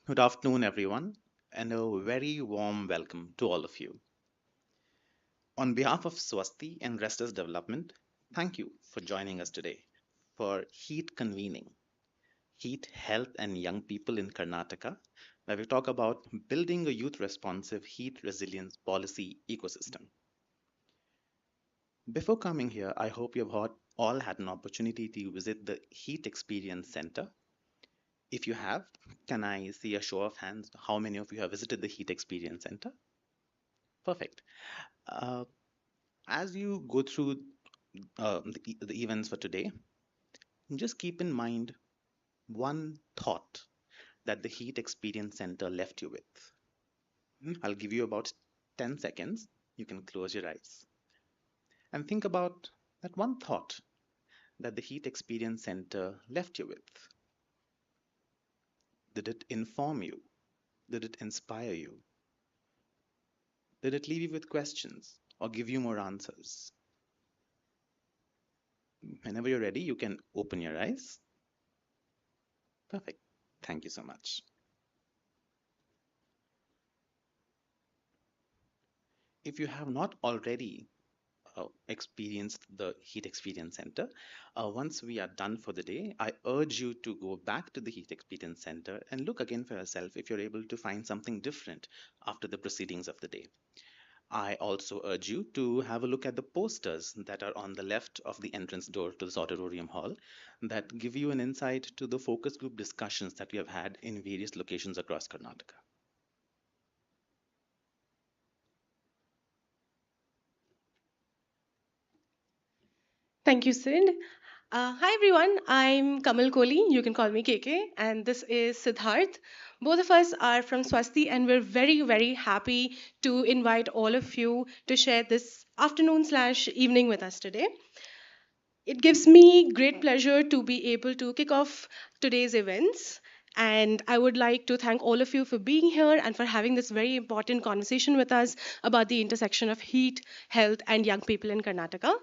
Good afternoon, everyone, and a very warm welcome to all of you. On behalf of Swasti and Restless Development, thank you for joining us today for Heat Convening, Heat Health and Young People in Karnataka, where we talk about building a youth responsive heat resilience policy ecosystem. Before coming here, I hope you've all had an opportunity to visit the Heat Experience Center. If you have, can I see a show of hands? How many of you have visited the Heat Experience Center? Perfect. Uh, as you go through the events for today, just keep in mind one thought that the Heat Experience Center left you with. I'll give you about 10 seconds. You can close your eyes and think about that one thought that the Heat Experience Center left you with. Did it inform you? Did it inspire you? Did it leave you with questions or give you more answers? Whenever you're ready, you can open your eyes. Perfect. Thank you so much. If you have not already experienced the Heat Experience Center, once we are done for the day, I urge you to go back to the Heat Experience Center and look again for yourself if you're able to find something different after the proceedings of the day. I also urge you to have a look at the posters that are on the left of the entrance door to this auditorium hall that give you an insight to the focus group discussions that we have had in various locations across Karnataka. Thank you, Sid. Hi, everyone. I'm Kamal Kohli. You can call me KK. And this is Siddharth. Both of us are from Swasti, and we're very, very happy to invite all of you to share this afternoon/evening with us today. It gives me great pleasure to be able to kick off today's events. And I would like to thank all of you for being here and for having this very important conversation with us about the intersection of heat, health, and young people in Karnataka.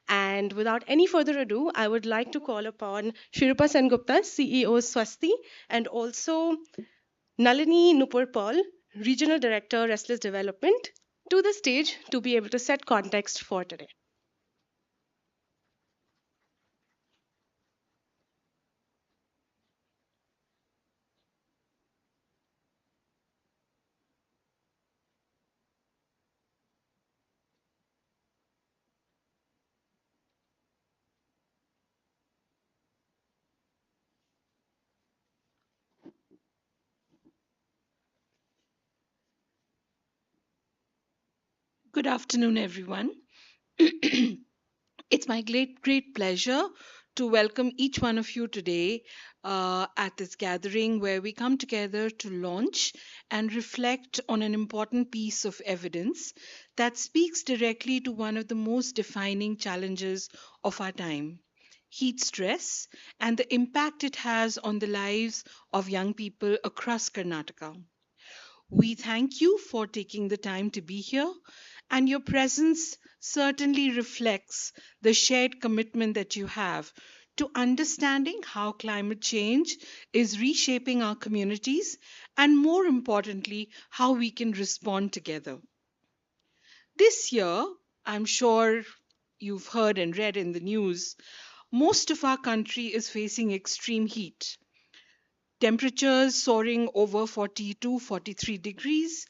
And without any further ado, I would like to call upon Shrirupa Sengupta, CEO Swasti, and also Nalini Nupur Paul, Regional Director, Restless Development, to the stage to be able to set context for today. Good afternoon, everyone. It's my great pleasure to welcome each one of you today at this gathering where we come together to launch and reflect on an important piece of evidence that speaks directly to one of the most defining challenges of our time: heat stress and the impact it has on the lives of young people across Karnataka. We thank you for taking the time to be here, and your presence certainly reflects the shared commitment that you have to understanding how climate change is reshaping our communities, and more importantly, how we can respond together. This year, I'm sure you've heard and read in the news, most of our country is facing extreme heat. Temperatures soaring over 42, 43 degrees.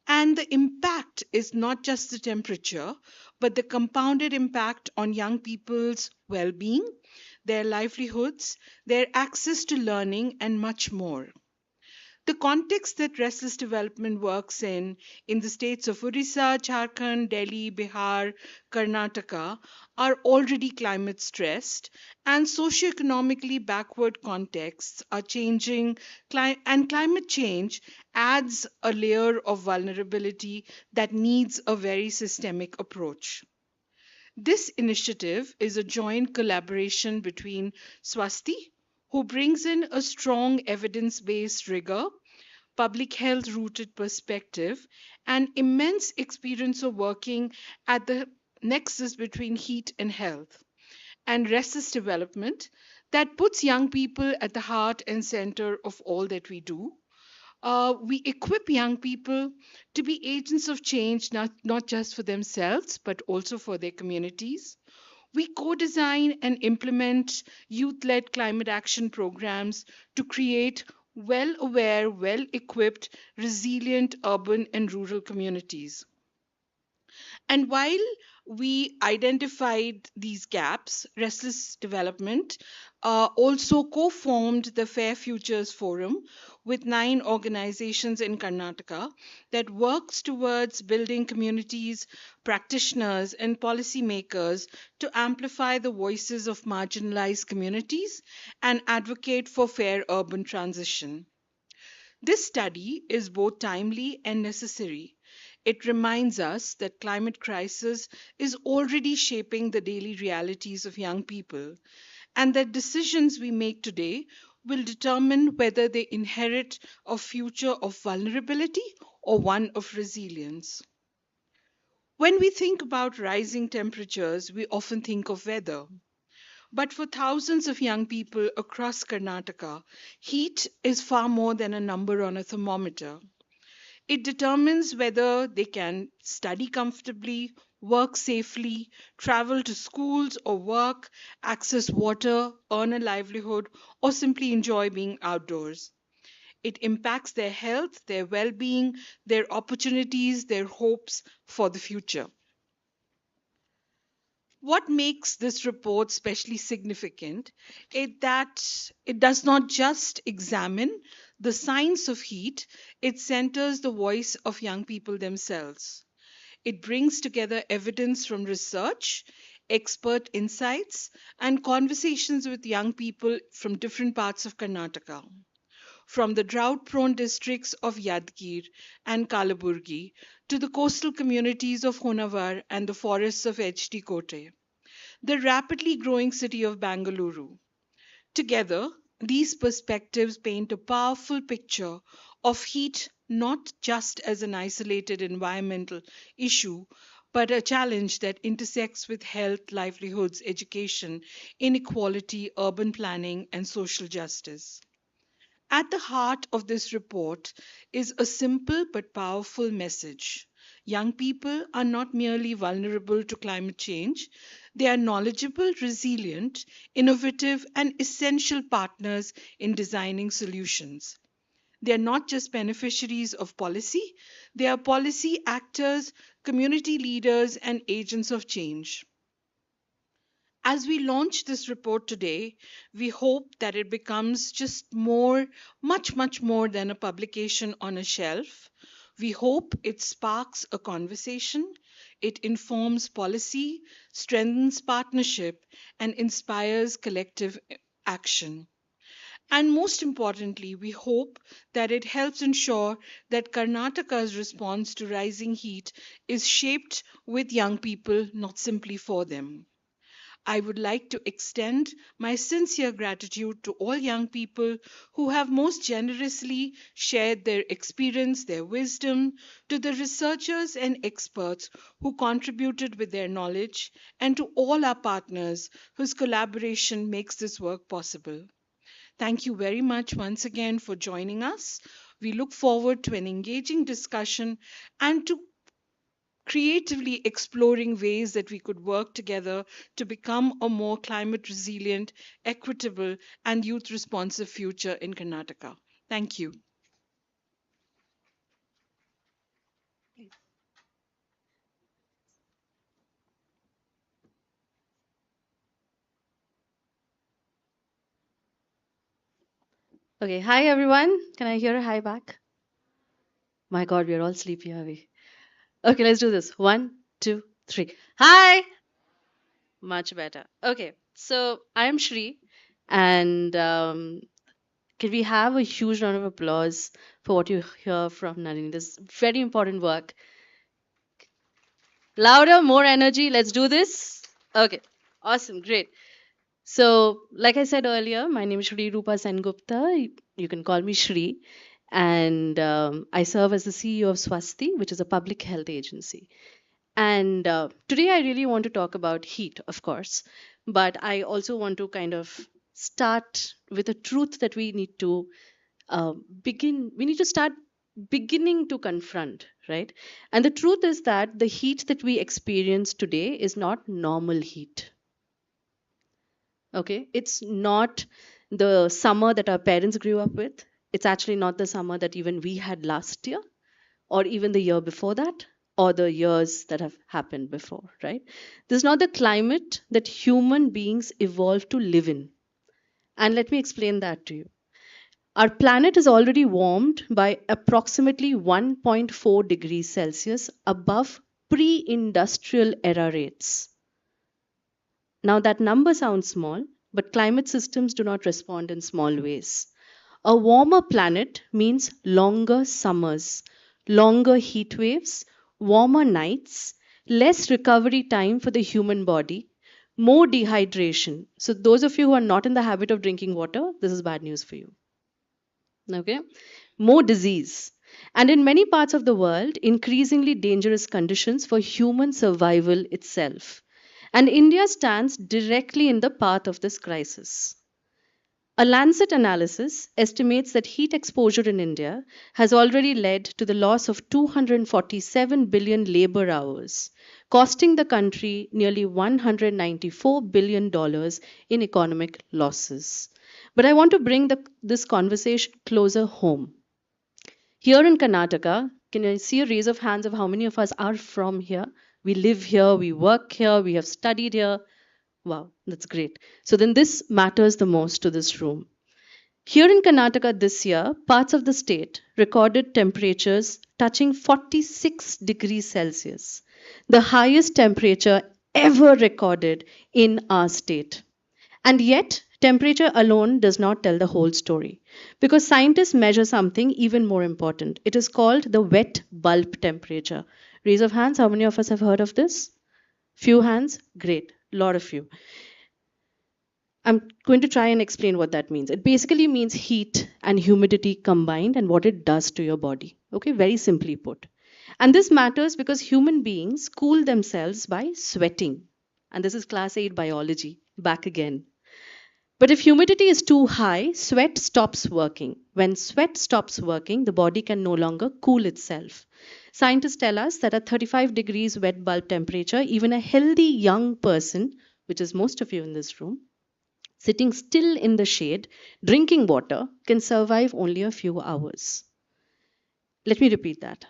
And the impact is not just the temperature, but the compounded impact on young people's well being, their livelihoods, their access to learning, and much more. The context that restless development works in the states of Orissa, Jharkhand, Delhi, Bihar, Karnataka, are already climate stressed, and socioeconomically backward contexts are changing, and climate change adds a layer of vulnerability that needs a very systemic approach. This initiative is a joint collaboration between Swasti, who brings in a strong evidence based rigor, public health rooted perspective, and immense experience of working at the nexus between heat and health, and restless development that puts young people at the heart and center of all that we do. We equip young people to be agents of change, not just for themselves, but also for their communities. We co design and implement youth led climate action programs to create well aware, well equipped, resilient urban and rural communities. And while we identified these gaps, Restless Development also co formed the Fair Futures Forum with 9 organizations in Karnataka that works towards building communities, practitioners, and policymakers to amplify the voices of marginalized communities and advocate for fair urban transition. This study is both timely and necessary. It reminds us that climate crisis is already shaping the daily realities of young people and that decisions we make today will determine whether they inherit a future of vulnerability or one of resilience. When we think about rising temperatures, we often think of weather. But for thousands of young people across Karnataka, heat is far more than a number on a thermometer. It determines whether they can study comfortably, work safely, travel to schools or work, access water, earn a livelihood, or simply enjoy being outdoors. It impacts their health, their well being, their opportunities, their hopes for the future. What makes this report especially significant is that it does not just examine the science of heat, it centers the voice of young people themselves. It brings together evidence from research, expert insights, and conversations with young people from different parts of Karnataka, from the drought prone districts of Yadgir and Kalaburgi to the coastal communities of Honavar and the forests of HT Kote, the rapidly growing city of Bengaluru. Together, these perspectives paint a powerful picture of heat not just as an isolated environmental issue, but a challenge that intersects with health, livelihoods, education, inequality, urban planning, and social justice. At the heart of this report is a simple but powerful message. Young people are not merely vulnerable to climate change, they are knowledgeable, resilient, innovative, and essential partners in designing solutions. They are not just beneficiaries of policy, they are policy actors, community leaders, and agents of change. As we launch this report today, we hope that it becomes just more, much more than a publication on a shelf. We hope it sparks a conversation, it informs policy, strengthens partnership, and inspires collective action. And most importantly, we hope that it helps ensure that Karnataka's response to rising heat is shaped with young people, not simply for them. I would like to extend my sincere gratitude to all young people who have most generously shared their experience, their wisdom, to the researchers and experts who contributed with their knowledge, and to all our partners whose collaboration makes this work possible. Thank you very much once again for joining us. We look forward to an engaging discussion and to creatively exploring ways that we could work together to become a more climate resilient, equitable, and youth responsive future in Karnataka. Thank you. Okay, hi everyone. Can I hear a hi back? My God, we're all sleepy, are we? Okay, let's do this. One, two, three. Hi! Much better. Okay, so I am Shri, and can we have a huge round of applause for what you hear from Nalini? This very important work. Louder, more energy. Let's do this. Okay, awesome, great. So, like I said earlier, my name is Shri Rupa Sengupta. You can call me Shri. And I serve as the CEO of Swasti, which is a public health agency. And today I really want to talk about heat, of course, but I also want to kind of start with a truth that we need to we need to start beginning to confront, right? And the truth is that the heat that we experience today is not normal heat. Okay, it's not the summer that our parents grew up with. It's actually not the summer that even we had last year, or even the year before that, or the years that have happened before, right? This is not the climate that human beings evolved to live in. And let me explain that to you. Our planet is already warmed by approximately 1.4 degrees Celsius above pre industrial era rates. Now, that number sounds small, but climate systems do not respond in small ways. A warmer planet means longer summers, longer heat waves, warmer nights, less recovery time for the human body, more dehydration. So, those of you who are not in the habit of drinking water, this is bad news for you. Okay, more disease, and in many parts of the world increasingly dangerous conditions for human survival itself, and India stands directly in the path of this crisis. A Lancet analysis estimates that heat exposure in India has already led to the loss of 247 billion labor hours, costing the country nearly $194 billion in economic losses. But I want to bring this conversation closer home. Here in Karnataka, can I see a raise of hands of how many of us are from here? We live here, we work here, we have studied here. Wow, that's great. So then this matters the most to this room. Here in Karnataka this year, parts of the state recorded temperatures touching 46 degrees Celsius, the highest temperature ever recorded in our state. And yet, temperature alone does not tell the whole story because scientists measure something even more important. It is called the wet bulb temperature. Raise of hands, how many of us have heard of this? Few hands? Great, lot of you. I'm going to try and explain what that means. It basically means heat and humidity combined and what it does to your body. Okay, very simply put. And this matters because human beings cool themselves by sweating. And this is class 8 biology, back again. But if humidity is too high, sweat stops working. When sweat stops working, the body can no longer cool itself. Scientists tell us that at 35 degrees wet bulb temperature, even a healthy young person, which is most of you in this room, sitting still in the shade, drinking water, can survive only a few hours. Let me repeat that.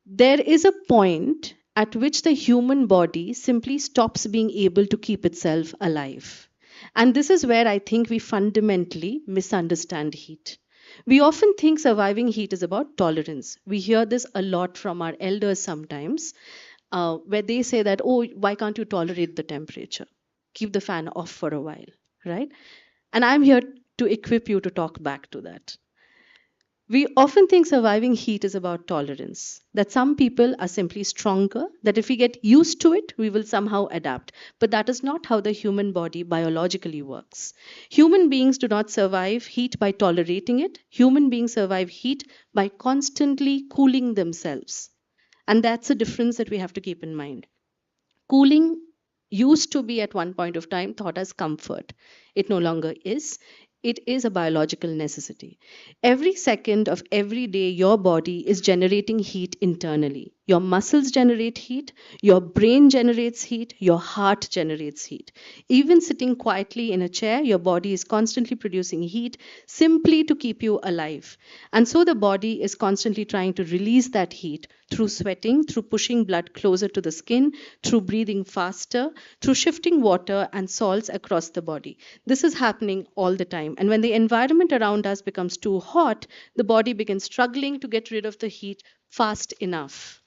There is a point at which the human body simply stops being able to keep itself alive. And this is where I think we fundamentally misunderstand heat. We often think surviving heat is about tolerance. We hear this a lot from our elders sometimes, where they say that, oh, why can't you tolerate the temperature? Keep the fan off for a while, right? And I'm here to equip you to talk back to that. We often think surviving heat is about tolerance, that some people are simply stronger, that if we get used to it, we will somehow adapt. But that is not how the human body biologically works. Human beings do not survive heat by tolerating it. Human beings survive heat by constantly cooling themselves. And that's a difference that we have to keep in mind. Cooling used to be at one point of time thought as comfort. It no longer is. It is a biological necessity. Every second of every day, your body is generating heat internally. Your muscles generate heat, your brain generates heat, your heart generates heat. Even sitting quietly in a chair, your body is constantly producing heat simply to keep you alive. And so the body is constantly trying to release that heat through sweating, through pushing blood closer to the skin, through breathing faster, through shifting water and salts across the body. This is happening all the time. And when the environment around us becomes too hot, the body begins struggling to get rid of the heat fast enough.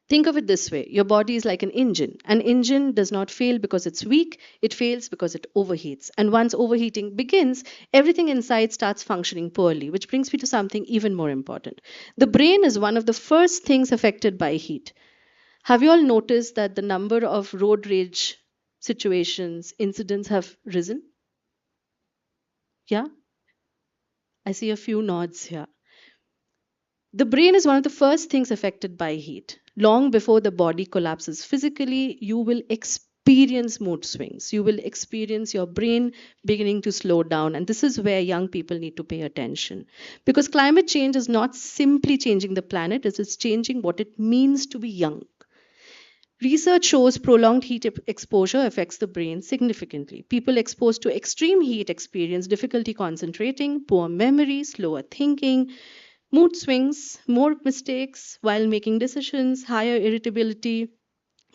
Think of it this way, your body is like an engine. An engine does not fail because it's weak, it fails because it overheats. And once overheating begins, everything inside starts functioning poorly, which brings me to something even more important. The brain is one of the first things affected by heat. Have you all noticed that the number of road rage situations, incidents have risen? Yeah? I see a few nods here. The brain is one of the first things affected by heat. Long before the body collapses physically, you will experience mood swings. You will experience your brain beginning to slow down. And this is where young people need to pay attention. Because climate change is not simply changing the planet, it is changing what it means to be young. Research shows prolonged heat exposure affects the brain significantly. People exposed to extreme heat experience difficulty concentrating, poor memory, slower thinking, mood swings, more mistakes while making decisions, higher irritability,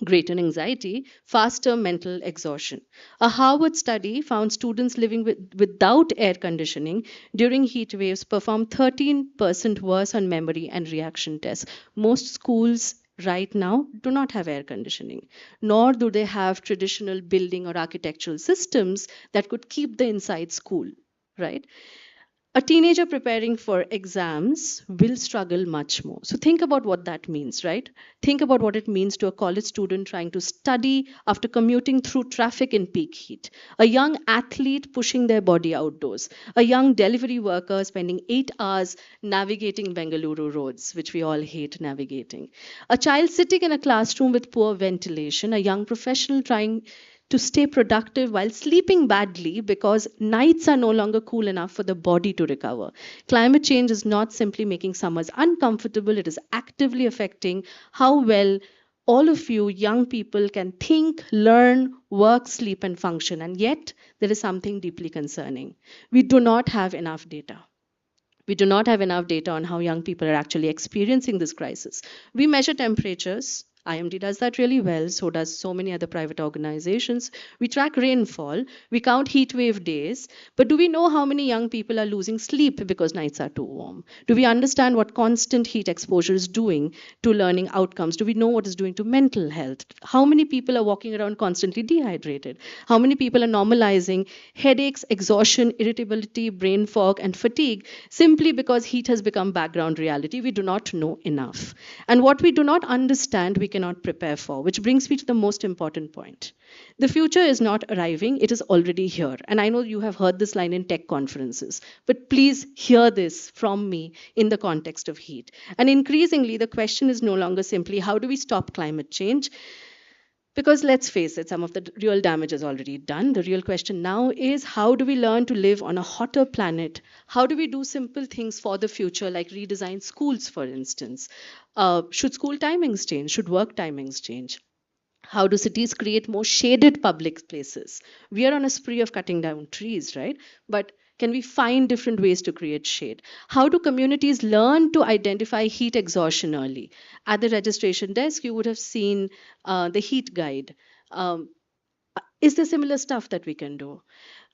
greater anxiety, faster mental exhaustion. A Harvard study found students living without air conditioning during heat waves performed 13% worse on memory and reaction tests. Most schools right now do not have air conditioning, nor do they have traditional building or architectural systems that could keep the insides cool, right? A teenager preparing for exams will struggle much more. So think about what that means, right? Think about what it means to a college student trying to study after commuting through traffic in peak heat, a young athlete pushing their body outdoors, a young delivery worker spending 8 hours navigating Bengaluru roads, which we all hate navigating, a child sitting in a classroom with poor ventilation, a young professional trying to stay productive while sleeping badly because nights are no longer cool enough for the body to recover. Climate change is not simply making summers uncomfortable, it is actively affecting how well all of you young people can think, learn, work, sleep, and function. And yet, there is something deeply concerning. We do not have enough data. We do not have enough data on how young people are actually experiencing this crisis. We measure temperatures. IMD does that really well, so does so many other private organizations. We track rainfall, we count heat wave days, but do we know how many young people are losing sleep because nights are too warm? Do we understand what constant heat exposure is doing to learning outcomes? Do we know what it's doing to mental health? How many people are walking around constantly dehydrated? How many people are normalizing headaches, exhaustion, irritability, brain fog, and fatigue simply because heat has become background reality? We do not know enough. And what we do not understand, we cannot prepare for, which brings me to the most important point. The future is not arriving, it is already here. And I know you have heard this line in tech conferences, but please hear this from me in the context of heat. And increasingly, the question is no longer simply how do we stop climate change? Because let's face it, some of the real damage is already done. The real question now is how do we learn to live on a hotter planet? How do we do simple things for the future, like redesign schools, for instance? Should school timings change? Should work timings change? How do cities create more shaded public places? We are on a spree of cutting down trees, right? But can we find different ways to create shade? How do communities learn to identify heat exhaustion early? At the registration desk, you would have seen the heat guide. Um, is there similar stuff that we can do?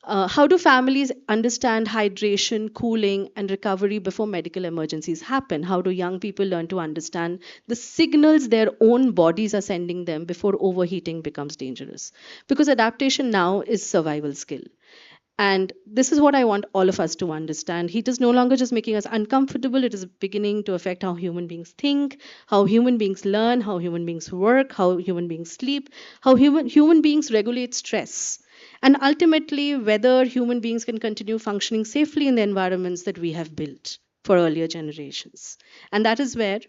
How do families understand hydration, cooling, and recovery before medical emergencies happen? How do young people learn to understand the signals their own bodies are sending them before overheating becomes dangerous? Because adaptation now is survival skill. And this is what I want all of us to understand. Heat is no longer just making us uncomfortable, it is beginning to affect how human beings think, how human beings learn, how human beings work, how human beings sleep, how human beings regulate stress. And ultimately, whether human beings can continue functioning safely in the environments that we have built for earlier generations. And that is where,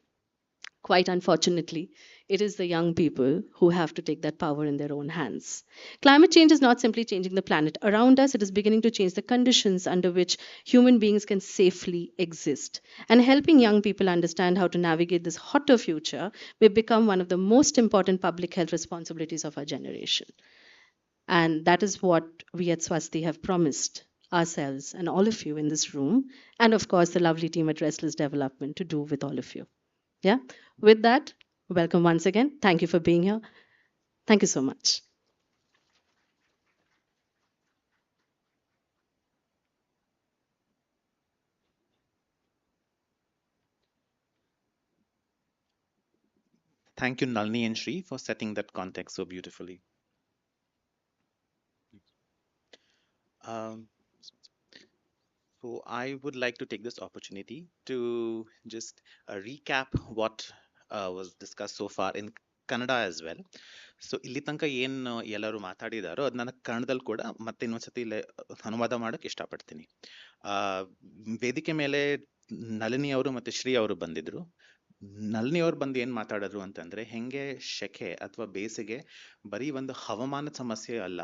quite unfortunately, it is the young people who have to take that power in their own hands. Climate change is not simply changing the planet around us, it is beginning to change the conditions under which human beings can safely exist. And helping young people understand how to navigate this hotter future may become one of the most important public health responsibilities of our generation. And that is what we at Swasti have promised ourselves and all of you in this room, and of course, the lovely team at Restless Development to do with all of you. Yeah. With that, welcome once again. Thank you for being here. Thank you so much. Thank you, Nalini and Shri, for setting that context so beautifully. Um, so I would like to take this opportunity to just recap what was discussed so far in Kannada as well. So ಇಲ್ಲಿ ತನಕ ಏನು ಎಲ್ಲರೂ ಮಾತಾಡಿದಾರೋ ಅದು ನಾನು ಕನ್ನಡದಲ್ಲಿ ಕೂಡ ಮತ್ತೆ ಇನ್ನೊಂದ್ಸತಿ ಅನುವಾದ ಮಾಡಕ್ ಇಷ್ಟಪಡ್ತೀನಿ. ವೇದಿಕೆ ಮೇಲೆ ನಳಿನಿ ಅವರು ಮತ್ತೆ ಶ್ರೀ ಅವರು ಬಂದಿದ್ರು. ನಳಿನಿಯವ್ರು ಬಂದು ಏನು ಮಾತಾಡಿದ್ರು ಅಂತಂದ್ರೆ ಹೆಂಗೆ ಶೆಕೆ ಅಥವಾ ಬೇಸಿಗೆ ಬರೀ ಒಂದು ಹವಾಮಾನದ ಸಮಸ್ಯೆ ಅಲ್ಲ,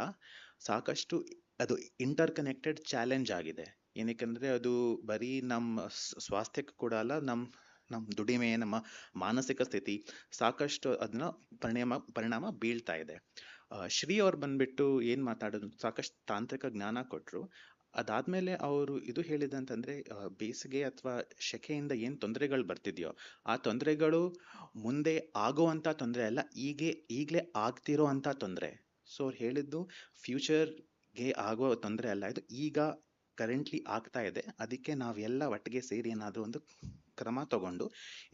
ಸಾಕಷ್ಟು ಅದು ಇಂಟರ್ ಕನೆಕ್ಟೆಡ್ ಚಾಲೆಂಜ್ ಆಗಿದೆ. ಏನಕ್ಕಂದ್ರೆ ಅದು ಬರೀ ನಮ್ಮ ಸ್ವಾಸ್ಥ್ಯಕ್ಕೆ ಕೂಡ ಅಲ್ಲ, ನಮ್ಮ ದುಡಿಮೆ, ನಮ್ಮ ಮಾನಸಿಕ ಸ್ಥಿತಿ ಸಾಕಷ್ಟು ಅದನ್ನ ಪರಿಣಾಮ ಬೀಳ್ತಾ ಇದೆ. ಶ್ರೀ ಅವ್ರು ಬಂದ್ಬಿಟ್ಟು ಏನ್ ಮಾತಾಡೋದು, ಸಾಕಷ್ಟು ತಾಂತ್ರಿಕ ಜ್ಞಾನ ಕೊಟ್ರು. ಅದಾದ್ಮೇಲೆ ಅವರು ಇದು ಹೇಳಿದಂತಂದ್ರೆ ಬೇಸಿಗೆ ಅಥವಾ ಶೆಕೆಯಿಂದ ಏನ್ ತೊಂದರೆಗಳು ಬರ್ತಿದ್ಯೋ ಆ ತೊಂದರೆಗಳು ಮುಂದೆ ಆಗುವಂತ ತೊಂದರೆ ಅಲ್ಲ, ಈಗ್ಲೇ ಆಗ್ತಿರೋ ಅಂತ ತೊಂದರೆ. ಸೊ ಅವ್ರು ಹೇಳಿದ್ದು ಫ್ಯೂಚರ್ಗೆ ಆಗೋ ತೊಂದರೆ ಅಲ್ಲ, ಇದು ಈಗ ಕರೆಂಟ್ಲಿ ಆಗ್ತಾ ಇದೆ. ಅದಕ್ಕೆ ನಾವೆಲ್ಲ ಒಟ್ಟಿಗೆ ಸೇರಿ ಏನಾದ್ರೂ ಒಂದು ಕ್ರಮ ತಗೊಂಡು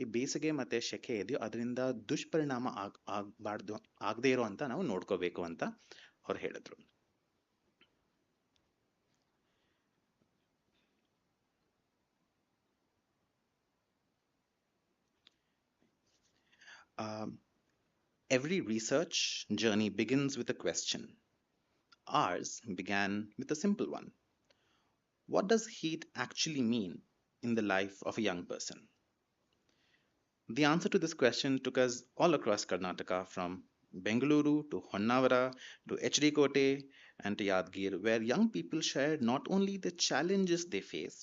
ಈ ಬೇಸಿಗೆ ಮತ್ತೆ ಶೆಕೆ ಇದೆಯೋ ಅದರಿಂದ ದುಷ್ಪರಿಣಾಮ ಆಗ್ಬಾರ್ದು, ಆಗದೆ ಇರೋ ಅಂತ ನಾವು ನೋಡ್ಕೋಬೇಕು ಅಂತ ಅವ್ರು ಹೇಳಿದ್ರು. Every research journey begins with a question. Ours began with a simple one. What does heat actually mean in the life of a young person? The answer to this question took us all across Karnataka, from Bengaluru to Honnavara to HD Kote and to Yadgir, where young people shared not only the challenges they face,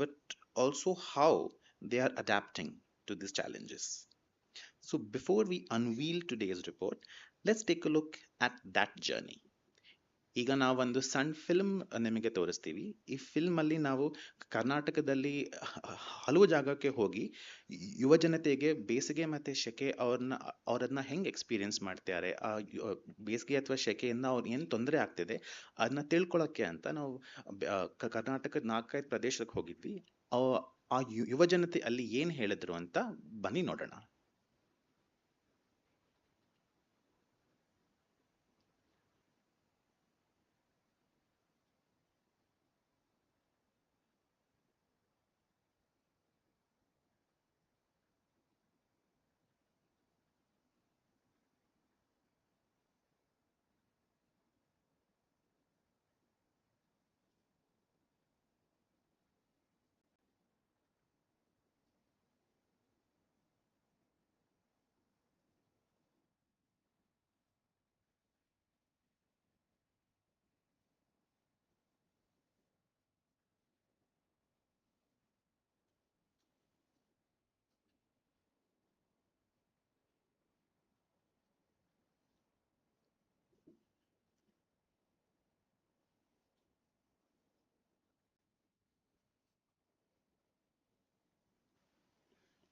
but also how they are adapting to these challenges. So, before we unveil today's report, let's take a look at that journey. ಈಗ ನಾವೊಂದು ಸಣ್ಣ film ನಿಮಗೆ ತೋರಿಸ್ತೀವಿ. ಈ film ಅಲ್ಲಿ ನಾವು ಕರ್ನಾಟಕದಲ್ಲಿ ಹಲವು ಜಾಗಕ್ಕೆ ಹೋಗಿ ಯುವ ಜನತೆಗೆ ಬೇಸಿಗೆ ಮತ್ತೆ ಶೆಕೆ ಅವ್ರನ್ನ ಹೆಂಗ್ ಎಕ್ಸ್ಪೀರಿಯನ್ಸ್ ಮಾಡ್ತಾರೆ, ಆ ಬೇಸಿಗೆ ಅಥವಾ ಶೆಕೆಯಿಂದ ಅವ್ರು ಏನ್ ತೊಂದರೆ ಆಗ್ತಿದೆ ಅದನ್ನ ತಿಳ್ಕೊಳಕ್ಕೆ ಅಂತ ನಾವು ಕರ್ನಾಟಕದ 4-5 ಪ್ರದೇಶಕ್ಕೆ ಹೋಗಿದ್ವಿ. ಆ ಯುವ ಜನತೆ ಅಲ್ಲಿ ಏನ್ ಹೇಳಿದ್ರು ಅಂತ ಬನ್ನಿ ನೋಡೋಣ.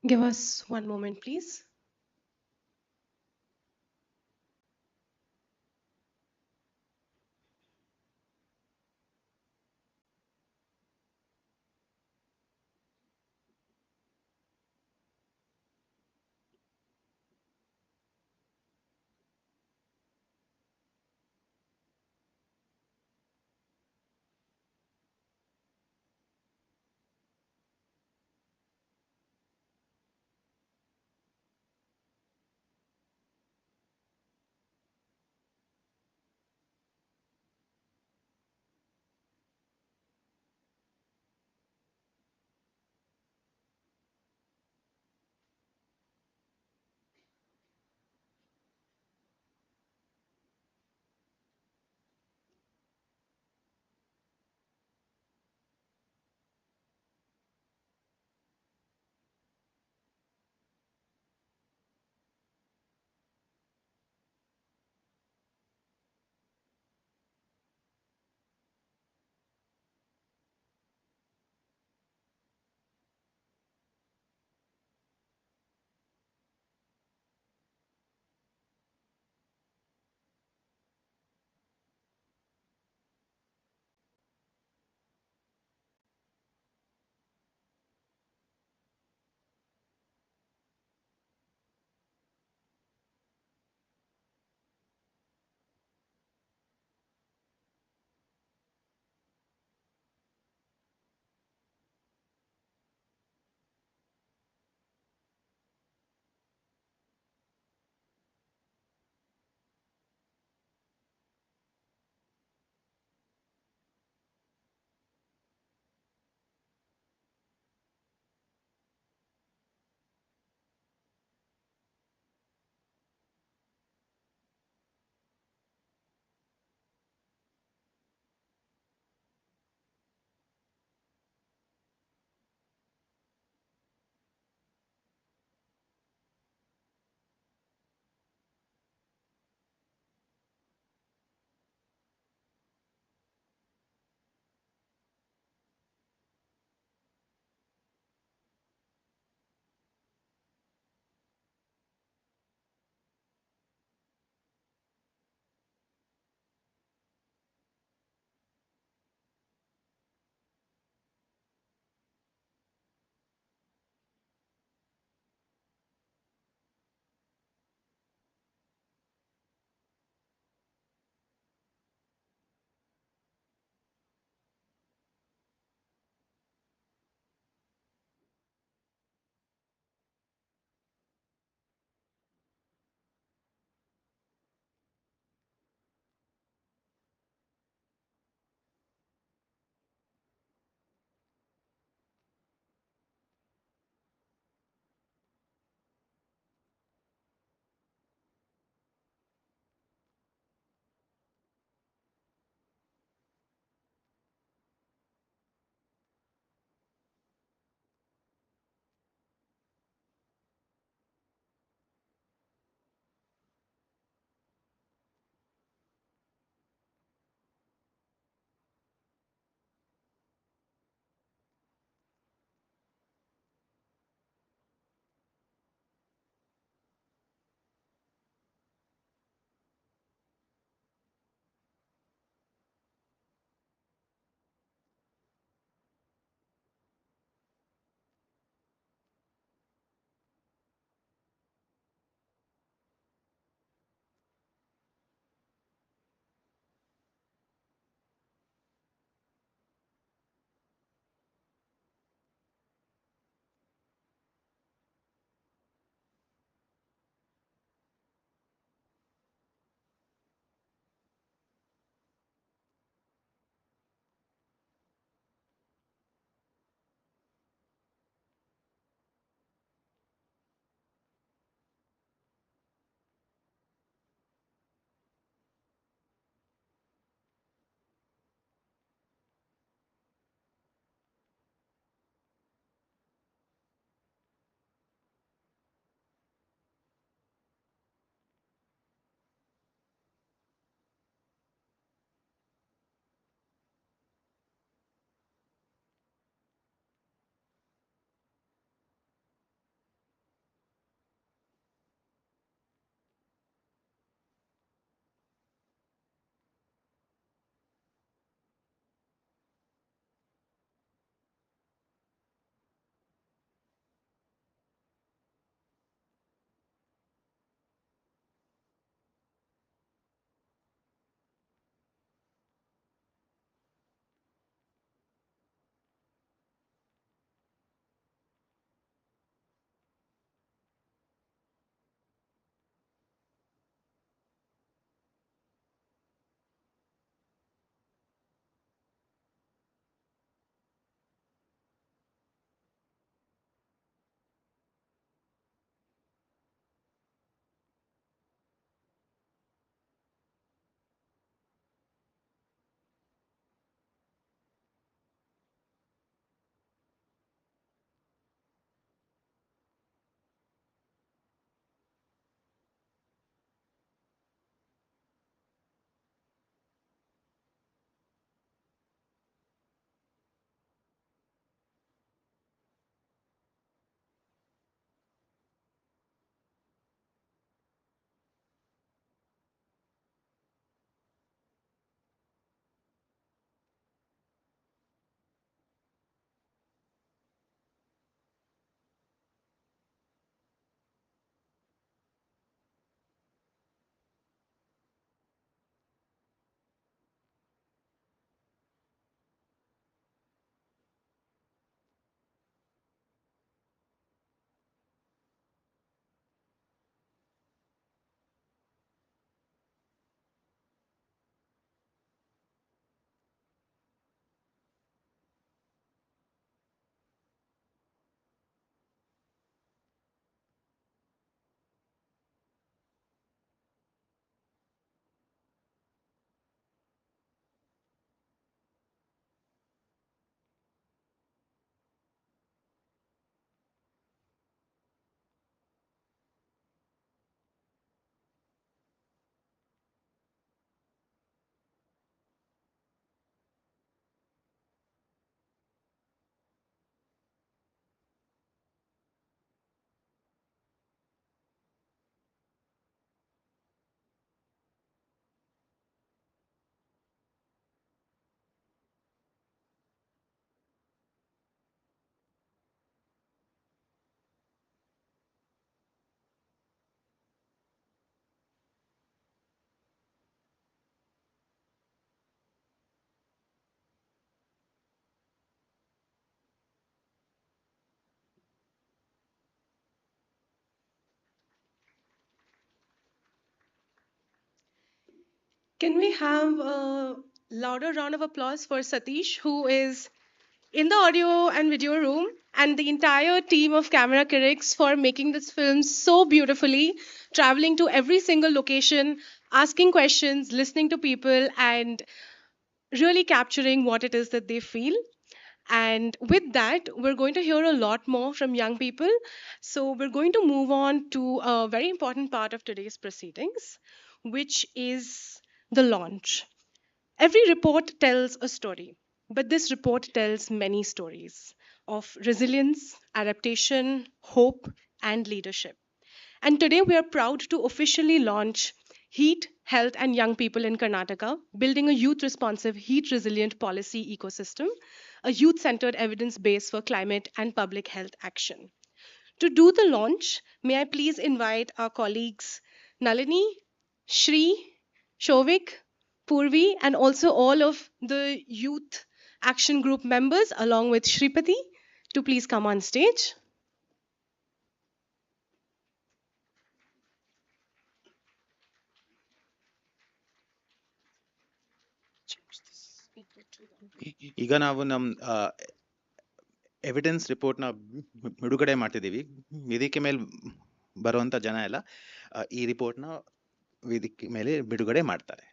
Give us one moment, please. Can we have a louder round of applause for Satish, who is in the audio and video room, and the entire team of camera critics for making this film so beautifully, traveling to every single location, asking questions, listening to people, and really capturing what it is that they feel. And with that, we're going to hear a lot more from young people. So, we're going to move on to a very important part of today's proceedings, which is the launch. Every report tells a story, but this report tells many stories of resilience, adaptation, hope, and leadership. And today we are proud to officially launch Heat, Health, and Young People in Karnataka, building a youth responsive, heat resilient policy ecosystem, a youth centered evidence base for climate and public health action. To do the launch, may I please invite our colleagues Nalini, Shri, Shovik, Purvi, and also all of the youth action group members, along with Shripati, to please come on stage. ಈಗ ನಾವು ನಮ್ಮ evidence ರಿಪೋರ್ಟ್ನ ಬಿಡುಗಡೆ ಮಾಡ್ತಿದ್ದೀವಿ. ವೇದಿಕೆ ಮೇಲೆ ಬರುವಂತ ಜನ ಎಲ್ಲ ಈ ರಿಪೋರ್ಟ್ನ ವೇದಿಕೆ ಮೇಲೆ ಬಿಡುಗಡೆ ಮಾಡ್ತಾರೆ.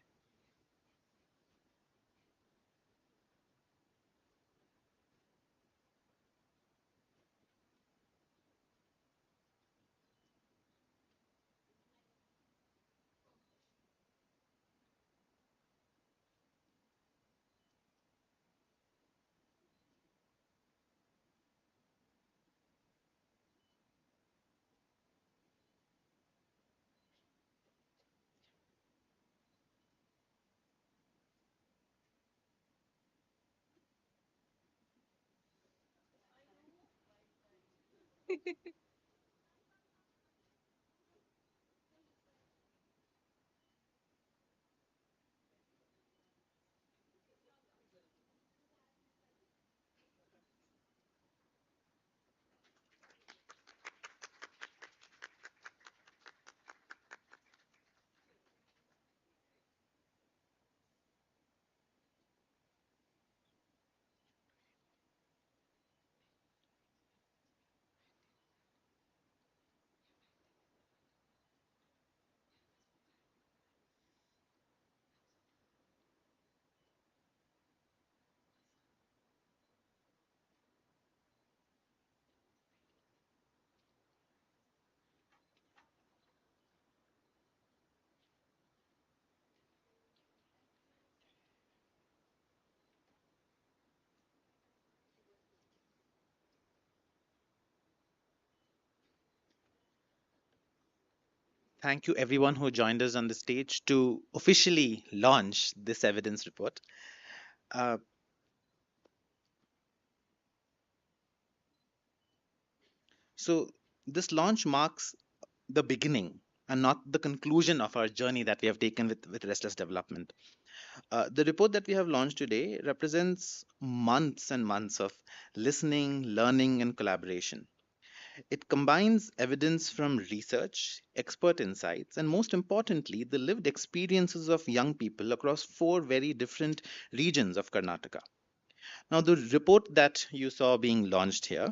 Thank you everyone who joined us on the stage to officially launch this evidence report. Uh, so this launch marks the beginning and not the conclusion of our journey that we have taken with restless development. The report that we have launched today represents months and months of listening, learning, and collaboration. It combines evidence from research, expert insights, and most importantly, the lived experiences of young people across four very different regions of Karnataka. Now, the report that you saw being launched here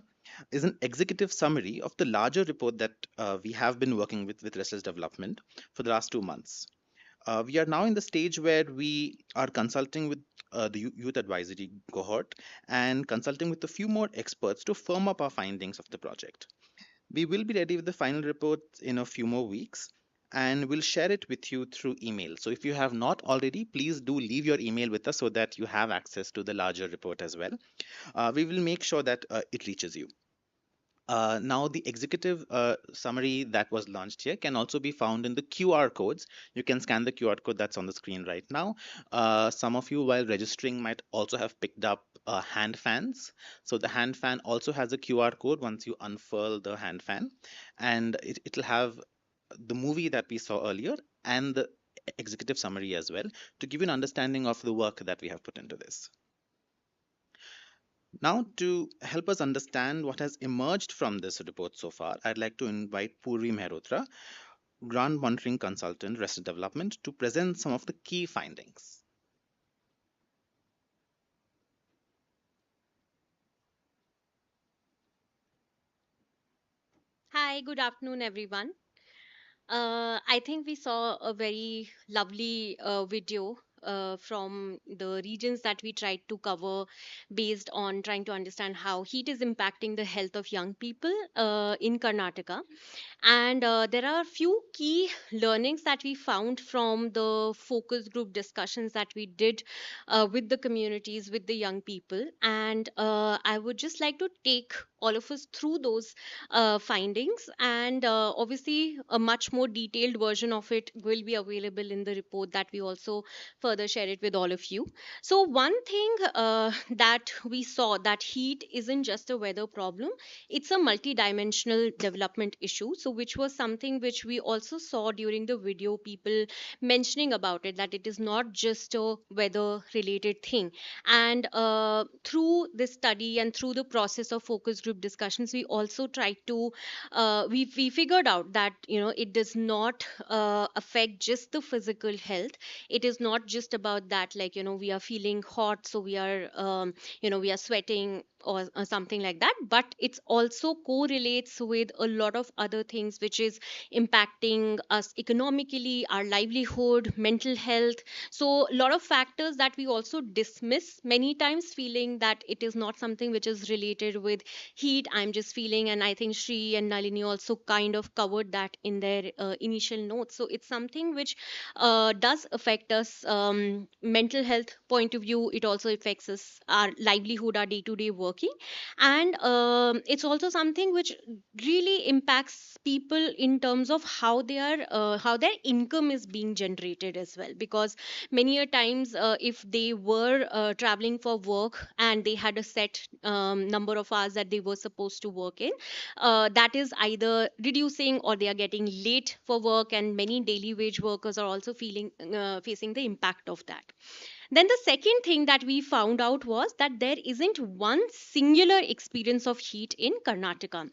is an executive summary of the larger report that we have been working with Restless Development for the last 2 months. We are now in the stage where we are consulting with the youth advisory cohort and consulting with a few more experts to firm up our findings of the project. We will be ready with the final report in a few more weeks and we'll share it with you through email. So if you have not already, please do leave your email with us so that you have access to the larger report as well. We will make sure that it reaches you. Now, the executive summary that was launched here can also be found in the QR codes. You can scan the QR code that's on the screen right now. Some of you, while registering, might also have picked up hand fans. So the hand fan also has a QR code once you unfurl the hand fan, and it'll have the movie that we saw earlier and the executive summary as well to give you an understanding of the work that we have put into this. Now, to help us understand what has emerged from this report so far, I'd like to invite Purvi Mehrotra. Grant Monitoring Consultant, Resident Development, to present some of the key findings. Hi, good afternoon, everyone. I think we saw a very lovely video from the regions that we tried to cover based on trying to understand how heat is impacting the health of young people in Karnataka. And there are a few key learnings that we found from the focus group discussions that we did with the communities, with the young people. And I would just like to take all of us through those findings. And obviously, a much more detailed version of it will be available in the report that we also further share it with all of you. So, one thing that we saw that heat isn't just a weather problem, it's a multi-dimensional development issue, so which was something which we also saw during the video, people mentioning about it, that it is not just a weather related thing. And through this study and through the process of focus group discussions, we also tried to we figured out that it does not affect just the physical health. It is not just about that, like we are feeling hot, so we are we are sweating or something like that, but it's also correlates with a lot of other things which is impacting us economically, our livelihood, mental health. So a lot of factors that we also dismiss many times, feeling that it is not something which is related with heat, I'm just feeling. And I think Shri and Nalini also kind of covered that in their initial notes. So it's something which does affect us, mental health point of view. It also affects us, our livelihood, our day to day working. And it's also something which really impacts people in terms of how they are how their income is being generated as well, because many a times if they were traveling for work and they had a set number of hours that they were supposed to work in, that is either reducing or they are getting late for work, and many daily wage workers are also feeling facing the impact of that. Then the second thing that we found out was that there isn't one singular experience of heat in Karnataka.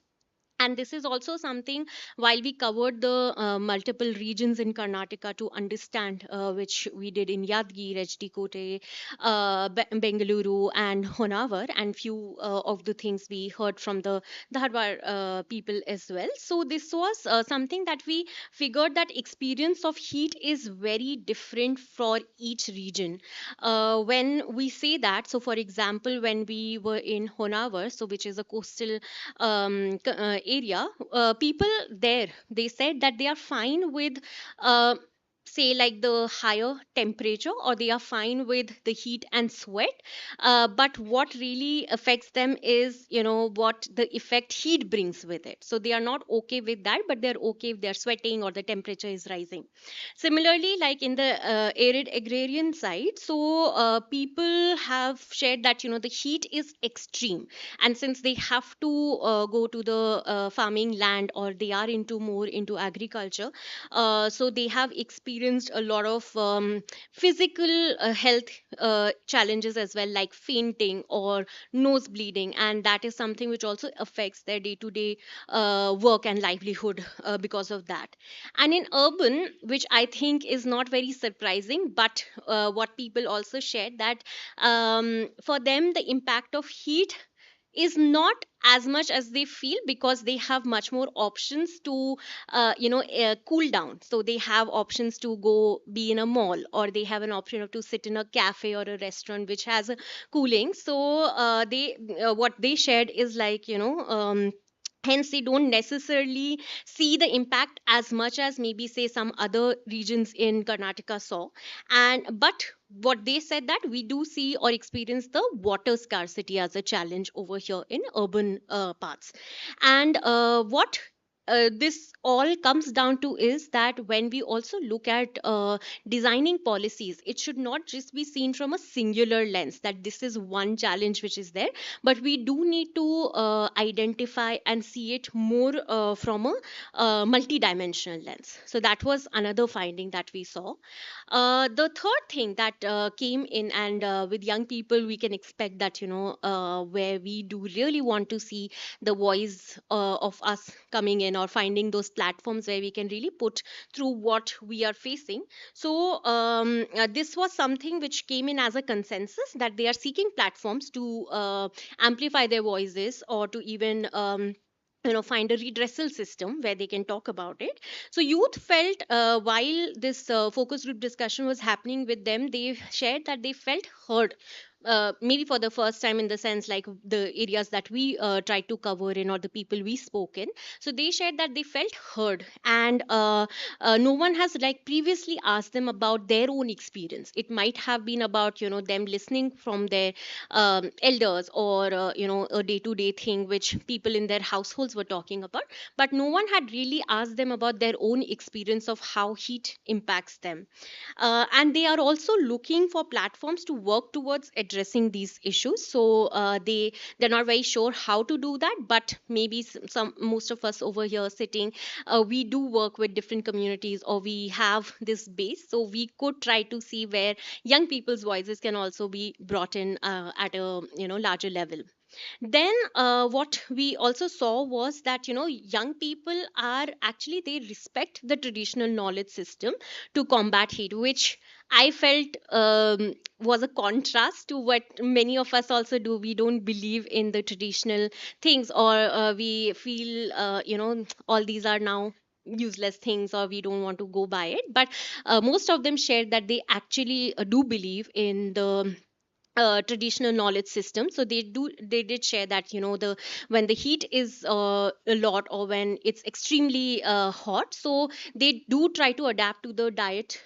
And this is also something, while we covered the multiple regions in Karnataka to understand, which we did in Yadgir, Kote, Bengaluru, and Honavar, and few of the things we heard from the Dharwar people as well. So this was something that we figured, that experience of heat is very different for each region. When we say that, so for example, when we were in Honavar, so which is a coastal area, people there, they said that they are fine with uh, say like the higher temperature, or they are fine with the heat and sweat. But what really affects them is what the effect heat brings with it. So they are not okay with that, but they're okay if they're sweating or the temperature is rising. Similarly, like in the arid agrarian side, so people have shared that the heat is extreme, and since they have to go to the farming land, or they are into more into agriculture, so they have experienced a lot of physical health challenges as well, like fainting or nose bleeding, and that is something which also affects their day to day work and livelihood because of that. And in urban, which I think is not very surprising, but what people also shared, that for them the impact of heat is not as much as they feel, because they have much more options to cool down. So they have options to go be in a mall, or they have an option of to sit in a cafe or a restaurant which has a cooling. So they what they shared is like hence they don't necessarily see the impact as much as maybe say some other regions in Karnataka saw. And but what they said, that we do see or experience the water scarcity as a challenge over here in urban parts. And what this all comes down to is that when we also look at designing policies, it should not just be seen from a singular lens, that this is one challenge which is there, but we do need to identify and see it more from a multi-dimensional lens. So that was another finding that we saw. The third thing that came in, and with young people, we can expect that where we do really want to see the voice of us coming in, or finding those platforms where we can really put through what we are facing. So this was something which came in as a consensus, that they are seeking platforms to amplify their voices, or to even find a redressal system where they can talk about it. So youth felt, while this focus group discussion was happening with them, they shared that they felt heard, maybe for the first time, in the sense like the areas that we tried to cover in, or the people we spoke in. So they shared that they felt heard, and no one has like previously asked them about their own experience. It might have been about them listening from their elders, or a day to day thing which people in their households were talking about, but no one had really asked them about their own experience of how heat impacts them. And they are also looking for platforms to work towards addressing these issues. So they're not very sure how to do that, but maybe some most of us over here sitting, we do work with different communities, or we have this base, so we could try to see where young people's voices can also be brought in at a larger level. Then what we also saw was that young people are actually, they respect the traditional knowledge system to combat heat, which I felt was a contrast to what many of us also do. We don't believe in the traditional things, or we feel all these are now useless things, or we don't want to go by it. But most of them shared that they actually do believe in the traditional knowledge system. So they did share that the when the heat is a lot, or when it's extremely hot, so they do try to adapt to the diet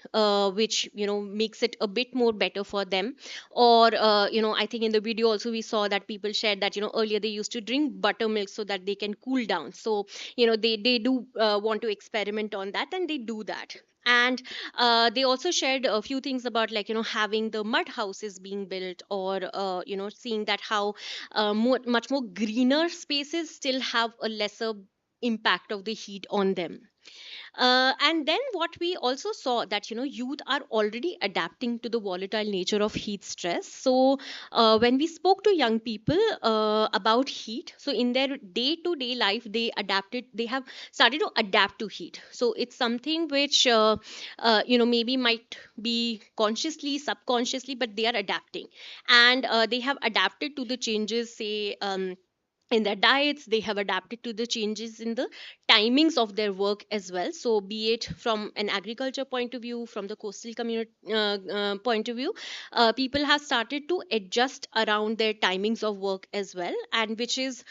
which makes it a bit more better for them. Or I think in the video also we saw that people shared that earlier they used to drink buttermilk so that they can cool down. So they do want to experiment on that, and they do that. And they also shared a few things about, like having the mud houses being built, or seeing that how much more greener spaces still have a lesser impact of the heat on them. And then what we also saw, that youth are already adapting to the volatile nature of heat stress. So when we spoke to young people about heat, so in their day to day life, they have started to adapt to heat. So it's something which maybe might be consciously, subconsciously, but they are adapting. And they have adapted to the changes, say in their diets. They have adapted to the changes in the timings of their work as well. So be it from an agriculture point of view, from the coastal community point of view, people have started to adjust around their timings of work as well, and which is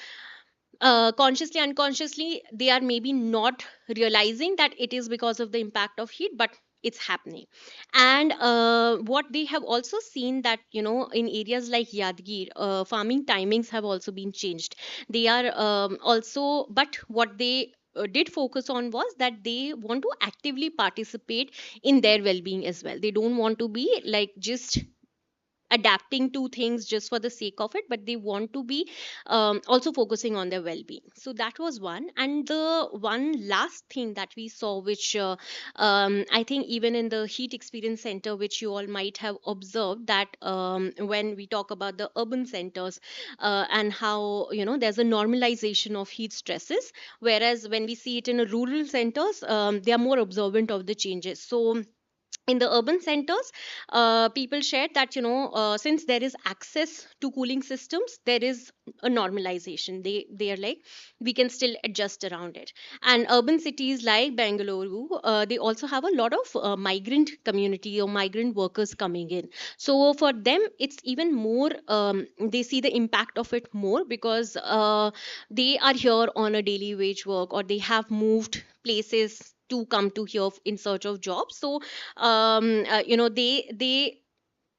consciously, unconsciously, they are maybe not realizing that it is because of the impact of heat, but it's happening. And what they have also seen, that in areas like Yadgir, farming timings have also been changed. They are also, but what they did focus on was that they want to actively participate in their well-being as well. They don't want to be like just adapting to things just for the sake of it, but they want to be also focusing on their well-being. So that was one. And the one last thing that we saw, which I think even in the heat experience center, which you all might have observed, that when we talk about the urban centers and how there's a normalization of heat stresses, whereas when we see it in a rural centers, they are more observant of the changes. So in the urban centers, people shared that since there is access to cooling systems, there is a normalization. They are like, we can still adjust around it. And urban cities like Bengaluru, they also have a lot of migrant community or migrant workers coming in. So for them, it's even more, they see the impact of it more, because they are here on a daily wage work, or they have moved places to come to here in search of jobs. So they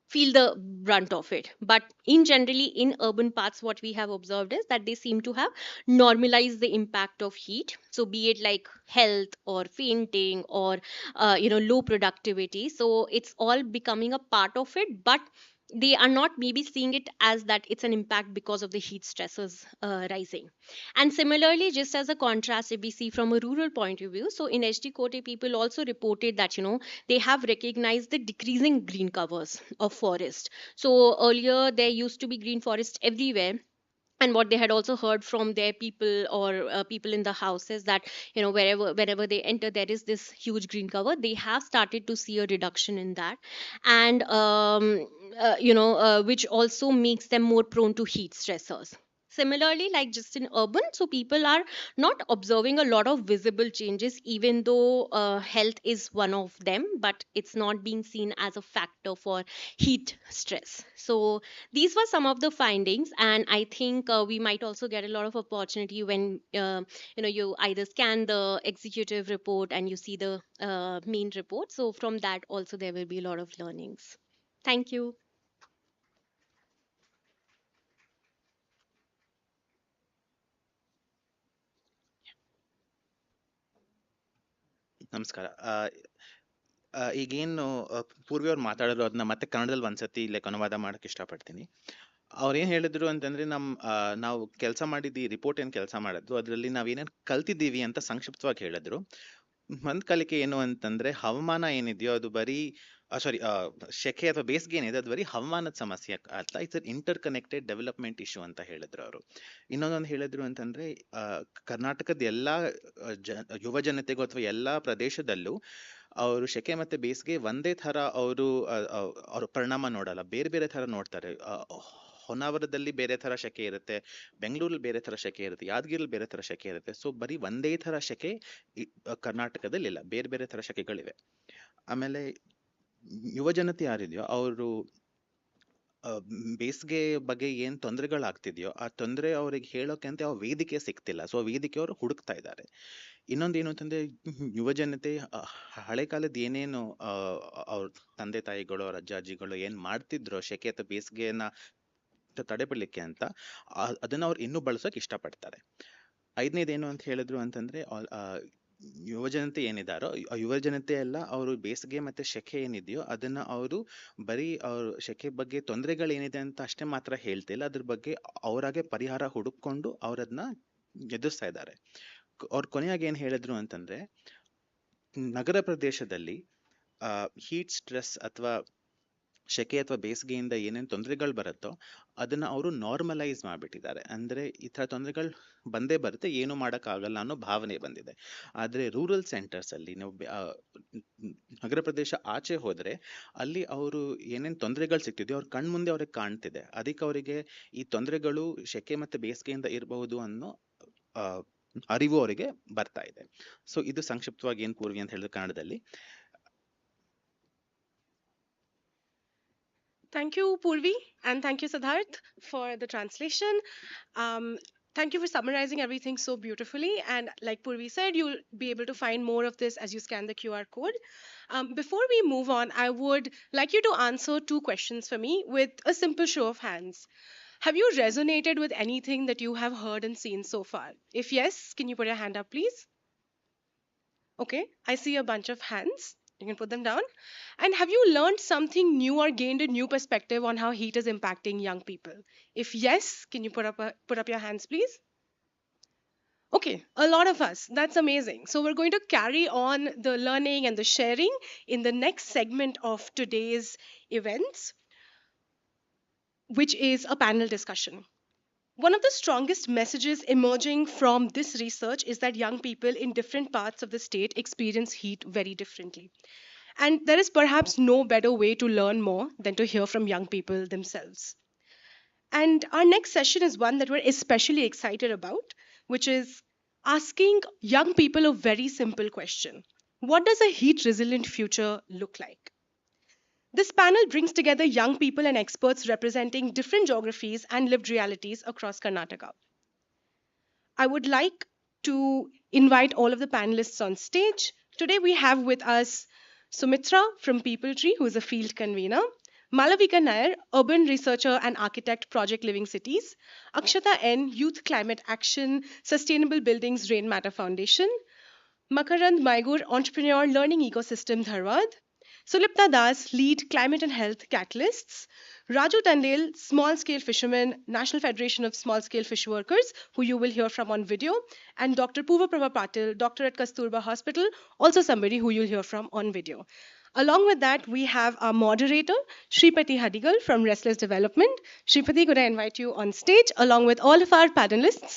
feel the brunt of it. But in generally in urban parts, what we have observed is that they seem to have normalized the impact of heat. So be it like health, or fainting, or low productivity, so it's all becoming a part of it. But they are not maybe seeing it as that it's an impact because of the heat stresses rising. And similarly, just as a contrast, if we see from a rural point of view, so in HD Kote, people also reported that they have recognized the decreasing green covers of forest. So earlier there used to be green forest everywhere, and what they had also heard from their people, or people in the houses, that whenever they enter, there is this huge green cover. They have started to see a reduction in that, and which also makes them more prone to heat stressors. Similarly, like just in urban, so people are not observing a lot of visible changes, even though health is one of them, but it's not being seen as a factor for heat stress. So these were some of the findings, and I think we might also get a lot of opportunity when you either scan the executive report and you see the main report. So from that also there will be a lot of learnings. Thank you. ನಮಸ್ಕಾರ. ಈಗೇನು ಪೂರ್ವಿ ಅವ್ರು ಮಾತಾಡೋರು ಅದನ್ನ ಮತ್ತೆ ಕನ್ನಡದಲ್ಲಿ ಒಂದ್ಸತಿ like ಅನುವಾದ ಮಾಡಕ್ಕೆ ಇಷ್ಟಪಡ್ತೀನಿ. ಅವ್ರು ಏನ್ ಹೇಳಿದ್ರು ಅಂತಂದ್ರೆ, ನಾವು ಕೆಲಸ ಮಾಡಿದ್ದು, ಈ ರಿಪೋರ್ಟ್ ಏನ್ ಕೆಲಸ ಮಾಡಿದ್ದು ಅದರಲ್ಲಿ ನಾವೇನೇನು ಕಲ್ತಿದ್ದೀವಿ ಅಂತ ಸಂಕ್ಷಿಪ್ತವಾಗಿ ಹೇಳಿದ್ರು. ಒಂದ್ ಕಲಿಕೆ ಏನು ಅಂತಂದ್ರೆ, ಹವಾಮಾನ ಏನಿದೆಯೋ ಅದು ಬರೀ ಸಾರಿ ಶೆಕೆ ಅಥವಾ ಬೇಸಿಗೆ ಏನಿದೆ ಅದು ಬರೀ ಹವಾಮಾನದ ಸಮಸ್ಯೆ ಅಲ್ಲ, it's inter connected development issue ಅಂತ ಹೇಳಿದ್ರು ಅವರು. ಇನ್ನೊಂದೊಂದು ಹೇಳಿದ್ರು ಅಂತಂದ್ರೆ, ಕರ್ನಾಟಕದ ಎಲ್ಲಾ ಯುವ ಜನತೆಗೂ ಅಥವಾ ಎಲ್ಲಾ ಪ್ರದೇಶದಲ್ಲೂ ಅವರು ಶೆಕೆ ಮತ್ತೆ ಬೇಸಿಗೆ ಒಂದೇ ತರ ಅವ್ರ ಪರಿಣಾಮ ನೋಡಲ್ಲ, ಬೇರೆ ಬೇರೆ ತರ ನೋಡ್ತಾರೆ. ಹೊನ್ನಾವರದಲ್ಲಿ ಬೇರೆ ತರ ಶೆಕೆ ಇರುತ್ತೆ, ಬೆಂಗಳೂರಲ್ಲಿ ಬೇರೆ ತರ ಶೆಕೆ ಇರುತ್ತೆ, ಯಾದಗಿರಿಲಿ ಬೇರೆ ತರ ಶೆಕೆ ಇರುತ್ತೆ. ಸೊ ಬರೀ ಒಂದೇ ತರ ಶೆಕೆ ಕರ್ನಾಟಕದಲ್ಲಿ ಇಲ್ಲ, ಬೇರೆ ಬೇರೆ ತರ ಶೆಕೆಗಳಿವೆ. ಆಮೇಲೆ ಯುವ ಜನತೆ ಯಾರಿದೆಯೋ ಅವರು ಬೇಸಿಗೆ ಬಗ್ಗೆ ಏನ್ ತೊಂದರೆಗಳಾಗ್ತಿದ್ಯೋ ಆ ತೊಂದರೆ ಅವ್ರಿಗೆ ಹೇಳೋಕೆ ಅಂತ ಯಾವ ವೇದಿಕೆ ಸಿಗ್ತಿಲ್ಲ. ಸೊ ವೇದಿಕೆ ಅವರು ಹುಡುಕ್ತಾ ಇದ್ದಾರೆ. ಇನ್ನೊಂದೇನು ಅಂತಂದ್ರೆ, ಯುವ ಜನತೆ ಹಳೆ ಕಾಲದ ಏನೇನು ಅವ್ರ ತಂದೆ ತಾಯಿಗಳು, ಅವ್ರ ಅಜ್ಜ ಅಜ್ಜಿಗಳು ಏನ್ ಮಾಡ್ತಿದ್ರೋ ಶೆಕೆ ಅಥವಾ ಬೇಸಿಗೆಯನ್ನ ತಡೆಪಡ್ಲಿಕ್ಕೆ ಅಂತ, ಅದನ್ನ ಅವ್ರು ಇನ್ನೂ ಬಳಸೋಕೆ ಇಷ್ಟಪಡ್ತಾರೆ. ಐದನೇದೇನು ಅಂತ ಹೇಳಿದ್ರು ಅಂತಂದ್ರೆ, ಯುವ ಜನತೆ ಏನಿದಾರೋ ಯುವ ಜನತೆ ಎಲ್ಲ ಅವರು ಬೇಸಿಗೆ ಮತ್ತೆ ಶೆಕೆ ಏನಿದೆಯೋ ಅದನ್ನ ಅವರು ಬರೀ ಅವ್ರ ಶೆಕೆ ಬಗ್ಗೆ ತೊಂದರೆಗಳೇನಿದೆ ಅಂತ ಅಷ್ಟೇ ಮಾತ್ರ ಹೇಳ್ತಿಲ್ಲ, ಅದ್ರ ಬಗ್ಗೆ ಅವರಾಗೆ ಪರಿಹಾರ ಹುಡುಕೊಂಡು ಅವ್ರದನ್ನ ಎದುರಿಸ್ತಾ ಇದ್ದಾರೆ. ಅವ್ರ ಕೊನೆಯಾಗಿ ಏನ್ ಹೇಳಿದ್ರು ಅಂತಂದ್ರೆ, ನಗರ ಪ್ರದೇಶದಲ್ಲಿ ಹೀಟ್ ಸ್ಟ್ರೆಸ್ ಅಥವಾ ಶೆಕೆ ಅಥವಾ ಬೇಸಿಗೆಯಿಂದ ಏನೇನು ತೊಂದರೆಗಳು ಬರುತ್ತೋ ಅದನ್ನ ಅವರು ನಾರ್ಮಲೈಸ್ ಮಾಡ್ಬಿಟ್ಟಿದ್ದಾರೆ. ಅಂದ್ರೆ ಈ ತರ ತೊಂದರೆಗಳು ಬಂದೇ ಬರುತ್ತೆ, ಏನು ಆಗಲ್ಲ ಅನ್ನೋ ಭಾವನೆ ಬಂದಿದೆ. ಆದ್ರೆ ರೂರಲ್ ಸೆಂಟರ್ಸ್ ಅಲ್ಲಿ ನೀವು ನಗರ ಪ್ರದೇಶ ಆಚೆ ಹೋದ್ರೆ ಅಲ್ಲಿ ಅವರು ಏನೇನ್ ತೊಂದರೆಗಳು ಸಿಗ್ತಿದೆಯೋ ಅವ್ರ ಕಣ್ಮುಂದೆ ಅವ್ರಿಗೆ ಕಾಣ್ತಿದೆ. ಅದಕ್ಕೆ ಅವರಿಗೆ ಈ ತೊಂದರೆಗಳು ಶೆಕೆ ಮತ್ತೆ ಬೇಸಿಗೆಯಿಂದ ಇರಬಹುದು ಅನ್ನೋ ಅರಿವು ಅವರಿಗೆ ಬರ್ತಾ ಇದೆ. ಸೊ ಇದು ಸಂಕ್ಷಿಪ್ತವಾಗಿ ಏನ್ ಪೂರ್ವಿ ಅಂತ ಹೇಳಿದ್ರೆ ಕನ್ನಡದಲ್ಲಿ. Thank you, Purvi, and thank you, Siddharth, for the translation. Thank you for summarizing everything so beautifully. And like Purvi said, you'll be able to find more of this as you scan the QR code. Before we move on, I would like you to answer two questions for me with a simple show of hands. Have you resonated with anything that you have heard and seen so far? If yes, can you put your hand up, please? Okay, I see a bunch of hands. You can put them down. And have you learned something new or gained a new perspective on how heat is impacting young people? If yes, can you put up your hands, please? Okay, a lot of us. That's amazing. So we're going to carry on the learning and the sharing in the next segment of today's events, which is a panel discussion. One of the strongest messages emerging from this research is that young people in different parts of the state experience heat very differently. And there is perhaps no better way to learn more than to hear from young people themselves. And our next session is one that we're especially excited about, which is asking young people a very simple question: what does a heat resilient future look like? This panel brings together young people and experts representing different geographies and lived realities across Karnataka. I would like to invite all of the panelists on stage. Today we have with us Sumitra from People Tree, who is a field convener; Malavika Nair, urban researcher and architect, Project Living Cities; Akshata N, Youth Climate Action, Sustainable Buildings Rain Matter Foundation; Makarand Maigur, entrepreneur, Learning Ecosystem, Dharwad; Sulipta Das, lead Climate and Health Catalysts; Raju Tandel, small scale fisherman, National Federation of Small Scale Fish Workers, who you will hear from on video; and Dr. Poovaprabha Patil, doctor at Kasturba Hospital, also somebody who you'll hear from on video. Along with that, we have our moderator, Shripati Hadigal from Restless Development. Shripati, could I invite you on stage along with all of our panelists?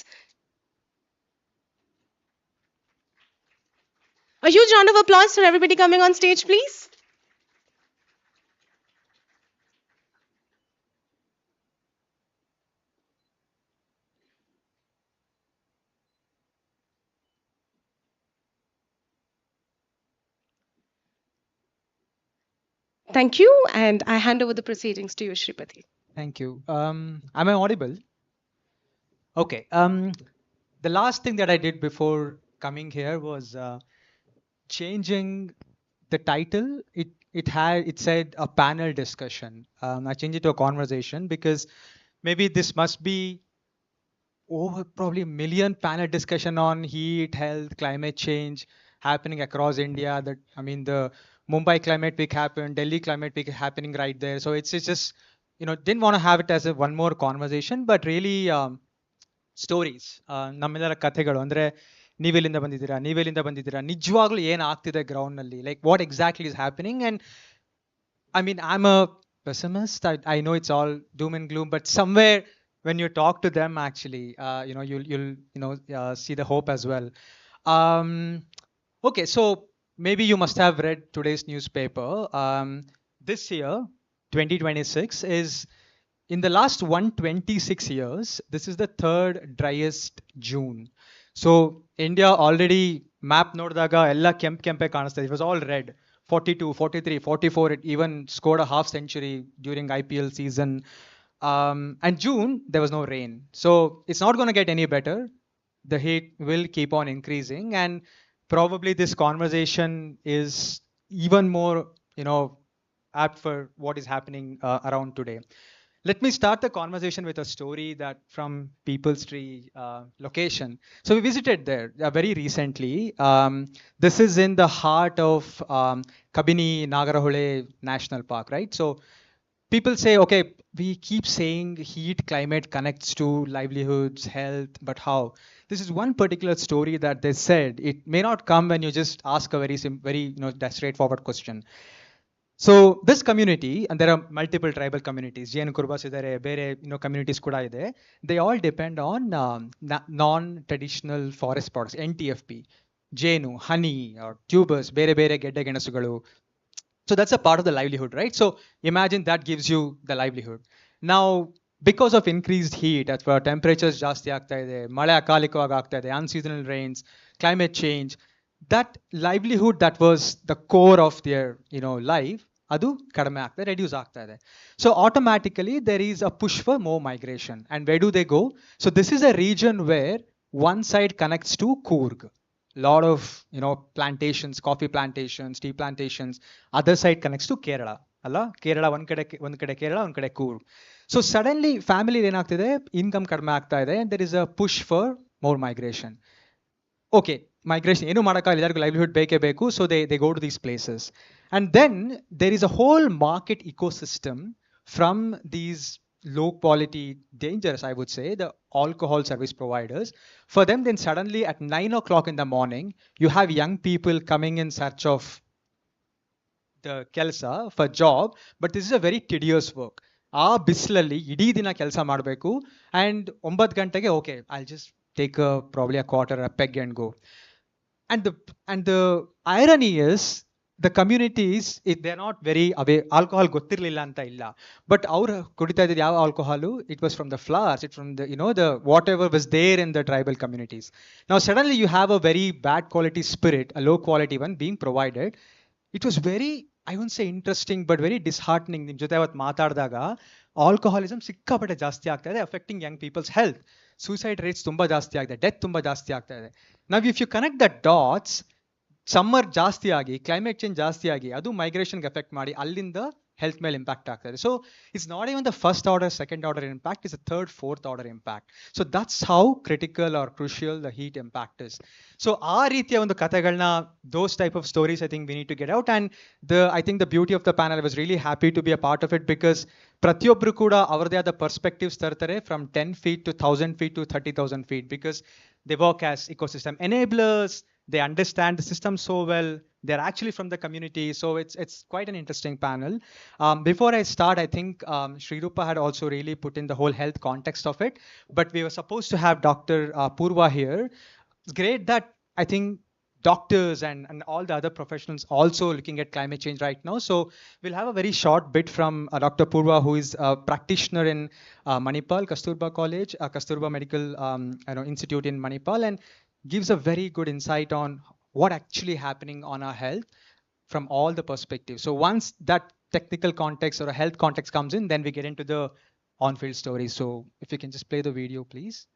A huge round of applause for everybody coming on stage, please. Thank you, and I hand over the proceedings to you, Shripati. Thank you. Am I audible? Okay. The last thing that I did before coming here was changing the title. It said a panel discussion. I changed it to a conversation because maybe this must be over probably a million panel discussion on heat, health, climate change happening across India. That I mean the Mumbai Climate Week happened, Delhi Climate Week happening right there. So it's just didn't want to have it as a one more conversation, but really stories ನಮ್ಮೆಲ್ಲರ ಕಥೆಗಳು ಅಂದರೆ ನೀವೆಲ್ಲಿಂದ ಬಂದಿದ್ದೀರಾ ನಿಜವಾಗ್ಲೂ ಏನು ಆಗ್ತಿದೆ ಗ್ರೌಂಡ್ನಲ್ಲಿ like what exactly is happening and I mean, I'm a pessimist. I know it's all doom and gloom, but somewhere when you talk to them, actually, you'll see the hope as well. Um, okay, so maybe you must have read today's newspaper. This year, 2026, is in the last 126 years, this is the third driest June. So India already map ನೋಡಿದಾಗ ಎಲ್ಲ ಕೆಂಪೆ ಕಾಣಿಸ್ತಾ ಇದೆ. It was all red. 42, 43, 44, it even scored a half century during IPL season. And June, there was no rain. So it's not going to get any better. The heat will keep on increasing. And probably this conversation is even more, apt for what is happening around today. Let me start the conversation with a story that from People's Tree location. So we visited there very recently. This is in the heart of Kabini Nagarhole National Park, right? So people say, okay, we keep saying heat climate connects to livelihoods, health, but how? This is one particular story that they said. It may not come when you just ask a very straightforward question. So this community, and there are multiple tribal communities, Jain Kurbas idare, bere communities kuda ide. They all depend on non-traditional forest products, NTFP, Jainu, honey, or tubers, bere gedde ಗೆಣಸುಗಳು. So that's a part of the livelihood, right? So imagine that gives you the livelihood. Now, because of increased heat, as for temperatures ಜಾಸ್ತಿ ಆಗ್ತಾ ಇದೆ, ಮಳೆ ಅಕಾಲಿಕವಾಗಿ ಆಗ್ತಾ ಇದೆ, unseasonal rains, climate change, that livelihood that was the core of their life, ಅದು ಕಡಿಮೆ ಆಗ್ತಾ ಇದೆ, reduce ಆಗ್ತಾ ಇದೆ. So automatically there is a push for more migration. And where do they go? So this is a region where one side connects to Coorg. Lot of plantations, coffee plantations, tea plantations. Other side connects to Kerala. ಅಲ್ಲ ಕೇರಳ ಒಂದ್ ಕಡೆ ಕೇರಳ ಒಂದ್ ಕಡೆ Coorg. So suddenly family ಏನಾಗ್ತಿದೆ, income ಕಡಿಮೆ ಆಗ್ತಾ ಇದೆ. There is a push for more migration. Okay, migration ಏನು ಮಾಡೋಕ್ಕಾಗಲ್ಲ, ಎಲ್ಲರಿಗೂ ಲೈವ್ಲಿಹುಡ್ ಬೇಕೇ ಬೇಕು. So they go to these places. And then there is a whole market ecosystem from these low quality, dangerous, I would say, the alcohol service providers. For them, then suddenly at 9 o'clock in the morning, you have young people coming in search of the kelsa for job, but this is a very tedious work. ಆ ಬಿಸಿಲಲ್ಲಿ ಇಡೀ ದಿನ ಕೆಲಸ ಮಾಡಬೇಕು. And 9 ಗಂಟೆಗೆ okay, I just take probably a quarter, a peg and go. And the irony is, the communities, they're not very aware. Alcohol ಗೊತ್ತಿರಲಿಲ್ಲ ಅಂತ ಇಲ್ಲ, ಬಟ್ ಅವ್ರು ಕುಡಿತಾ ಇದ್ದಿದ್ದು ಯಾವ alcohol? It was from the flowers, it from the whatever was there in the tribal communities. Now suddenly you have a very bad quality spirit, a low quality one being provided. It was very, I won't say interesting, but very disheartening. ನಿಮ್ಮ ಜೊತೆ ಅವತ್ತು ಮಾತಾಡಿದಾಗ alcoholism ಸಿಕ್ಕಾಪಟ್ಟೆ ಜಾಸ್ತಿ ಆಗ್ತಾ ಇದೆ, affecting young people's health. Suicide rates ತುಂಬ ಜಾಸ್ತಿ ಆಗಿದೆ, ಡೆತ್ ತುಂಬ ಜಾಸ್ತಿ ಆಗ್ತಾ ಇದೆ. ನಾವ್ if you connect the dots, summer ಜಾಸ್ತಿ ಆಗಿ, ಕ್ಲೈಮೇಟ್ ಚೇಂಜ್ ಜಾಸ್ತಿ ಆಗಿ, ಅದು ಮೈಗ್ರೇಷನ್ಗೆ ಎಫೆಕ್ಟ್ ಮಾಡಿ ಅಲ್ಲಿಂದ ಹೆಲ್ತ್ ಮೇಲೆ ಇಂಪ್ಯಾಕ್ಟ್ ಆಗ್ತದೆ. So it's not even the first order, second order impact, is a third, fourth order impact. So that's how critical or crucial the heat impact is. So ಆ ರೀತಿಯ ಒಂದು ಕಥೆಗಳನ್ನ, those type of stories I think we need to get out. And I think the beauty of the panel, I was really happy to be a part of it, because ಪ್ರತಿಯೊಬ್ಬರು ಕೂಡ ಅವರದೇ ಆದ perspectives ತರ್ತಾರೆ, from 10 feet to 1000 feet to 30,000 feet, because they work as ecosystem enablers, They understand the system so well. They're actually from the community, so it's quite an interesting panel. Before I start, I think Sri Rupa had also really put in the whole health context of it, but we were supposed to have Dr. Purva here. It's great that I think doctors and all the other professionals also looking at climate change right now. So we'll have a very short bit from Dr. Purva, who is a practitioner in Manipal, Kasturba College, Kasturba Medical Institute in Manipal, and gives a very good insight on what actually happening on our health from all the perspectives. So once that technical context or a health context comes in, then we get into the on-field stories. So if you can just play the video, please.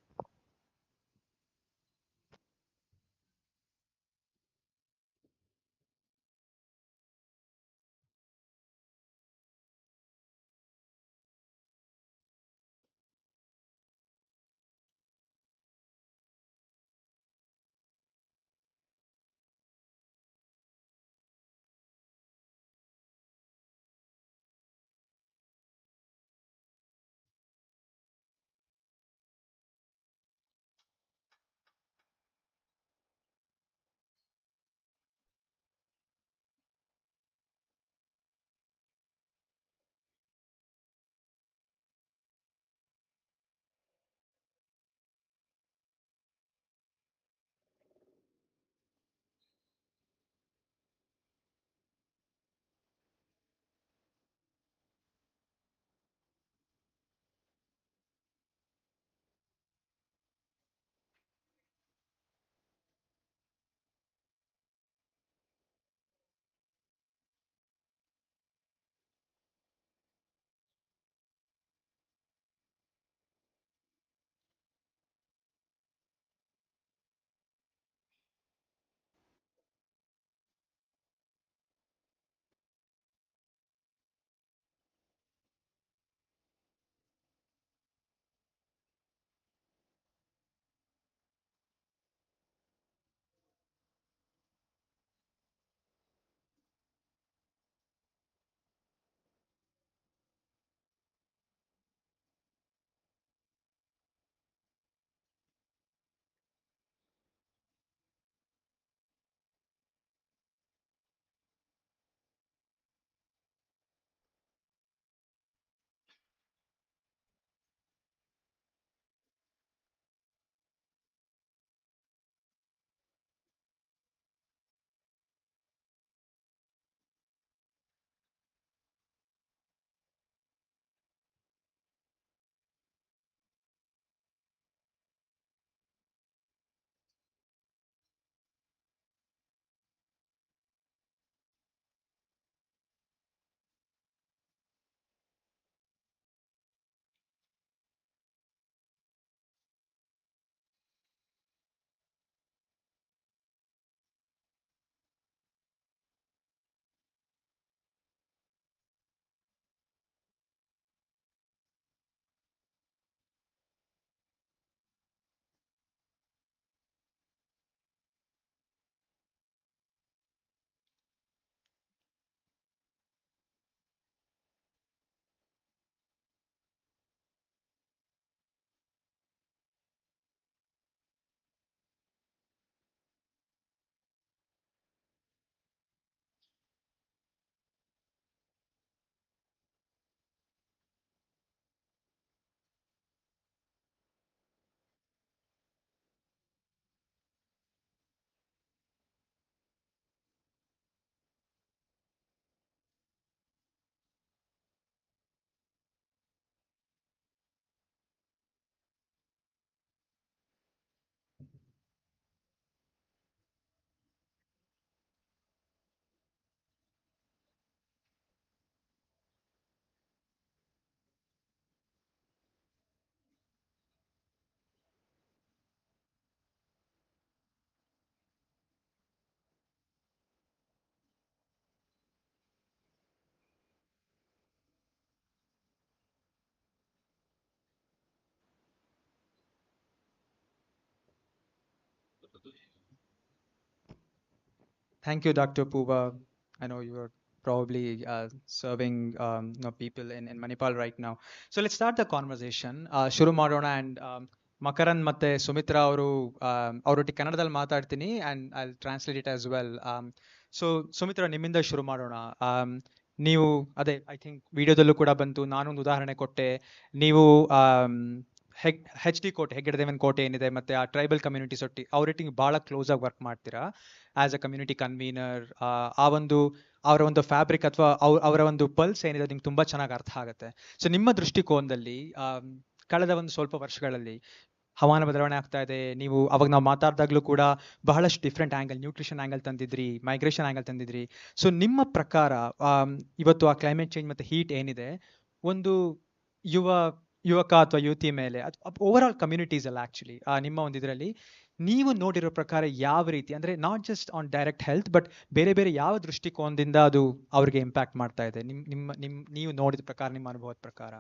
Thank you, Dr. Puva. I know you are probably serving people in Manipal right now. So let's start the conversation. Shuru Marona and ಮಕರಂದ್ ಮತ್ತೆ ಸುಮಿತ್ರಾ ಅವರು ಅವರೊಟ್ಟಿಗೆ ಕನ್ನಡದಲ್ಲಿ ಮಾತಾಡ್ತೀನಿ and I translate it as well. So Sumitra, ನಿಮ್ಮಿಂದ ಶುರು ಮಾಡೋಣ. ನೀವು ಅದೇ ಐ ಥಿಂಕ್ ವಿಡಿಯೋದಲ್ಲೂ ಕೂಡ ಬಂತು, ನಾನೊಂದು ಉದಾಹರಣೆ ಕೊಟ್ಟೆ. ನೀವು ಹೆಚ್ ಡಿ ಕೋಟೆ, ಹೆಗ್ಗಡದೇವನ ಕೋಟೆ ಏನಿದೆ, ಮತ್ತೆ ಆ ಟ್ರೈಬಲ್ ಕಮ್ಯುನಿಟೀಸ್ ಅವರೊಟ್ಟಿಗೆ ಭಾಳ ಕ್ಲೋಸ್ ಆಗಿ ವರ್ಕ್ ಮಾಡ್ತೀರಾ ಆಸ್ ಅ ಕಮ್ಯುನಿಟಿ ಕನ್ವೀನರ್. ಆ ಒಂದು ಅವರ ಒಂದು ಫ್ಯಾಬ್ರಿಕ್ ಅಥವಾ ಅವರ ಒಂದು ಪಲ್ಸ್ ಏನಿದೆ ನಿಮ್ಗೆ ತುಂಬ ಚೆನ್ನಾಗಿ ಅರ್ಥ ಆಗುತ್ತೆ. ಸೊ ನಿಮ್ಮ ದೃಷ್ಟಿಕೋನದಲ್ಲಿ ಕಳೆದ ಒಂದು ಸ್ವಲ್ಪ ವರ್ಷಗಳಲ್ಲಿ ಹವಾಮಾನ ಬದಲಾವಣೆ ಆಗ್ತಾ ಇದೆ. ನೀವು ಅವಾಗ ನಾವು ಮಾತಾಡಿದಾಗಲೂ ಕೂಡ ಬಹಳಷ್ಟು ಡಿಫ್ರೆಂಟ್ ಆ್ಯಂಗಲ್, ನ್ಯೂಟ್ರಿಷನ್ ಆ್ಯಂಗಲ್ ತಂದಿದ್ರಿ, ಮೈಗ್ರೇಷನ್ ಆ್ಯಂಗಲ್ ತಂದಿದ್ರಿ. ಸೊ ನಿಮ್ಮ ಪ್ರಕಾರ ಇವತ್ತು ಆ ಕ್ಲೈಮೇಟ್ ಚೇಂಜ್ ಮತ್ತು ಹೀಟ್ ಏನಿದೆ ಒಂದು ಯುವಕ ಅಥವಾ ಯುವತಿ ಮೇಲೆ ಓವರ್ ಆಲ್ ಕಮ್ಯುನಿಟೀಸ್ ಅಲ್ಲ ಆ್ಯಕ್ಚುಲಿ ನಿಮ್ಮ ಒಂದು ಇದರಲ್ಲಿ ನೀವು ನೋಡಿರೋ ಪ್ರಕಾರ ಯಾವ ರೀತಿ, ಅಂದರೆ not just on direct health but ಬೇರೆ ಬೇರೆ ಯಾವ ದೃಷ್ಟಿಕೋನದಿಂದ ಅದು ಅವ್ರಿಗೆ ಇಂಪ್ಯಾಕ್ಟ್ ಮಾಡ್ತಾ ಇದೆ ನೀವು ನೋಡಿದ ಪ್ರಕಾರ, ನಿಮ್ಮ ಅನುಭವದ ಪ್ರಕಾರ?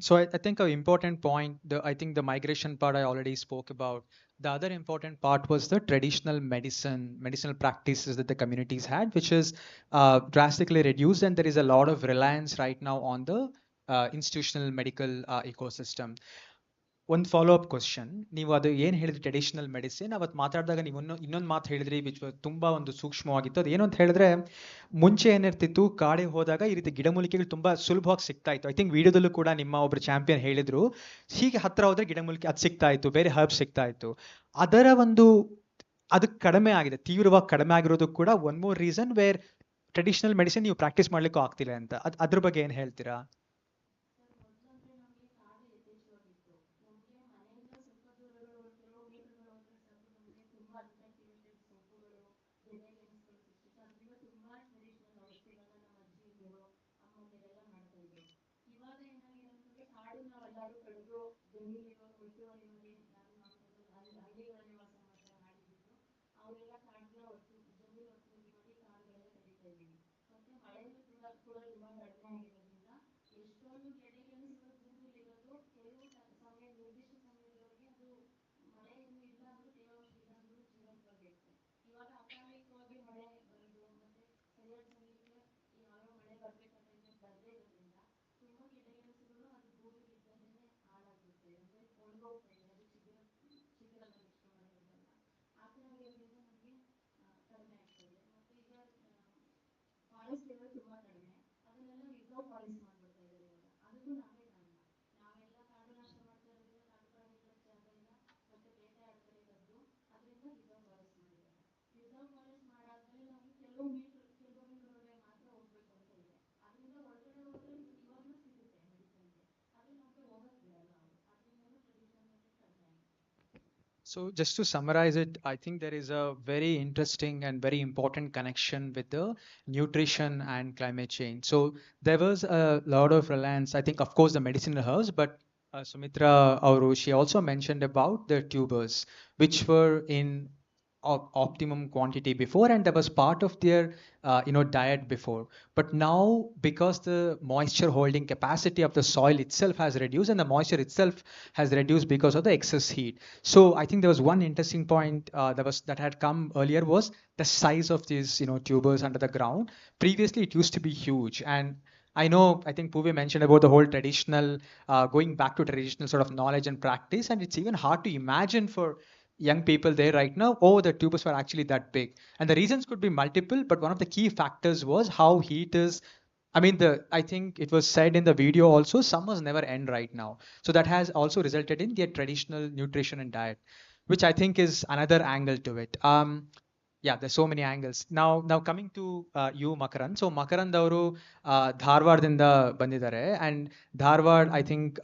So I think an important point, I think the migration part I already spoke about. The other important part was the traditional medicinal practices that the communities had, which is drastically reduced, and there is a lot of reliance right now on the institutional medical ecosystem. ಒಂದು follow up question, ನೀವು ಅದು ಏನು ಹೇಳಿದ್ರಿ traditional medicine, ಅವತ್ತು ಮಾತಾಡಿದಾಗ ನೀವು ಇನ್ನೊಂದು ಮಾತು ಹೇಳಿದ್ರಿ ವಿಚ್ ತುಂಬ ಒಂದು ಸೂಕ್ಷ್ಮವಾಗಿತ್ತು. ಅದು ಏನು ಅಂತ ಹೇಳಿದ್ರೆ, ಮುಂಚೆ ಏನಿರ್ತಿತ್ತು, ಕಾಡಿಗೆ ಹೋದಾಗ ಈ ರೀತಿ ಗಿಡಮೂಲಿಕೆಗಳು ತುಂಬ ಸುಲಭವಾಗಿ ಸಿಗ್ತಾ ಇತ್ತು. ಐ ಥಿಂಕ್ ವಿಡಿಯೋದಲ್ಲೂ ಕೂಡ ನಿಮ್ಮ ಒಬ್ರು ಚಾಂಪಿಯನ್ ಹೇಳಿದ್ರು, ಹೀಗೆ ಹತ್ರ ಹೋದ್ರೆ ಗಿಡಮೂಲಿಕೆ ಅದು ಸಿಗ್ತಾ ಇತ್ತು, ಬೇರೆ ಹರ್ಬ್ಸ್ ಸಿಗ್ತಾ ಇತ್ತು. ಅದರ ಒಂದು ಅದು ಕಡಿಮೆ ಆಗಿದೆ, ತೀವ್ರವಾಗಿ ಕಡಿಮೆ ಆಗಿರೋದಕ್ಕೆ ಕೂಡ one more reason where traditional medicine ನೀವು ಪ್ರಾಕ್ಟೀಸ್ ಮಾಡ್ಲಿಕ್ಕೂ ಆಗ್ತಿಲ್ಲ ಅಂತ. ಅದ್ರ ಬಗ್ಗೆ ಏನು ಹೇಳ್ತೀರಾ? So just to summarize it, I think there is a very interesting and very important connection with the nutrition and climate change. So there was a lot of reliance, I think, of course, the medicinal herbs, but Sumitra Auru, she also mentioned about the tubers, which were in optimum quantity before, and that was part of their, diet before. But now, because the moisture holding capacity of the soil itself has reduced, and the moisture itself has reduced because of the excess heat. So I think there was one interesting point that had come earlier was the size of these tubers under the ground. Previously, it used to be huge, and I think Puvi mentioned about the whole traditional, going back to traditional sort of knowledge and practice, and it's even hard to imagine for young people there right now, oh, the tubers were actually that big. And the reasons could be multiple, but one of the key factors was how heat is. I think it was said in the video also, summers never end right now. So that has also resulted in their traditional nutrition and diet, which I think is another angle to it. Yeah, there's so many angles. Now coming to you, Makaran. So Makaran ಅವರು ಧಾರವಾಡದಿಂದ ಬಂದಿದ್ದಾರೆ, and Dharwad I think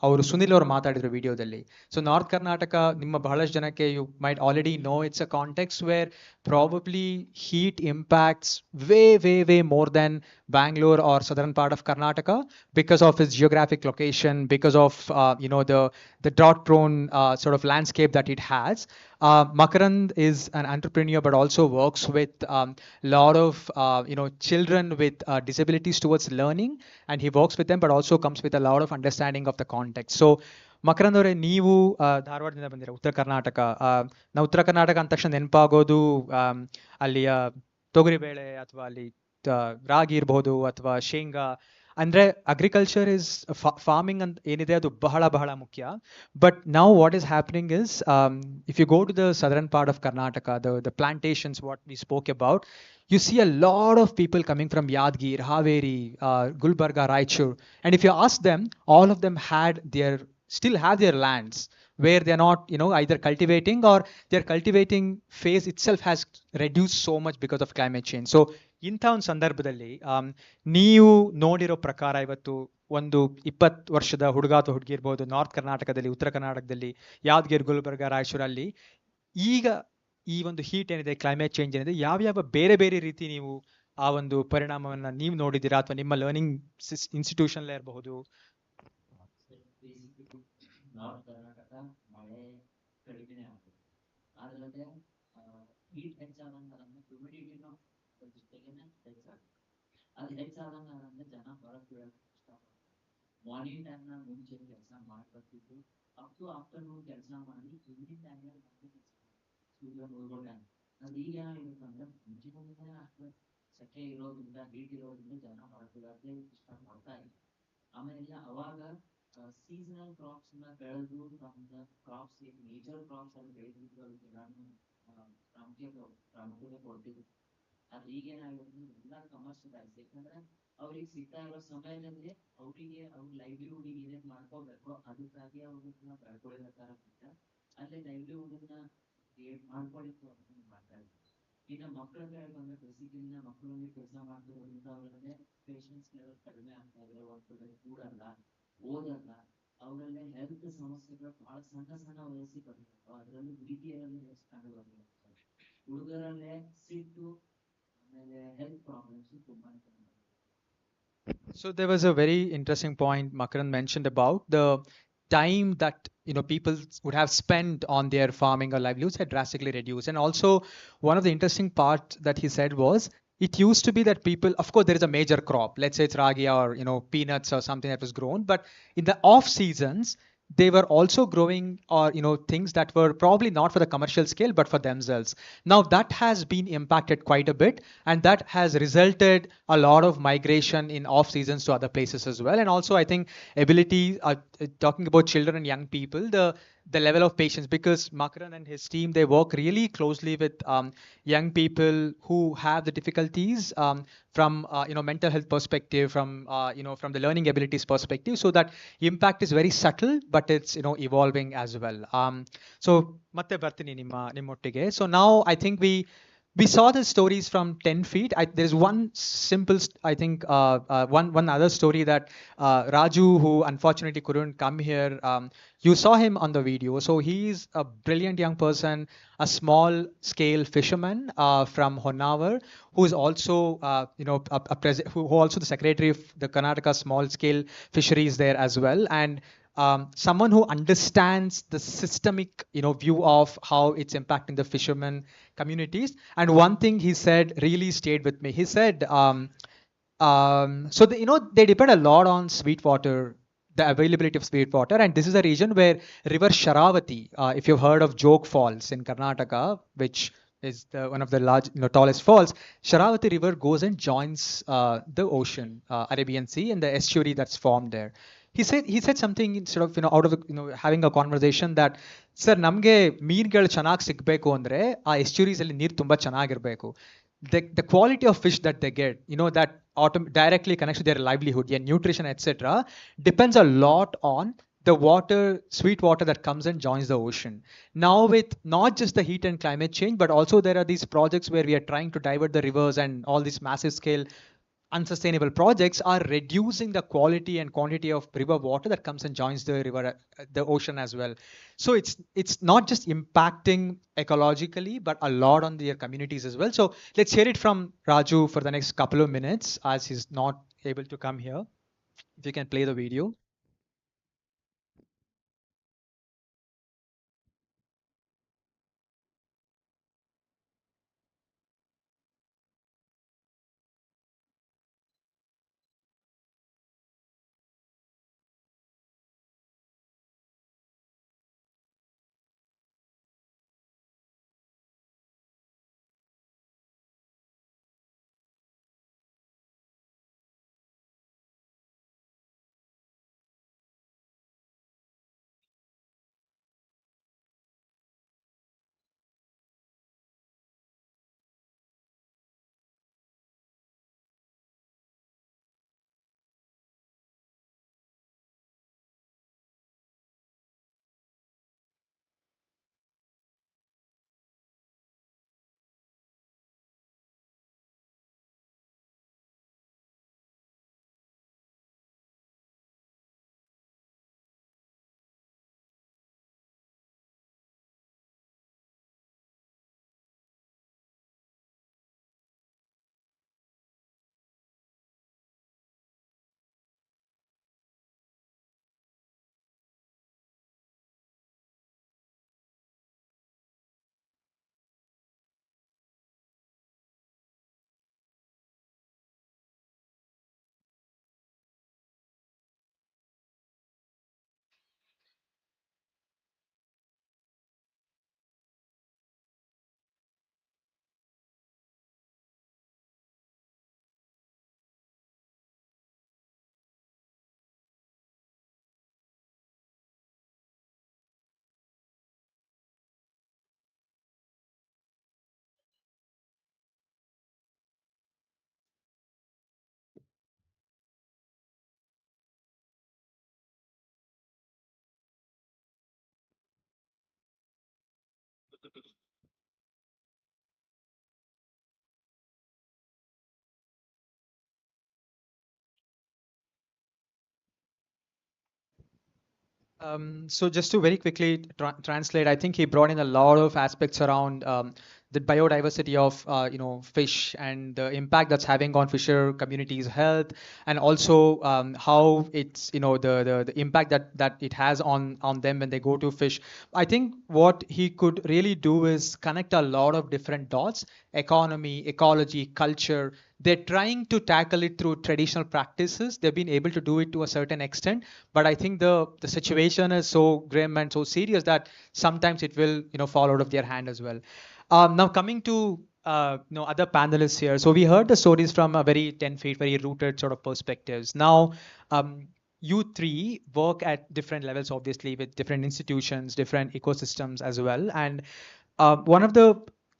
ಅವರು ಸುನಿಲ್ ಅವರು ಮಾತಾಡಿದ್ರು ವಿಡಿಯೋದಲ್ಲಿ. So north Karnataka ನಿಮ್ಮ ಬಹಳಷ್ಟು ಜನಕ್ಕೆ you might already know it's a context where probably heat impacts way more than Bangalore or southern part of Karnataka because of its geographic location, because of the drought prone sort of landscape that it has. Makarand is an entrepreneur, but also works with lot of children with disabilities towards learning, and he works with them, but also comes with a lot of understanding of the context. So ಮಕರಂದ್ ಅವರೇ, ನೀವು ಧಾರವಾಡದಿಂದ ಬಂದಿರ, ಉತ್ತರ ಕರ್ನಾಟಕ. ನಾವು ಉತ್ತರ ಕರ್ನಾಟಕ ಅಂದ ತಕ್ಷಣ ನೆನಪಾಗೋದು ಅಲ್ಲಿಯ ತೊಗರಿಬೇಳೆ ಅಥವಾ ಅಲ್ಲಿ ರಾಗಿ ಇರ್ಬೋದು ಅಥವಾ ಶೇಂಗಾ. ಅಂದ್ರೆ ಅಗ್ರಿಕಲ್ಚರ್ ಇಸ್ ಫಾರ್ಮಿಂಗ್ ಅಂತ ಏನಿದೆ ಅದು ಬಹಳ ಬಹಳ ಮುಖ್ಯ. But now what is happening is, if you go to the southern part of Karnataka, the plantations what we spoke about, you see a lot of people coming from Yadgir, Haveri, Gulbarga, Raichur, and if you ask them, all of them still have their lands where they're not either cultivating, or their cultivating phase itself has reduced so much because of climate change. So ಇಂಥ ಒಂದು ಸಂದರ್ಭದಲ್ಲಿ ನೀವು ನೋಡಿರೋ ಪ್ರಕಾರ ಇವತ್ತು ಒಂದು 20 ವರ್ಷದ ಹುಡುಗ ಅಥವಾ ಹುಡುಗಿ ಇರ್ಬೋದು, ನಾರ್ತ್ ಕರ್ನಾಟಕದಲ್ಲಿ, ಉತ್ತರ ಕರ್ನಾಟಕದಲ್ಲಿ, ಯಾದಗಿರಿ, ಗುಲ್ಬರ್ಗ, ರಾಯಚೂರಲ್ಲಿ ಈಗ ಈ ಒಂದು ಹೀಟ್ ಏನಿದೆ, ಕ್ಲೈಮೇಟ್ ಚೇಂಜ್ ಏನಿದೆ, ಯಾವ್ಯಾವ ಬೇರೆ ಬೇರೆ ರೀತಿ ನೀವು ಆ ಒಂದು ಪರಿಣಾಮವನ್ನ ನೀವು ನೋಡಿದ್ದೀರಾ, ಅಥವಾ ನಿಮ್ಮ ಲರ್ನಿಂಗ್ ಇನ್ಸ್ಟಿಟ್ಯೂಷನ್ ಇರಬಹುದು? ನಾರ್ತ್ ಕರ್ನಾಟಕ ಮಳೆ ಕಡಿಮೆನೇ ಆಗುತ್ತೆ, ಅದಲ್ಲದೆ ಹೀಟ್ ಹೆಚ್ಚಾದಂಗೆ ಹ್ಯೂಮಿಡಿಟಿನೂ ಜೊತೆಗೇನೆ ಹೆಚ್ಚಾಗುತ್ತೆ. ಅದು ಹೆಚ್ಚಾದಂಗೆ ಜನ ಹೊರಗೆ ಬೀಳಕ್ಕೆ ಇಷ್ಟಪಡ್ತಾರೆ. ಮಾರ್ನಿಂಗ್ ಟೈಮ್ನ ಮುಂಚೆ ಕೆಲಸ ಮಾಡ್ಕೊತಿದ್ದು ಅಪ್ ಟು ಆಫ್ಟರ್ನೂನ್ ಕೆಲಸ ಮಾಡಿ ಈವ್ನಿಂಗ್ ಟೈಮ್ನಲ್ಲಿ ಮತ್ತೆ ಸೂರ್ಯ ಮುಳುಗೋ ಟೈಮ್. ಅದು ಈಗ ಏನಾಗಿರುತ್ತೆ ಅಂದ್ರೆ ಮುಂಚಿನಿಂದನೇ ಅಷ್ಟು ಸೆಕೆ ಇರೋದ್ರಿಂದ, ಹೀಟ್ ಇರೋದ್ರಿಂದ ಜನ ಹೊರಗೆ ಬೀಳಕ್ಕೆ ಇಷ್ಟಪಡ್ತಾ ಇಲ್ಲ. ಆಮೇಲೆ ಅವಾಗ ಸೀಸನಲ್ ಕ್ರಾಪ್ಸ್ ನ ಬೆಳೆದು ನಮ್ದು ಕ್ರಾಪ್ಸ್ ಏನು ಮೇಜರ್ ಕ್ರಾಪ್ಸ್ ಅಲ್ಲಿ ಬೆಳೆದಿದ್ದು ಅದಕ್ಕೆ ಪ್ರಾಮುಖ್ಯತೆ ಕೊಡ್ತಿದ್ರು. ಆದ್ರೆ ಈಗೇನಾಗುತ್ತೆ, ಎಲ್ಲ ಕಮರ್ಷಿಯಲೈಸ್. ಯಾಕಂದ್ರೆ ಅವ್ರಿಗೆ ಸಿಗ್ತಾ ಇರೋ ಸಮಯದಲ್ಲಿ ಅವ್ರಿಗೆ ಅವ್ರ ಲೈವ್ಲಿಹುಡ್ ಏನೇನ್ ಮಾಡ್ಕೋಬೇಕು ಅದಕ್ಕಾಗಿ ಅವ್ರನ್ನ ಬೆಳ್ಕೊಳಿಬೇಕಾಗುತ್ತೆ. ಅಲ್ಲೇ ಲೈವ್ಲಿಹುಡ್ ನ ಮಾಡ್ಕೊಳಿಕ್ಕೆ ಮಾಡ್ತಾ ಇದ್ರು. ಇನ್ನು ಮಕ್ಕಳಿಗೆ ಬಂದ್ರೆ ಬೇಸಿಕಲಿನ ಮಕ್ಕಳಿಗೆ ಕೆಲಸ ಮಾಡ್ತಿರೋದ್ರಿಂದ ಅವರಲ್ಲೇ ಪೇಷನ್ಸ್ ಲೆವೆಲ್ ಕಡಿಮೆ ಆಗ್ತಾ ಇದೆ, ಒಂದು ಕಡೆ ಕೂಡಲ್ಲ, ಓದಲ್ಲ, ಅವರಲ್ಲೇ ಹೆಲ್ತ್ ಸಮಸ್ಯೆಗಳು ಬಹಳ ಸಣ್ಣ ವಯಸ್ಸಿಗೆ ಬರ್ತಿರ್ತಾವ. ಅದರಲ್ಲಿ ಹುಡುಗಿಯರಲ್ಲಿ ಹೆಚ್ಚು ಕಂಡು ಬರ್ತಿರ್ತಾರೆ. ಹುಡುಗರಲ್ಲೇ ಸಿಟ್ಟು ಆಮೇಲೆ ಹೆಲ್ತ್ ಪ್ರಾಬ್ಲಮ್ಸ್ ತುಂಬಾ ಕಂಡು. So there was a very interesting point Makaran mentioned about the time that people would have spent on their farming or livelihoods had drastically reduced. And also one of the interesting part that he said was, it used to be that people, of course there is a major crop, let's say it's ragi or peanuts or something that was grown, but in the off seasons they were also growing, or things that were probably not for the commercial scale but for themselves. Now that has been impacted quite a bit, and that has resulted a lot of migration in off seasons to other places as well. And also I think ability, talking about children and young people, the level of patience, because Makaran and his team, they work really closely with young people who have the difficulties from mental health perspective, from the learning abilities perspective, so that impact is very subtle but it's evolving as well. So ಮತ್ತೆ ಬರ್ತೀನಿ ನಿಮ್ಮೊಟ್ಟಿಗೆ. So now I think we we saw the stories from 10 feet. There's one simple, I think, one other story that Raju, who unfortunately couldn't come here, you saw him on the video. So he's a brilliant young person, a small scale fisherman from Honavar, who is also, who also the secretary of the Karnataka small scale fisheries there as well. And someone who understands the systemic view of how it's impacting the fishermen communities. And one thing he said really stayed with me. He said, so they depend a lot on sweet water, the availability of sweet water, and this is a region where River Sharavati, if you've heard of Jog Falls in Karnataka, which is one of the large, tallest falls, Sharavati River goes and joins the ocean, Arabian Sea, and the estuary that's formed there. He said something sort of out of having a conversation that sir ನಮಗೆ ಮೀನುಗಳು ಚೆನ್ನಾಗಿ ಸಿಗಬೇಕು ಅಂದ್ರೆ ಆ estuaries ಅಲ್ಲಿ ನೀರು ತುಂಬಾ ಚೆನ್ನಾಗಿರ್ಬೇಕು. The quality of fish that they get, that directly connects to their livelihood, yeah, nutrition, etc., depends a lot on the water, sweet water that comes and joins the ocean. Now, with not just the heat and climate change, but also there are these projects where we are trying to divert the rivers, and all these massive scale unsustainable projects are reducing the quality and quantity of river water that comes and joins the river, the ocean as well. So it's not just impacting ecologically, but a lot on their communities as well. So let's hear it from Raju for the next couple of minutes, as he's not able to come here. If you can play the video. So just to very quickly translate, I think he brought in a lot of aspects around the biodiversity of fish and the impact that's having on fisher communities' health, and also how it's the impact that it has on them when they go to fish. I think what he could really do is connect a lot of different dots: economy, ecology, culture. They're trying to tackle it through traditional practices. They've been able to do it to a certain extent, but I think the situation is so grim and so serious that sometimes it will fall out of their hand as well. Now coming to other panelists here. So we heard the stories from a very 10 feet, very rooted sort of perspectives. Now, you three work at different levels, obviously, with different institutions, different ecosystems as well. And one of the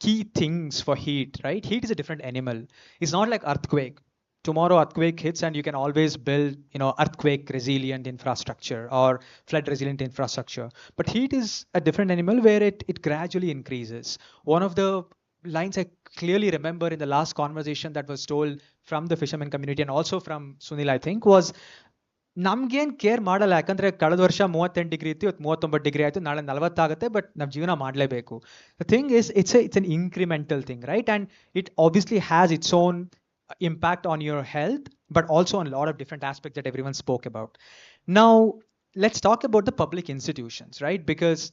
key things for heat, right? Heat is a different animal. It's not like earthquake. Tomorrow earthquake hits and you can always build, earthquake resilient infrastructure or flood resilient infrastructure. But heat is a different animal where it gradually increases. One of the lines I clearly remember in the last conversation that was told from the fisherman community and also from Sunil, I think, was ನಮ್ಗೇನ್ care ಮಾಡಲ್ಲ ಯಾಕಂದ್ರೆ ಕಳೆದ ವರ್ಷ 38 degree ಇತ್ತು ಇವತ್ತು 39 degree ಆಯ್ತು ನಾಳೆ 40 ಆಗುತ್ತೆ ಬಟ್ ನಾವು ಜೀವನ ಮಾಡಲೇಬೇಕು the thing is it's an incremental thing, right? And it obviously has its own impact on your health but also on a lot of different aspects that everyone spoke about. Now let's talk about the public institutions, right? Because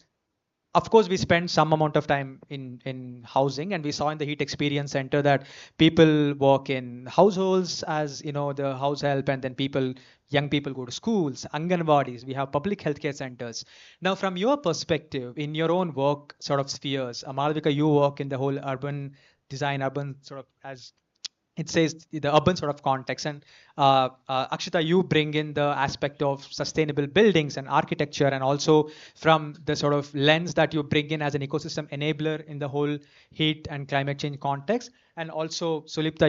of course we spend some amount of time in housing, and we saw in the Heat Experience Center that people work in households as the house help, and then young people go to schools, anganwadis, we have public healthcare centers. Now from your perspective in your own work sort of spheres, Malavika, you work in the whole urban design, urban sort of, as it says, the urban sort of context, and Akshita, you bring in the aspect of sustainable buildings and architecture, and also from the sort of lens that you bring in as an ecosystem enabler in the whole heat and climate change context. And also Sulipta,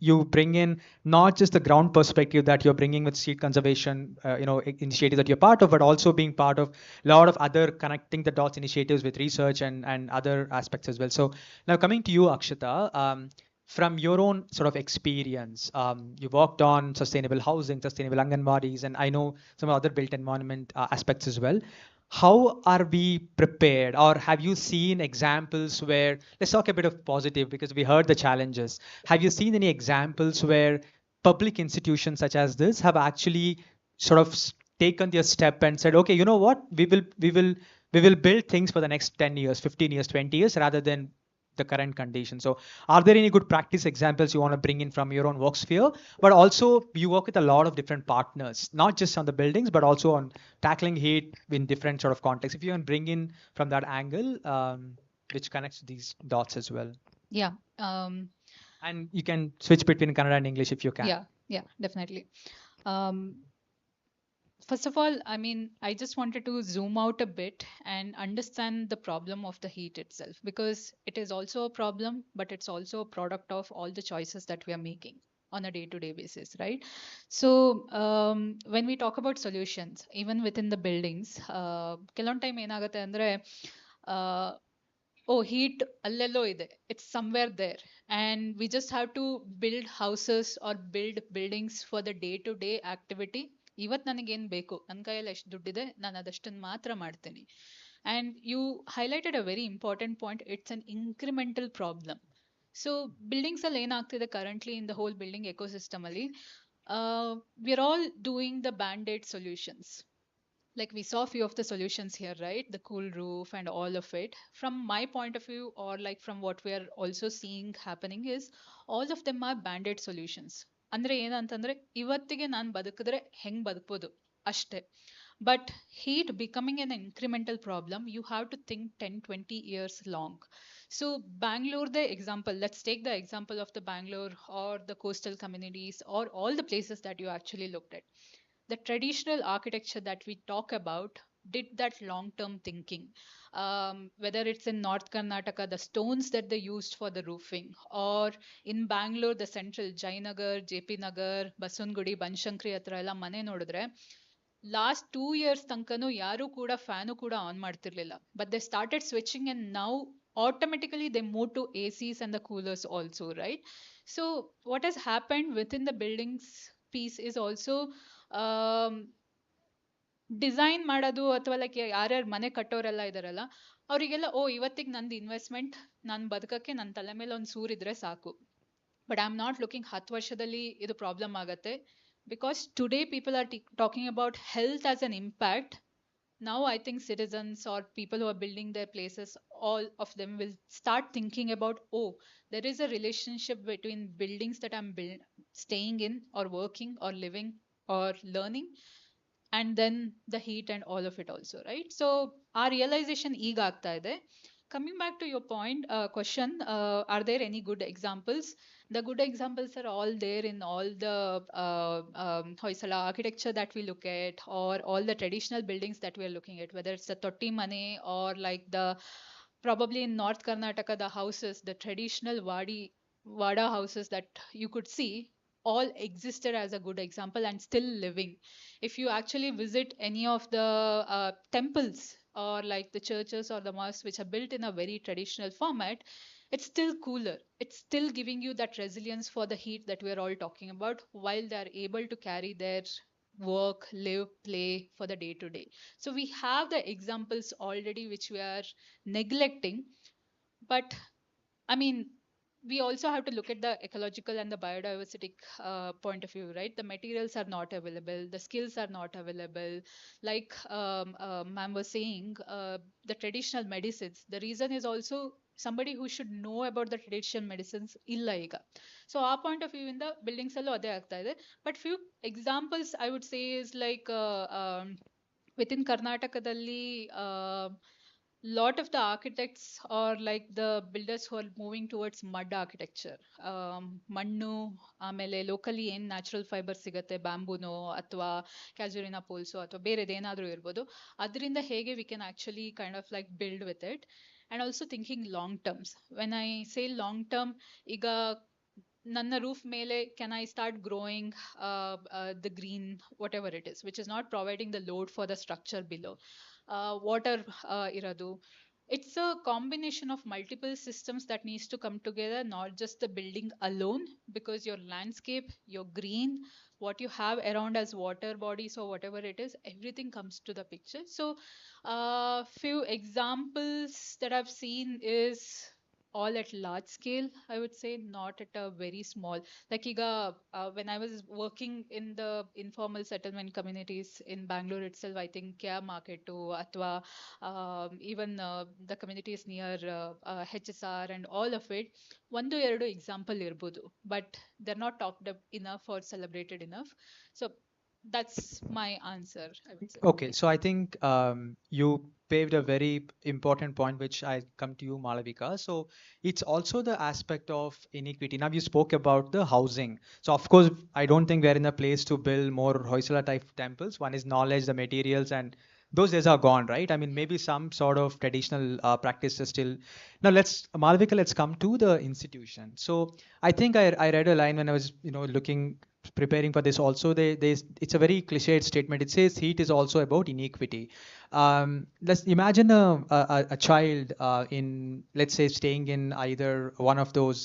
you bring in not just the ground perspective that you're bringing with street conservation initiatives that you're part of, but also being part of a lot of other connecting the dots initiatives with research and other aspects as well. So now coming to you, Akshita, from your own sort of experience, you worked on sustainable housing, sustainable Anganwadis, and I know some other built environment aspects as well. How are we prepared, or have you seen examples where, let's talk a bit of positive because we heard the challenges. Have you seen any examples where public institutions such as this have actually sort of taken their step and said, okay, you know what, we will build things for the next 10 years, 15 years, 20 years rather than the current condition? So are there any good practice examples you want to bring in from your own work sphere? But also you work with a lot of different partners, not just on the buildings, but also on tackling heat in different sort of contexts. If you can bring in from that angle, which connects these dots as well. Yeah. And you can switch between Kannada and English if you can. Yeah, definitely. First of all, I mean, I just wanted to zoom out a bit and understand the problem of the heat itself, because it is also a problem, but it's also a product of all the choices that we are making on a day-to-day basis, right? So when we talk about solutions, even within the buildings, ಕೆಲವೊಂದು time ಏನಾಗುತ್ತೆ ಅಂದ್ರೆ oh, heat allello ide, it's somewhere there, and we just have to build houses or build buildings for the day to day activity. ಇವತ್ತು ನನಗೇನು ಬೇಕು, ನನ್ನ ಕೈಯಲ್ಲಿ ಎಷ್ಟು ದುಡ್ಡಿದೆ, ನಾನು ಅದಷ್ಟನ್ನು ಮಾತ್ರ ಮಾಡ್ತೀನಿ. And you highlighted a very important point, it's an incremental problem. So buildings ಅಲ್ಲಿ ಏನಾಗ್ತಿದೆ currently in the whole building ecosystem ಅಲ್ಲಿ, we are all doing the band-aid solutions. Like we saw a few of the solutions here, right? The cool roof and all of it. From my point of view, or like from what we are also seeing happening, is all of them are band-aid solutions. ಅಂದ್ರೆ ಏನಂತಂದ್ರೆ ಇವತ್ತಿಗೆ ನಾನು ಬದುಕಿದ್ರೆ ಹೆಂಗ್ ಬದುಕ್ಬೋದು ಅಷ್ಟೇ. But heat becoming an incremental problem, you have to think 10-20 years long. So Bangalore, the example, let's take the example of the Bangalore or the coastal communities or all the places that you actually looked at. The traditional architecture that we talk about did that long term thinking. Whether it's in North Karnataka, the stones that they used for the roofing, or in Bangalore, the central Jainagar, JP Nagar, Basungudi, Banshankri hatra ಎಲ್ಲ ಮನೆ ನೋಡಿದ್ರೆ last 2 years ತನಕನೂ ಯಾರು ಕೂಡ fan ಕೂಡ on ಮಾಡ್ತಿರ್ಲಿಲ್ಲ. But they started switching and now automatically they move to ACs and the coolers also, right? So what has happened within the buildings piece is also design ಮಾಡೋದು, ಅಥವಾ like ಯಾರ್ಯಾರು ಮನೆ ಕಟ್ಟೋರೆಲ್ಲ ಇದಾರಲ್ಲ ಅವರಿಗೆಲ್ಲ ಇವತ್ತಿಗೆ ನಂದು ಇನ್ವೆಸ್ಟ್ಮೆಂಟ್, ನಾನು ಬದುಕಕ್ಕೆ ನನ್ನ ತಲೆ ಮೇಲೆ ಒಂದು ಸೂರಿದ್ರೆ ಸಾಕು. But I am not looking 10 ವರ್ಷದಲ್ಲಿ ಇದು ಪ್ರಾಬ್ಲಮ್ ಆಗತ್ತೆ. Because today people are talking about health as an impact. Now I think citizens or people who are building their places, all of them will start thinking about, there is a relationship between buildings that I'm staying in or working or living or learning, and then the heat and all of it also, right? So our realization ಈಗ ಆಗ್ತಾ ಇದೆ. Coming back to your point, question, are there any good examples? The good examples are all there in all the Hoysala architecture that we look at, or all the traditional buildings that we are looking at, whether it's the Totti Mane or like the, probably in North Karnataka, the houses, the traditional Vada houses that you could see, all existed as a good example and still living. If you actually visit any of the temples or like the churches or the mosques which are built in a very traditional format, it's still cooler. It's still giving you that resilience for the heat that we're all talking about, while they're able to carry their work, live, play for the day to day. So we have the examples already which we are neglecting. But I mean, we also have to look at the ecological and the biodiversity point of view, right? The materials are not available, the skills are not available. Like ma'am was saying, the traditional medicines. The reason is also somebody who should know about the traditional medicines ಇಲ್ಲ ಈಗ. So our point of view in the buildings ಅಲ್ಲೂ ಅದೇ ಆಗ್ತಾ ಇದೆ. But few examples I would say is like within Karnatakadalli, lot of the architects or like the builders who are moving towards mud architecture. ಮಣ್ಣು ಆಮೇಲೆ locally ಏನ್ natural fibre ಸಿಗುತ್ತೆ, ಬ್ಯಾಂಬೂನೋ ಅಥವಾ ಕ್ಯಾಜುರಿನಾ ಪೋಲ್ಸೋ ಅಥವಾ ಬೇರೆದೇನಾದ್ರೂ ಇರ್ಬೋದು, ಅದರಿಂದ ಹೇಗೆ we can actually kind of like build with it. And also thinking long terms. When I say long term, ಈಗ ನನ್ನ ರೂಫ್ ಮೇಲೆ can I start growing the green, whatever it is, which is not providing the load for the structure below. Water iradu. It's a combination of multiple systems that needs to come together, not just the building alone, because your landscape, your green, what you have around as water bodies or whatever it is, everything comes to the picture. So few examples that I've seen is all at large scale, I would say, not at a very small. Like iga, when I was working in the informal settlement communities in Bangalore itself, I think Kya Market athwa even the communities near HSR and all of it, ಒಂದು ಎರಡು example ಇರ್ಬೋದು, but they're not talked up enough or celebrated enough. So that's my answer, I would say. Okay, so I think you paved a very important point, which I come to you, Malavika. So it's also the aspect of inequity. Now you spoke about the housing. So of course, I don't think we're in a place to build more Hoysala type temples. One is knowledge, the materials, and those days are gone, right? I mean, maybe some sort of traditional practices still. Now Malavika, let's come to the institution. So I think I read a line when I was, looking preparing for this also. It's a very cliched statement. It says heat is also about inequity. Let's imagine a child in, let's say, staying in either one of those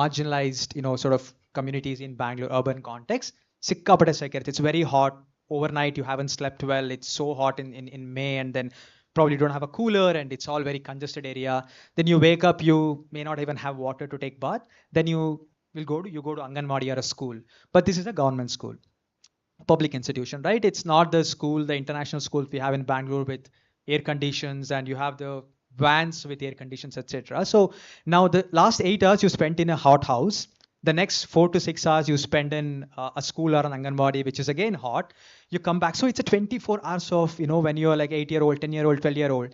marginalized, sort of communities in Bangalore urban context. Sikkapade sekirthe. It's very hot overnight. You haven't slept well. It's so hot in May, and then probably don't have a cooler, and it's all very congested area. Then you wake up, you may not even have water to take bath. Then you go to Anganwadi or a school. But this is a government school, public institution, right? It's not the school, the international schools we have in Bangalore with air conditions, and you have the vans with air conditions, etc. So now the last 8 hours you spent in a hot house. The next 4 to 6 hours you spend in a school or an Anganwadi, which is again hot. You come back. So it's a 24 hours of, when you're like 8-year-old, 10-year-old, 12-year-old.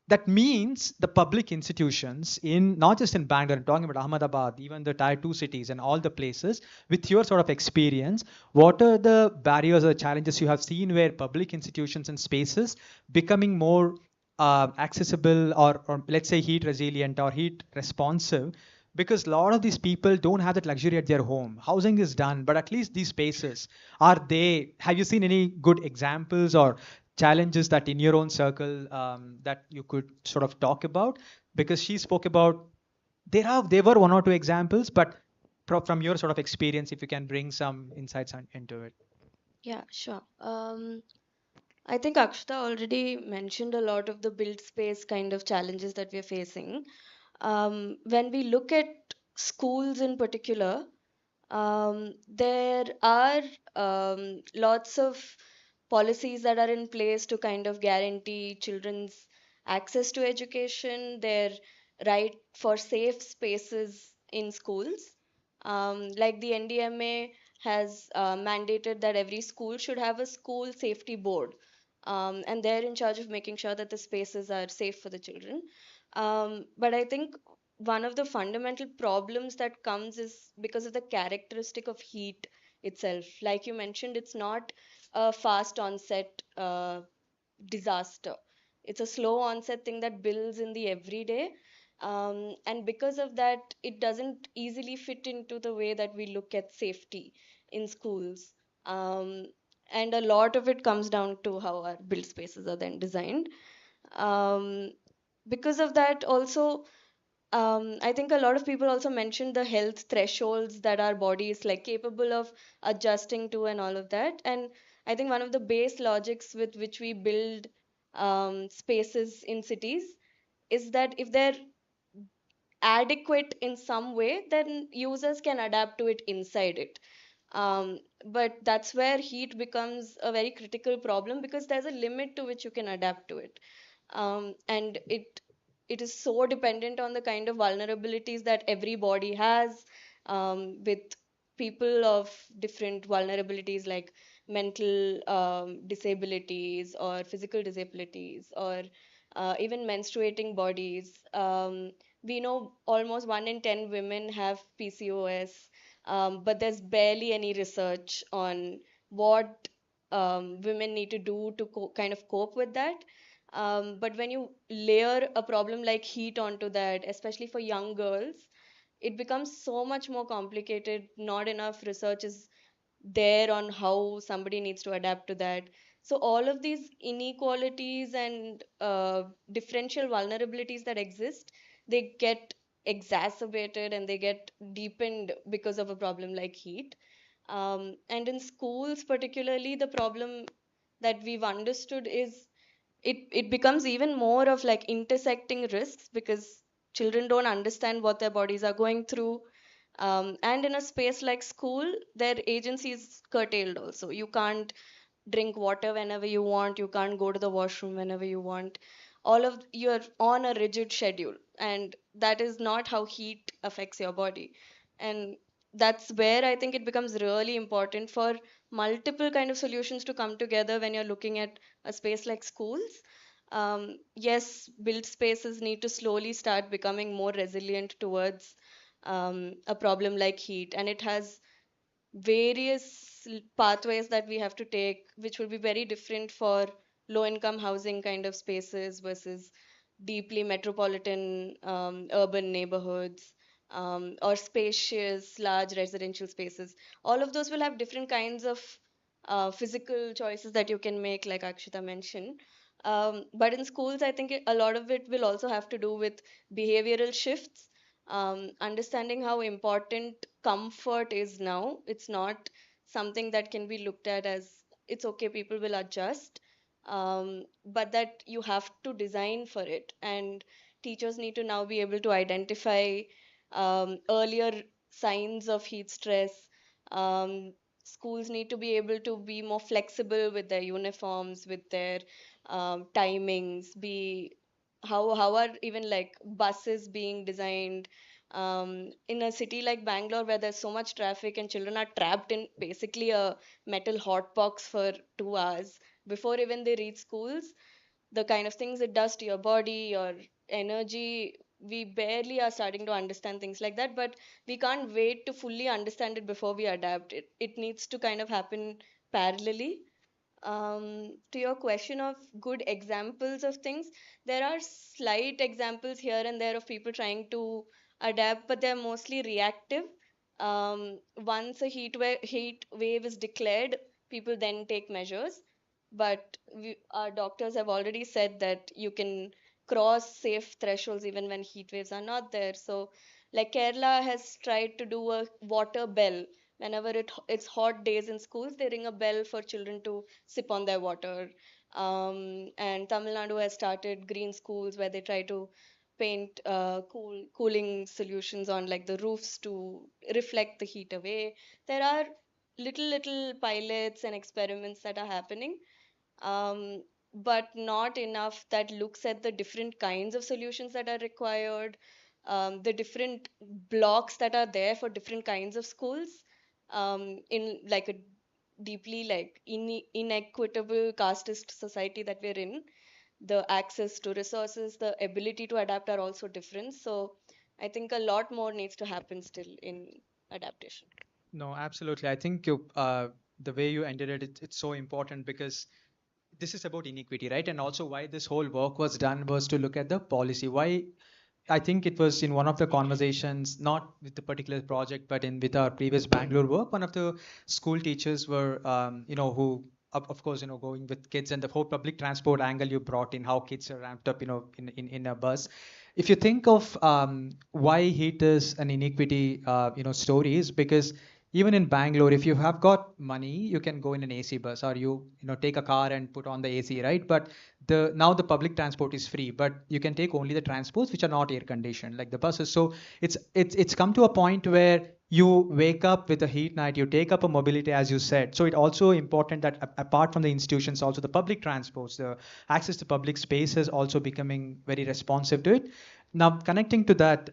That means the public institutions in, not just in Bangalore, I'm talking about Ahmedabad, even the tier 2 cities and all the places, with your sort of experience, what are the barriers or challenges you have seen where public institutions and spaces becoming more accessible, or let's say heat resilient or heat responsive? Because a lot of these people don't have that luxury at their home. Housing is done, but at least these spaces, have you seen any good examples or challenges that in your own circle that you could sort of talk about? Because she spoke about, there were one or two examples, but from your sort of experience, if you can bring some insights into it. Yeah, sure. I think Akshita already mentioned a lot of the build space kind of challenges that we're facing. When we look at schools in particular, there are lots of policies that are in place to kind of guarantee children's access to education, their right for safe spaces in schools. Like the NDMA has mandated that every school should have a school safety board, and they're in charge of making sure that the spaces are safe for the children. But I think one of the fundamental problems that comes is because of the characteristic of heat itself. Like you mentioned, it's not a fast onset disaster. It's a slow onset thing that builds in the everyday. And because of that, it doesn't easily fit into the way that we look at safety in schools. And a lot of it comes down to how our build spaces are then designed. Because of that, also, I think a lot of people also mentioned the health thresholds that our body is like capable of adjusting to and all of that. And I think one of the base logics with which we build spaces in cities is that if they're adequate in some way, then users can adapt to it inside it. But that's where heat becomes a very critical problem because there's a limit to which you can adapt to it. And it is so dependent on the kind of vulnerabilities that every body has, with people of different vulnerabilities like mental disabilities or physical disabilities or even menstruating bodies. We know almost 1 in 10 women have PCOS, but there's barely any research on what women need to do to kind of cope with that. But when you layer a problem like heat onto that, especially for young girls, it becomes so much more complicated. Not enough research is there on how somebody needs to adapt to that. So all of these inequalities and differential vulnerabilities that exist, they get exacerbated and they get deepened because of a problem like heat. And in schools particularly, the problem that we've understood is it becomes even more of like intersecting risks because children don't understand what their bodies are going through. And in a space like school, their agency is curtailed also. You can't drink water whenever you want, you can't go to the washroom whenever you want. All of you're on a rigid schedule, and that is not how heat affects your body. And that's where I think it becomes really important for multiple kind of solutions to come together when you're looking at a space like schools. Yes, built spaces need to slowly start becoming more resilient towards a problem like heat, and it has various pathways that we have to take, which will be very different for low income housing kind of spaces versus deeply metropolitan urban neighborhoods, or spacious large residential spaces. All of those will have different kinds of physical choices that you can make, like Akshita mentioned. But in schools, I think a lot of it will also have to do with behavioral shifts, understanding how important comfort is now. It's not something that can be looked at as it's okay, people will adjust, but that you have to design for it. And teachers need to now be able to identify earlier signs of heat stress. Um, Schools need to be able to be more flexible with their uniforms, with their timings, be how are even like buses being designed, in a city like Bangalore where there's so much traffic and children are trapped in basically a metal hot box for 2 hours before even they reach schools. The kind of things it does to your body, your energy, we barely are starting to understand things like that, but we can't wait to fully understand it before we adapt it. It needs to kind of happen parallelly. To your question of good examples of things, there are slight examples here and there of people trying to adapt, but they're mostly reactive. Once a heat wave is declared, people then take measures. But our doctors have already said that you can cross safe thresholds even when heat waves are not there. So, like Kerala has tried to do a water bell. Whenever it's hot days in schools, they ring a bell for children to sip on their water. And Tamil Nadu has started green schools where they try to paint cooling solutions on like the roofs to reflect the heat away. There are little pilots and experiments that are happening, but not enough that looks at the different kinds of solutions that are required, the different blocks that are there for different kinds of schools, in like a deeply like inequitable casteist society that we're in. The access to resources, the ability to adapt are also different. So I think a lot more needs to happen still in adaptation. No, absolutely. I think the way you ended it, it's so important because this is about inequity, right? And also why this whole work was done was to look at the policy. Why I think it was in one of the conversations, not with the particular project, but in with our previous Bangalore work, one of the school teachers were, who, of course, going with kids and the whole public transport angle you brought in, how kids are ramped up, in a bus. if you think of why heat is an inequity, story is because even in Bangalore, if you have got money, you can go in an AC bus, or take a car and put on the AC, right? But now the public transport is free, but you can take only the transports which are not air conditioned, like the buses. So it's come to a point where you wake up with a heat night, you take up a mobility, as you said. So it's also important that apart from the institutions, also the public transports, the access to public space is also becoming very responsive to it. Now, connecting to that,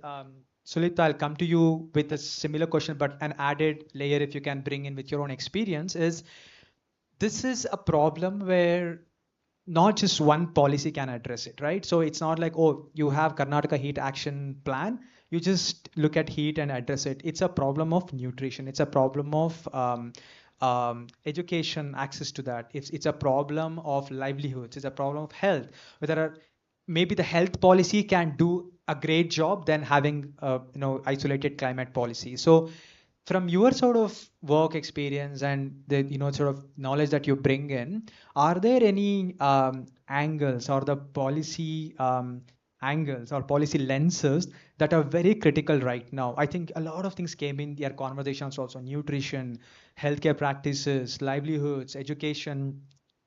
Sulita, I'll come to you with a similar question, but an added layer, if you can bring in with your own experience, is this is a problem where not just one policy can address it, right? So it's not like, oh, you have Karnataka heat action plan, you just look at heat and address it. It's a problem of nutrition. It's a problem of education, access to that. It's a problem of livelihoods. It's a problem of health. Whether maybe the health policy can do a great job than having isolated climate policy. So from your sort of work experience and the sort of knowledge that you bring in, are there any angles or the policy angles or policy lenses that are very critical right now? I think a lot of things came in your conversations also: nutrition, healthcare practices, livelihoods, education,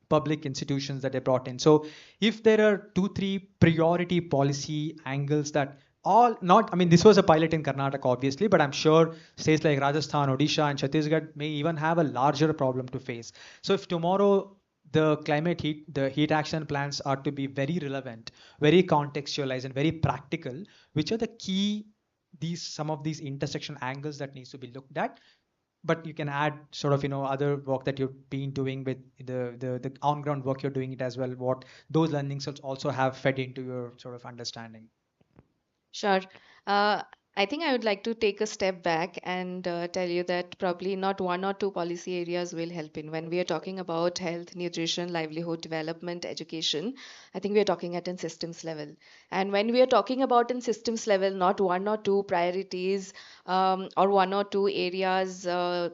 public institutions that they brought in. So if there are 2 3 priority policy angles that all not, I mean, this was a pilot in Karnataka, obviously, but I'm sure states like Rajasthan, Odisha, and Chhattisgarh may even have a larger problem to face. So if tomorrow the heat action plans are to be very relevant, very contextualized, and very practical, which are the key some of these intersection angles that needs to be looked at? But you can add sort of other work that you've been doing with the on ground work you're doing it as well, what those learnings also have fed into your sort of understanding. Sure. Uh, I think I would like to take a step back and tell you that probably not one or two policy areas will help in. When we are talking about health, nutrition, livelihood, development, education, I think we are talking at a systems level. And when we are talking about in systems level, not one or two priorities or one or two areas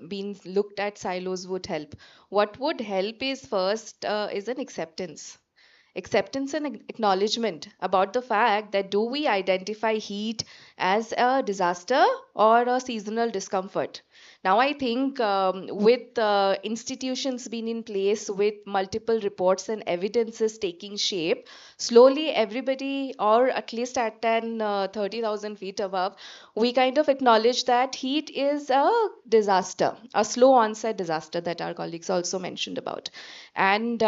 being looked at silos would help. What would help is first is an acceptance and acknowledgement about the fact that do we identify heat as a disaster or a seasonal discomfort. Now I think with institutions being in place, with multiple reports and evidences taking shape, slowly everybody, or at least at 10 30,000 feet above, we kind of acknowledge that heat is a disaster, a slow onset disaster that our colleagues also mentioned about. And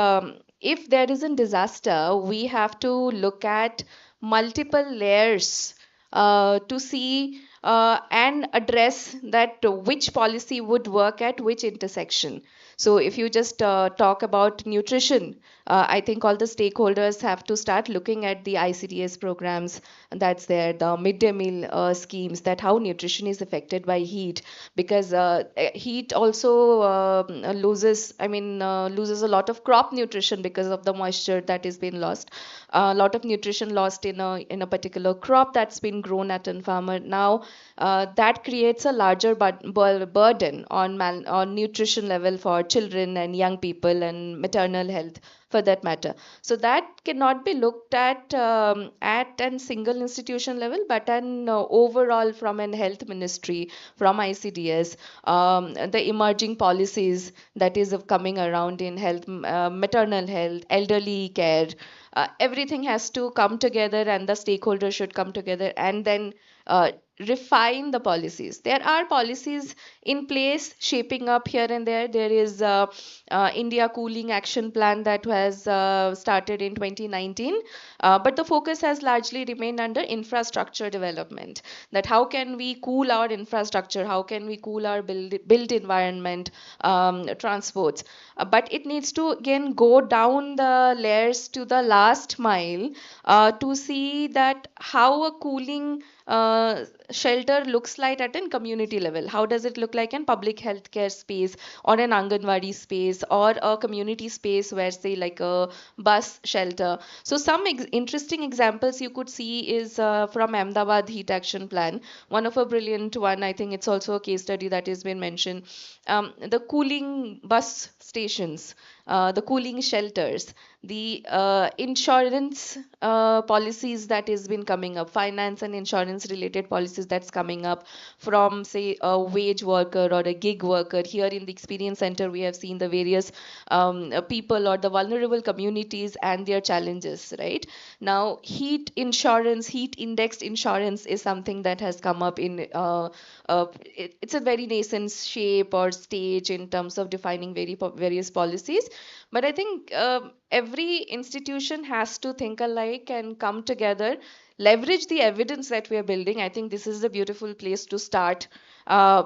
if there is a disaster, we have to look at multiple layers to see and address that which policy would work at which intersection. So if you just talk about nutrition, I think all the stakeholders have to start looking at the ICDS programs that's there, the midday meal schemes, that how nutrition is affected by heat, because heat also loses a lot of crop nutrition because of the moisture that is being lost. A lot of nutrition lost in a particular crop that's been grown at a farmer. Now that creates a larger burden on nutrition level for children and young people and maternal health for that matter. So that cannot be looked at an single institution level, but an overall from an health ministry, from ICDS, the emerging policies that is coming around in health, maternal health, elderly care. Everything has to come together, and the stakeholders should come together and then refine the policies. There are policies in place shaping up here and there. There is India Cooling Action Plan that was started in 2019, but the focus has largely remained under infrastructure development. That how can we cool our infrastructure? How can we cool our built environment, transports? But it needs to again go down the layers to the last mile to see that how a cooling shelter looks like at a community level. How does it look like in public healthcare space, or an Anganwadi space, or a community space where, say, like a bus shelter? So some interesting examples you could see is from Ahmedabad Heat Action Plan. One of a brilliant one, I think it's also a case study that has been mentioned. The cooling bus stations. the cooling shelters, the insurance policies that has been coming up, finance and insurance related policies that's coming up from, say, a wage worker or a gig worker. Here in the experience center, we have seen the various people or the vulnerable communities and their challenges, right? Now, heat insurance, heat indexed insurance is something that has come up in, it's a very nascent shape or stage in terms of defining various policies. But I think every institution has to think alike and come together, leverage the evidence that we are building. I think this is a beautiful place to start,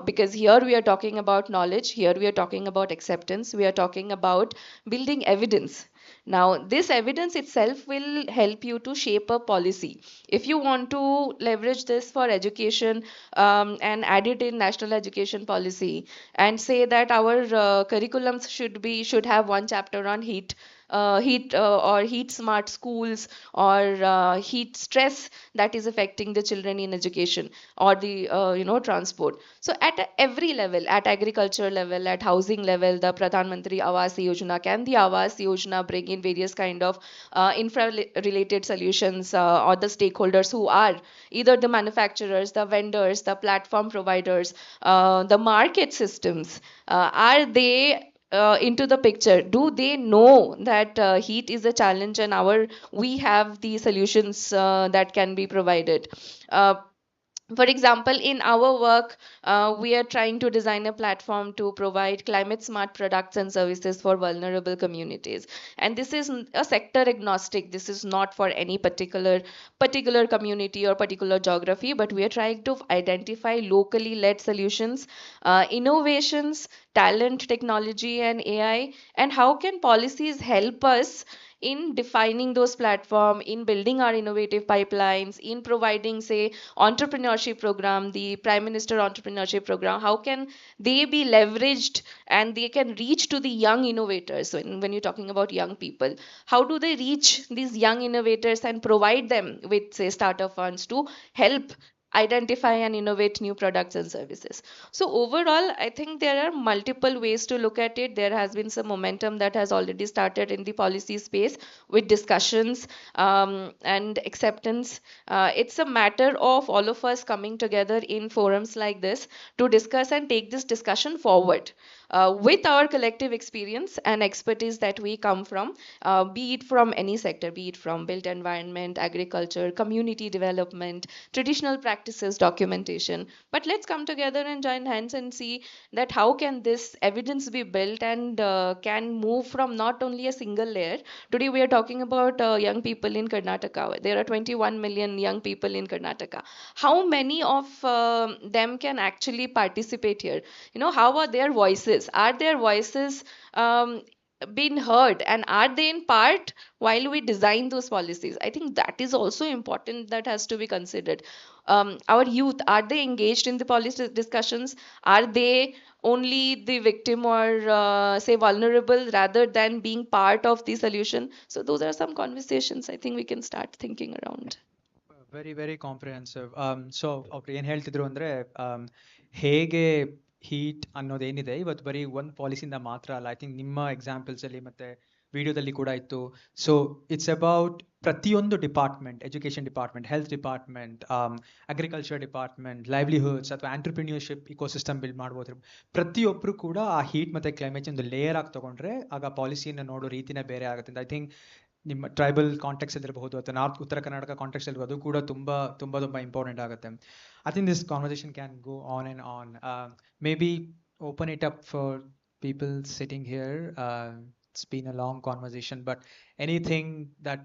because here we are talking about knowledge, here we are talking about acceptance, we are talking about building evidence. Now, this evidence itself will help you to shape a policy. If you want to leverage this for education, and add it in national education policy, and say that our curriculums should have one chapter on or heat smart schools, or heat stress that is affecting the children in education, or the transport. So at every level, at agriculture level, at housing level, the Pradhan Mantri Awas Yojana, can the Awas Yojana bring in various kind of infra related solutions, or the stakeholders who are either the manufacturers, the vendors, the platform providers, the market systems, are they into the picture? Do they know that heat is a challenge, and we have the solutions that can be provided? For example, in our work, we are trying to design a platform to provide climate smart products and services for vulnerable communities. And this is a sector agnostic. This is not for any particular community or particular geography, but we are trying to identify locally led solutions, innovations, talent, technology, and AI, and how can policies help us in defining those platform, in building our innovative pipelines, in providing, say, entrepreneurship program, the Prime Minister entrepreneurship program, how can they be leveraged and they can reach to the young innovators? So when you're talking about young people, how do they reach these young innovators and provide them with, say, startup funds to help identify and innovate new products and services? So overall, I think there are multiple ways to look at it. There has been some momentum that has already started in the policy space with discussions, and acceptance. It's a matter of all of us coming together in forums like this to discuss and take this discussion forward, with our collective experience and expertise that we come from, be it from any sector, be it from built environment, agriculture, community development, traditional practices, documentation. But let's come together and join hands and see that how can this evidence be built, and can move from not only a single layer. Today we are talking about young people in Karnataka. There are 21 million young people in Karnataka. How many of them can actually participate here? How are their voices? Are their voices been heard, and are they in part while we design those policies? I think that is also important, that has to be considered. Our youth, are they engaged in the policy discussions? Are they only the victim, or say, vulnerable, rather than being part of the solution? So those are some conversations I think we can start thinking around. Very very comprehensive. So ಅವ್ರು ಏನು ಹೇಳ್ತಿದ್ರು ಅಂದರೆ, ಹೇಗೆ heat ಅನ್ನೋದೇನಿದೆ ಇವತ್ತು ಬರೀ ಒಂದು ಪಾಲಿಸಿಯಿಂದ ಮಾತ್ರ ಅಲ್ಲ. ಐ ಥಿಂಕ್ ನಿಮ್ಮ ಎಕ್ಸಾಂಪಲ್ಸಲ್ಲಿ ಮತ್ತು ವಿಡಿಯೋದಲ್ಲಿ ಕೂಡ ಇತ್ತು. ಸೊ ಇಟ್ಸ್ ಅಬೌಟ್ ಪ್ರತಿಯೊಂದು department, education department, health department, agriculture department, livelihoods ಅಥವಾ ಆಂಟ್ರಪ್ರಿನ್ಯೂರ್ಶಿಪ್ ಇಕೋಸಿಸ್ಟಮ್ ಬಿಲ್ಡ್ ಮಾಡ್ಬೋದು. ಪ್ರತಿಯೊಬ್ಬರು ಕೂಡ ಆ ಹೀಟ್ ಮತ್ತು ಕ್ಲೈಮೇಟ್ ಒಂದು ಲೇಯರ್ ಆಗಿ ತೊಗೊಂಡ್ರೆ ಆಗ ಪಾಲಿಸಿನ ನೋಡೋ ರೀತಿನೇ ಬೇರೆ ಆಗುತ್ತೆ. ಐ ಥಿಂಕ್ ನಿಮ್ಮ ಟ್ರೈಬಲ್ ಕಾಂಟೆಕ್ಸ್ ಇರಬಹುದು ಅಥವಾ ಉತ್ತರ ಕರ್ನಾಟಕ ಕಾಂಟೆಕ್ಸ್ ಇರ್ಬೋದು, ಅದು ಕೂಡ ತುಂಬ ತುಂಬ ತುಂಬ ಇಂಪಾರ್ಟೆಂಟ್ ಆಗುತ್ತೆ. I think this conversation can go on and on. May be open it up for people sitting here. It's been a long conversation, but anything that,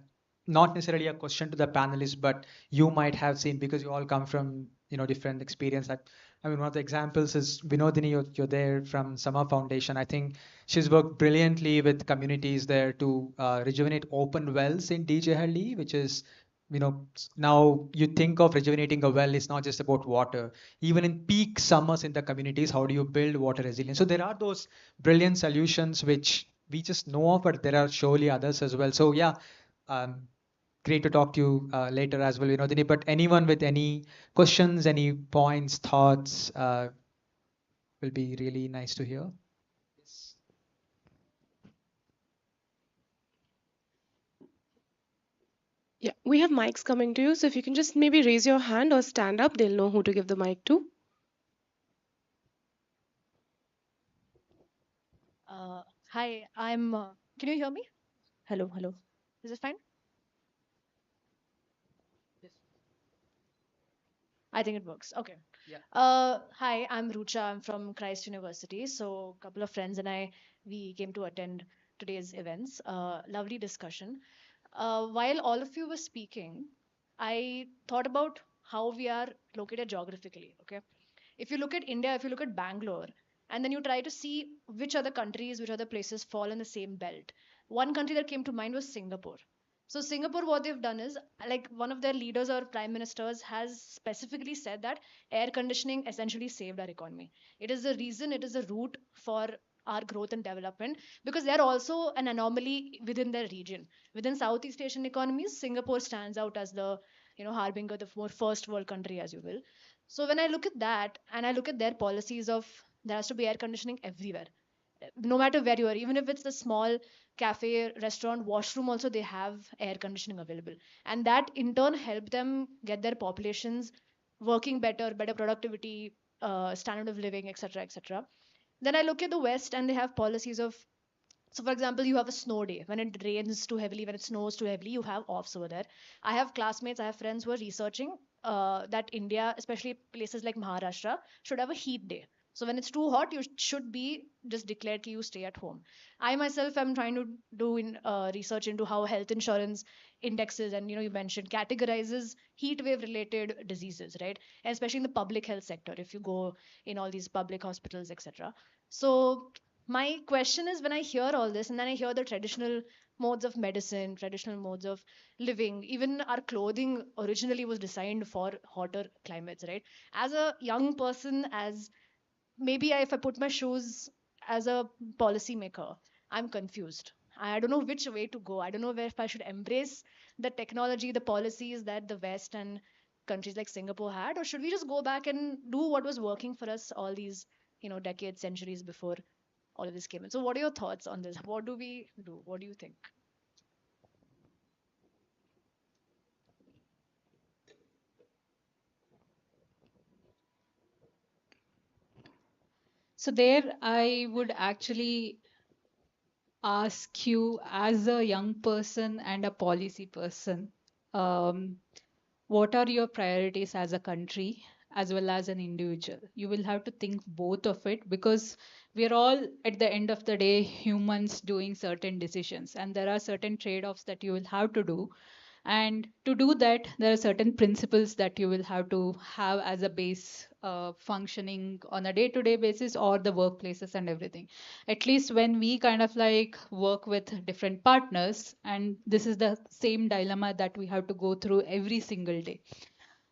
not necessarily a question to the panelists, but you might have seen, because you all come from different experience. I mean, one of the examples is Vinodini. You're there from Sama Foundation. I think she's worked brilliantly with communities there to rejuvenate open wells in DJ, which is, now you think of rejuvenating a well, it's not just about water. Even in peak summers in the communities, how do you build water resilience? So there are those brilliant solutions which we just know of, but there are surely others as well. So yeah, great to talk to you later as well, Vinodini. But anyone with any questions, any points, thoughts, will be really nice to hear. Yes. Yeah, we have mics coming to you, so if you can just maybe raise your hand or stand up, they'll know who to give the mic to. Hi, I'm. Can you hear me? Hello, hello. Is it fine? Yes. I think it works. Okay. Yeah. Hi, I'm Rucha. I'm from Christ University. So, a couple of friends and I, we came to attend today's events. Lovely discussion. While all of you were speaking, I thought about how we are located geographically. Okay. If you look at India, if you look at Bangalore, and then you try to see which other countries, which other places fall in the same belt, one country that came to mind was Singapore. So Singapore, what they've done is, like, one of their leaders or prime ministers has specifically said that air conditioning essentially saved our economy. It is the reason, it is the root for our growth and development, because they're also an anomaly within their region. Within Southeast Asian economies, Singapore stands out as the, harbinger, the more first world country, as you will. So when I look at that and I look at their policies of there has to be air conditioning everywhere, no matter where you are, even if it's the small cafe, restaurant, washroom, also they have air conditioning available, and that in turn help them get their populations working better, better productivity, standard of living, etc., etc. Then I look at the West and they have policies of, so for example, you have a snow day. When it rains too heavily, when it snows too heavily, you have offs over there. I have classmates, I have friends who are researching that India, especially places like Maharashtra, should have a heat day. So when it's too hot, you should be just declared you stay at home. I myself am trying to do research into how health insurance indexes and, you mentioned, categorizes heat wave related diseases, right? And especially in the public health sector, if you go in all these public hospitals, etc. So my question is, when I hear all this and then I hear the traditional modes of medicine, traditional modes of living, even our clothing originally was designed for hotter climates, right? As a young person, as maybe if I put my shoes as a policymaker, I'm confused. I don't know which way to go. I don't know where if I should embrace the technology, the policies that the West and countries like Singapore had, or should we just go back and do what was working for us all these, decades, centuries before all of this came in. So, what are your thoughts on this? What do we do? What do you think? So there I would actually ask you, as a young person and a policy person, um, what are your priorities as a country as well as an individual? You will have to think both of it, because we're all at the end of the day humans doing certain decisions, and there are certain trade-offs that you will have to do. And to do that, there are certain principles that you will have to have as a base functioning on a day-to-day basis, or the workplaces and everything. At least when we kind of like work with different partners, and this is the same dilemma that we have to go through every single day.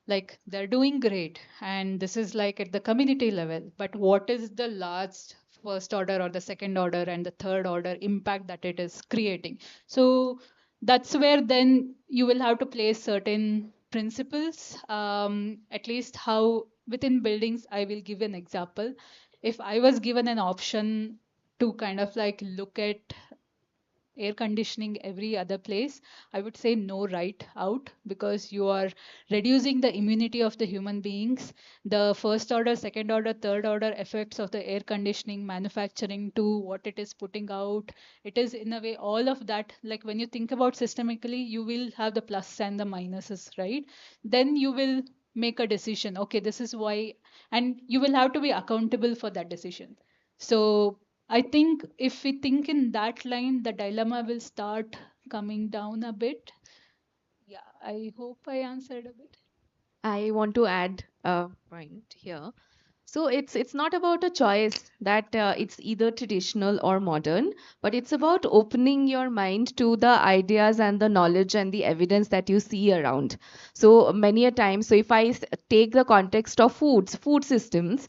Like, they're doing great, and this is like at the community level, but what is the last first order or the second order and the third order impact that it is creating? So that's where then you will have to place certain principles. At least how within buildings, I will give an example. If I was given an option to kind of like look at air conditioning every other place, I would say no right out, because you are reducing the immunity of the human beings. The first order, second order, third order effects of the air conditioning manufacturing to what it is putting out, it is in a way all of that. Like, when you think about systemically, you will have the plus and the minuses, right? Then you will make a decision. Okay, this is why, and you will have to be accountable for that decision. So I think if we think in that line, the dilemma will start coming down a bit. Yeah, I hope I answered a bit. I want to add a point here. So it's not about a choice that it's either traditional or modern, but it's about opening your mind to the ideas and the knowledge and the evidence that you see around. So many a time, so if take the context of food systems,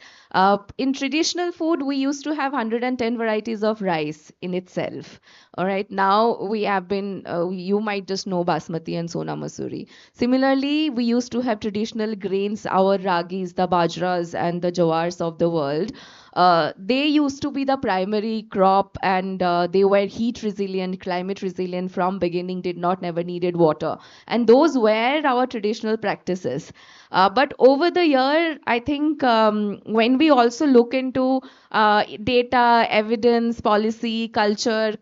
in traditional food we used to have 110 varieties of rice in itself. All right, now we have been, you might just know basmati and sona masuri. Similarly, we used to have traditional grains, our ragis, the bajras, and the jawars of the world. They used to be the primary crop, and they were heat resilient, climate resilient from beginning, did not never needed water. And those were our traditional practices. But over the year, I think when we also look into data, evidence, policy, culture,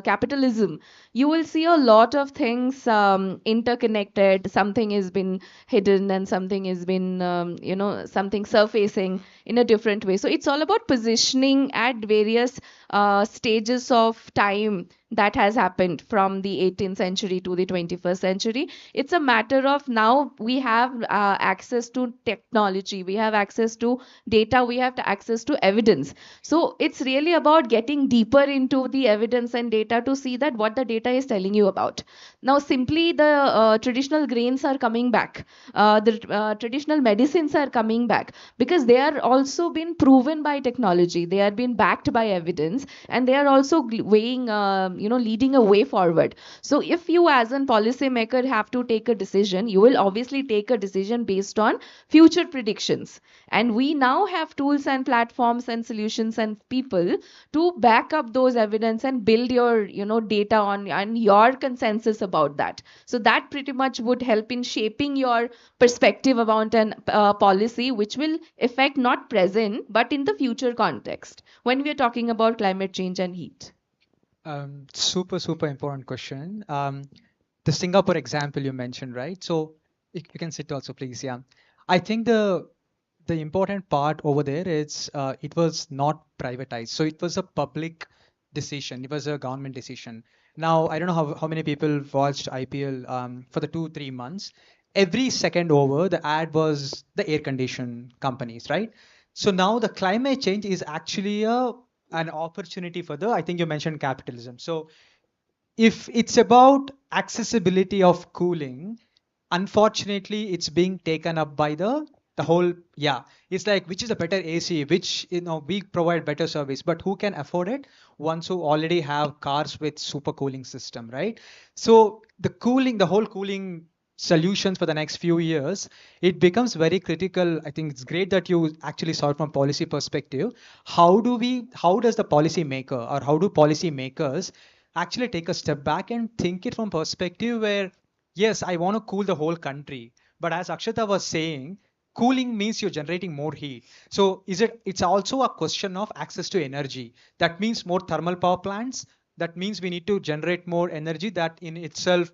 capitalism, you will see a lot of things interconnected. Something has been hidden, and something has been, something surfacing in a different way. So it's all about positioning at various stages of time that has happened from the 18th century to the 21st century. It's a matter of now we have access to technology, we have access to data, we have access to evidence. So it's really about getting deeper into the evidence and data to see that what the data is telling you about. Now, simply the traditional grains are coming back, the traditional medicines are coming back, because they are also been proven by technology, they are being backed by evidence, and they are also weighing, leading a way forward. So if you as a policymaker have to take a decision, you will obviously take a decision based on future predictions. And we now have tools and platforms and solutions and people to back up those evidence and build your, data on and your consensus about that. So that pretty much would help in shaping your perspective about an policy, which will affect not present but in the future context when we are talking about climate change and heat. Super important question. The Singapore example you mentioned, right? So you can sit also, please. Yeah, I think the important part over there is it was not privatized, so it was a public decision. It was a government decision. Now I don't know how many people watched IPL for the 2-3 months. Every second over, the ad was the air condition companies, right? So now the climate change is actually an opportunity for the, I think you mentioned capitalism. So if it's about accessibility of cooling, unfortunately it's being taken up by the whole, yeah, it's like which is a better AC, which, we provide better service, but who can afford it? Ones who already have cars with super cooling system, right? So the whole cooling solutions for the next few years, it becomes very critical. I think it's great that you actually saw it from policy perspective. How does the policy maker, or how do policy makers actually take a step back and think it from perspective where, yes, I want to cool the whole country, but as Akshata was saying, cooling means you're generating more heat. So it's also a question of access to energy. That means more thermal power plants. That means we need to generate more energy, that in itself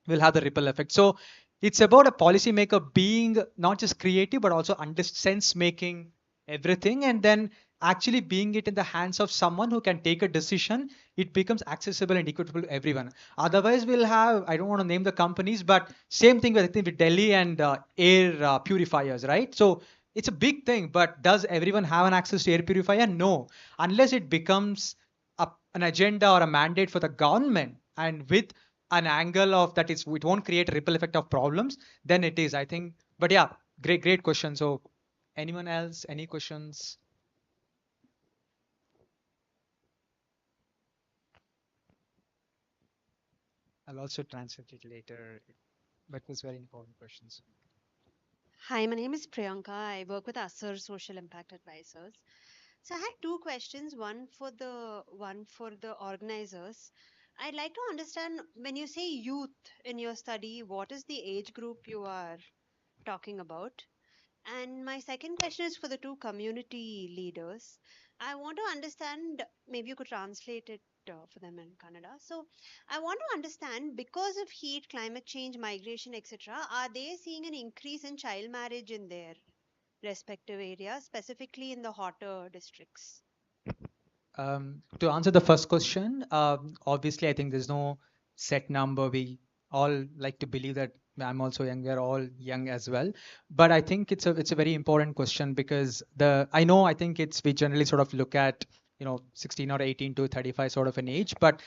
will have the ripple effect. So it's about a policymaker being not just creative but also sense making everything, and then actually being it in the hands of someone who can take a decision. It becomes accessible and equitable to everyone. Otherwise we'll have, I don't want to name the companies, but same thing with, I think, with Delhi and air purifiers, right? So it's a big thing, but does everyone have an access to air purifier? No, unless it becomes an agenda or a mandate for the government, and with an angle of that is it won't create a ripple effect of problems, then it is, I think. But yeah, great question. So anyone else, any questions? I'll also translate it later, but it was very important questions. Hi, my name is Priyanka. I work with Asser Social Impact Advisors. So I had two questions, one for the organizers. I'd like to understand when you say youth in your study, what is the age group you are talking about? And my second question is for the two community leaders. I want to understand, maybe you could translate it for them in Kannada. So, I want to understand because of heat, climate change, migration, etc., are they seeing an increase in child marriage in their respective areas, specifically in the hotter districts? To answer the first question, obviously, I think there's no set number. We all like to believe that I'm also young. We're all young as well. But I think it's a very important question, because I think we generally sort of look at 16 or 18 to 35 sort of an age, but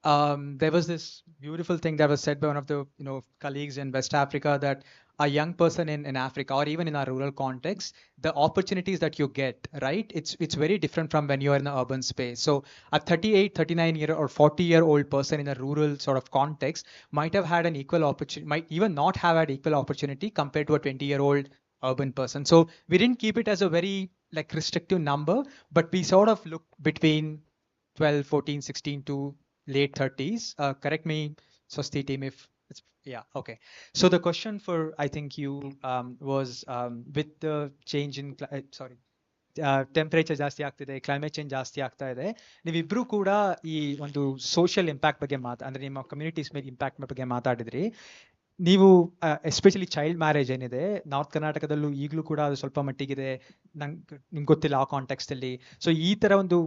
there was this beautiful thing that was said by one of the colleagues in West Africa, that a young person in Africa, or even in a rural context, the opportunities that you get, right, it's very different from when you are in the urban space. So a 38, 39-year or 40-year-old person in a rural sort of context might have had an equal opportunity, might even not have had equal opportunity compared to a 20-year-old urban person. So we didn't keep it as a very like restrictive number, but we sort of look between 12, 14, 16 to late 30s. Correct me, Swasti team, if it's, yeah, okay. So the question for, I think you was with the change in, sorry, temperature ಜಾಸ್ತಿ ಆಗ್ತಿದೆ, climate change ಜಾಸ್ತಿ ಆಗ್ತಾ ಇದೆ, ನೀವಿಬ್ರು ಕೂಡ ಈ ಒಂದು social impact ಬಗ್ಗೆ ಅಂದ್ರೆ ನಿಮ್ಮ ಕಮ್ಯುನಿಟೀಸ್ ಮೇಲೆ ಇಂಪ್ಯಾಕ್ಟ್ ಬಗ್ಗೆ ಮಾತಾಡಿದ್ರಿ. ನೀವು ಎಸ್ಪೆಷಲಿ ಚೈಲ್ಡ್ ಮ್ಯಾರೇಜ್ ಏನಿದೆ ನಾರ್ತ್ ಕರ್ನಾಟಕದಲ್ಲೂ ಈಗಲೂ ಕೂಡ ಅದು ಸ್ವಲ್ಪ ಮಟ್ಟಿಗಿದೆ, ನಿಮ್ಗೆ ಗೊತ್ತಿಲ್ಲ ಆ ಕಾಂಟೆಕ್ಸ್ಟ್ ಅಲ್ಲಿ. ಸೊ ಈ ತರ ಒಂದು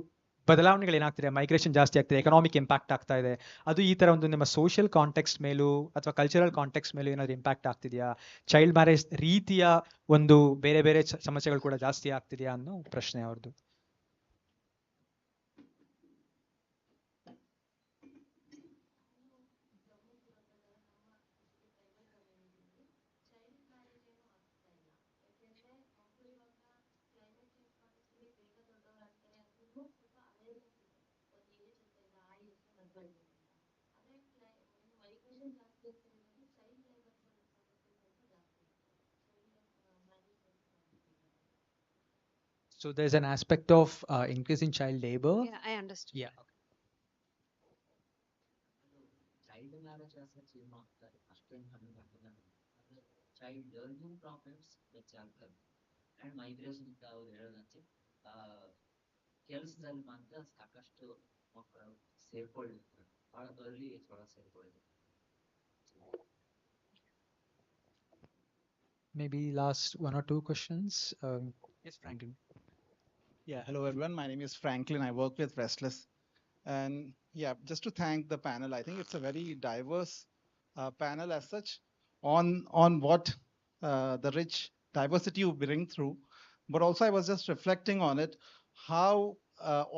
ಬದಲಾವಣೆಗಳು ಏನಾಗ್ತಿದೆ, ಮೈಗ್ರೇಷನ್ ಜಾಸ್ತಿ ಆಗ್ತಿದೆ, ಎಕನಾಮಿಕ್ ಇಂಪ್ಯಾಕ್ಟ್ ಆಗ್ತಾ ಇದೆ, ಅದು ಈ ತರ ಒಂದು ನಿಮ್ಮ ಸೋಷಿಯಲ್ ಕಾಂಟೆಕ್ಸ್ಟ್ ಮೇಲೂ ಅಥವಾ ಕಲ್ಚರಲ್ ಕಾಂಟೆಕ್ಸ್ಟ್ ಮೇಲೂ ಏನಾದ್ರು ಇಂಪ್ಯಾಕ್ಟ್ ಆಗ್ತಿದೆಯಾ? ಚೈಲ್ಡ್ ಮ್ಯಾರೇಜ್ ರೀತಿಯ ಒಂದು ಬೇರೆ ಬೇರೆ ಸಮಸ್ಯೆಗಳು ಕೂಡ ಜಾಸ್ತಿ ಆಗ್ತಿದೆಯಾ ಅನ್ನೋ ಪ್ರಶ್ನೆ ಅವ್ರದ್ದು. So there's an aspect of increase in child labor. Yeah, I understood. Yeah. Child marriage assets ಏನು ಆಗ್ತಾರೆ ಅಷ್ಟೇನು ಕಮ್ಮಿ ಆಗಿಲ್ಲ. ಅಂದ್ರೆ ಚೈಲ್ಡ್ ಲರ್ನಿಂಗ್ ಪ್ರಾಬ್ಲಮ್ಸ್ ಹೆಚ್ಚಾಗ್ತವೆ. ಅಂಡ್ ಮೈಗ್ರೇಷನ್ ಅವ್ರು ಹೇಳೋದಂತೆ ಕೆಲಸದಲ್ಲಿ ಮಾತ್ರ ಸಾಕಷ್ಟು ಮಕ್ಕಳು ಸೇರ್ಕೊಂಡಿರ್ತಾರೆ, ಬಹಳ ಅರ್ಲಿ ಏಜ್ ಒಳಗೆ ಸೇರ್ಕೊಂಡಿರ್ತಾರೆ. Maybe last one or two questions. Yes, Franklin. Yeah, hello everyone. My name is Franklin. I work with Restless. And yeah, just to thank the panel. I think it's a very diverse panel as such on what the rich diversity you bring through. But also I was just reflecting on it, how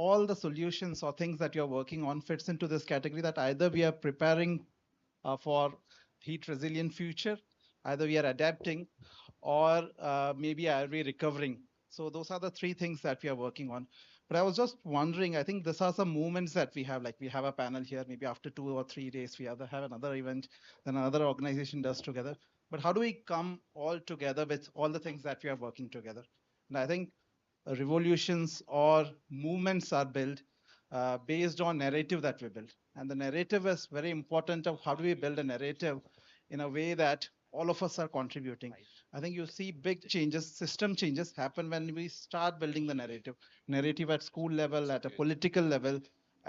all the solutions or things that you're working on fits into this category, that either we are preparing for heat resilient future, either we are adapting, or maybe are we recovering. So those are the three things that we are working on. But I was just wondering, I think these are some movements that we have, like we have a panel here, maybe after 2 or 3 days, we have another event, then another organization does together. But how do we come all together with all the things that we are working together? And I think revolutions or movements are built based on narrative that we build. And the narrative is very important of how do we build a narrative in a way that all of us are contributing. I think you see big changes, system changes happen when we start building the narrative at school level, at a political level,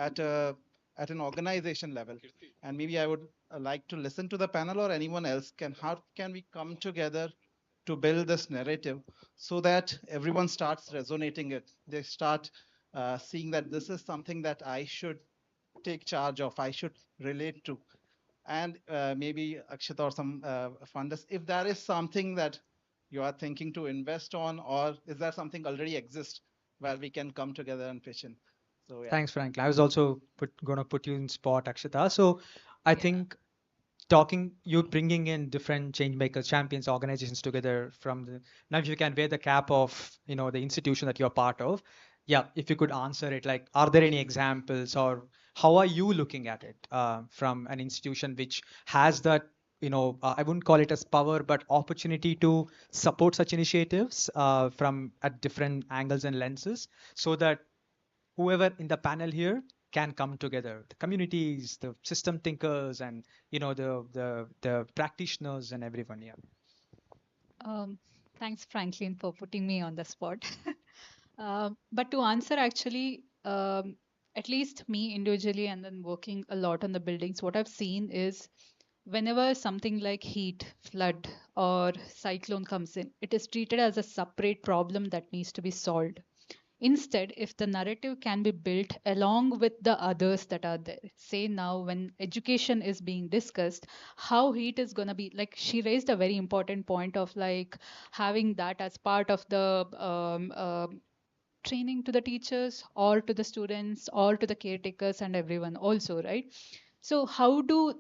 at an organization level. And maybe I would like to listen to the panel or anyone else. How can we come together to build this narrative so that everyone starts resonating it? They start seeing that this is something that I should take charge of, I should relate to. And maybe Akshita or some funders, if there is something that you are thinking to invest on, or is there something already exists where we can come together and pitch in? So yeah. Thanks, Franklin. I was also going to put you in spot, Akshita. So I think you bringing in different change makers, champions, organizations together from the, now if you can wear the cap of, the institution that you're part of. Yeah, if you could answer it, like, are there any examples, or how are you looking at it from an institution which has that, I wouldn't call it as power, but opportunity to support such initiatives from at different angles and lenses, so that whoever in the panel here can come together, the communities, the system thinkers, and the practitioners and everyone. Yeah. Thanks, Franklin, for putting me on the spot. But to answer, actually, at least me individually, and then working a lot on the buildings, what I've seen is whenever something like heat, flood, or cyclone comes in, it is treated as a separate problem that needs to be solved. Instead, if the narrative can be built along with the others that are there, say now when education is being discussed, how heat is going to be, like she raised a very important point of like having that as part of the training to the teachers or to the students or to the caretakers and everyone also, right? So how do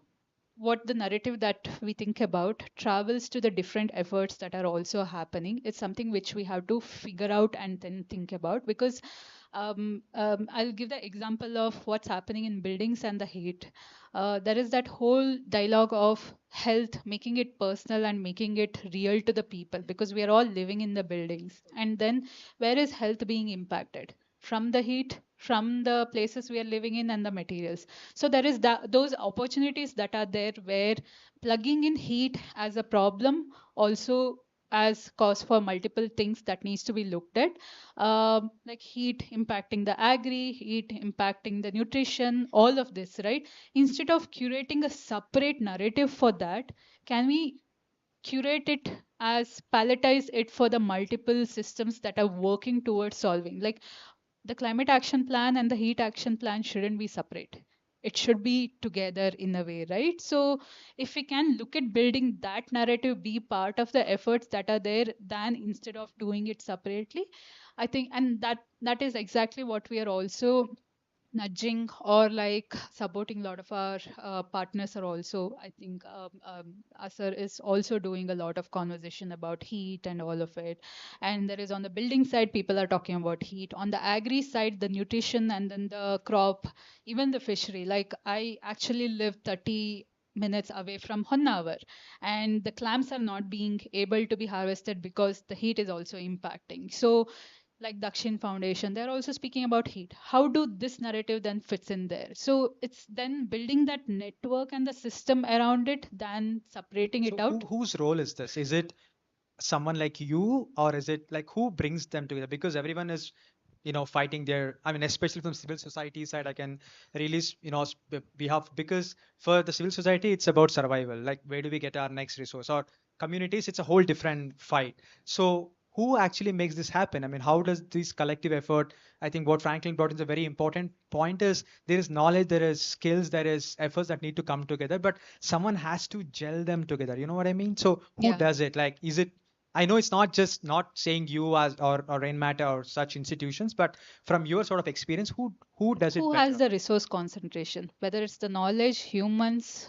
what the narrative that we think about travels to the different efforts that are also happening? It's something which we have to figure out and then think about, because I'll give the example of what's happening in buildings and the heat. There is that whole dialogue of health, making it personal and making it real to the people, because we are all living in the buildings. And then where is health being impacted? From the heat, from the places we are living in, and the materials. So there is those opportunities that are there, where plugging in heat as a problem also as cause for multiple things that needs to be looked at, like heat impacting the agri, heat impacting the nutrition, all of this, right? Instead of curating a separate narrative for that, can we curate it as palletize it for the multiple systems that are working towards solving? Like, the climate action plan and the heat action plan shouldn't be separate. It should be together in a way, right? So if we can look at building that narrative, be part of the efforts that are there, than instead of doing it separately, I think, and that is exactly what we are also nudging or like supporting. A lot of our partners are also, I think, Asar is also doing a lot of conversation about heat and all of it. And there is, on the building side, people are talking about heat. On the agri side, the nutrition, and then the crop, even the fishery. Like, I actually live 30 minutes away from Honnavar, and the clams are not being able to be harvested because the heat is also impacting. So like Dakshin Foundation, they're also speaking about heat. How do this narrative then fits in there? So it's then building that network and the system around it than separating it So out. whose role is this? Is it someone like you, or is it like who brings them together? Because everyone is, fighting their, I mean, especially from civil society side, I can really, behalf, because for the civil society, it's about survival. Like, where do we get our next resource? Or communities, it's a whole different fight. So who actually makes this happen? I mean, how does this collective effort, I think what Franklin brought in is a very important point, is there is knowledge, there is skills, there is efforts that need to come together, but someone has to gel them together. You know what I mean? So who Yeah. does it? Like, is it, I know it's not just, not saying you as, or Rainmatter or such institutions, but from your sort of experience, who does it Who has better? the resource concentration, whether it's the knowledge, humans,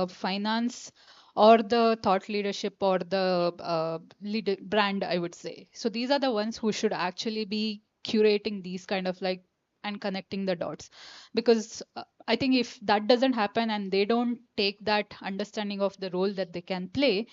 finance, or the thought leadership, or the brand, I would say. So these are the ones who should actually be curating these kind of like and connecting the dots, because I think if that doesn't happen and they don't take that understanding of the role that they can play,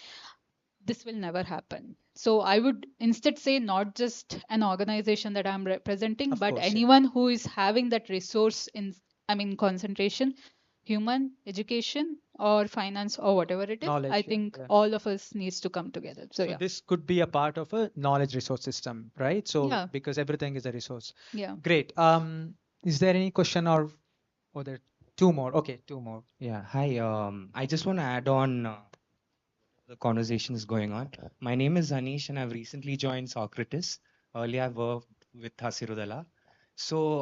this will never happen. So I would instead say, not just an organization that I'm representing, Of but course, yeah. anyone who is having that resource in, I mean, concentration, human, education, or finance, or whatever it is. I Knowledge, yeah. think Yeah. all of us needs to come together. So So yeah. this could be a part of a knowledge resource system, right? So Yeah. because everything is a resource. Yeah. Great. Is there any question, or there two more? Okay, two more. Yeah, hi. I just want to add on the conversation is going on. My name is Anish, and I've recently joined Socrates. Earlier, I worked with Hasirudala. So,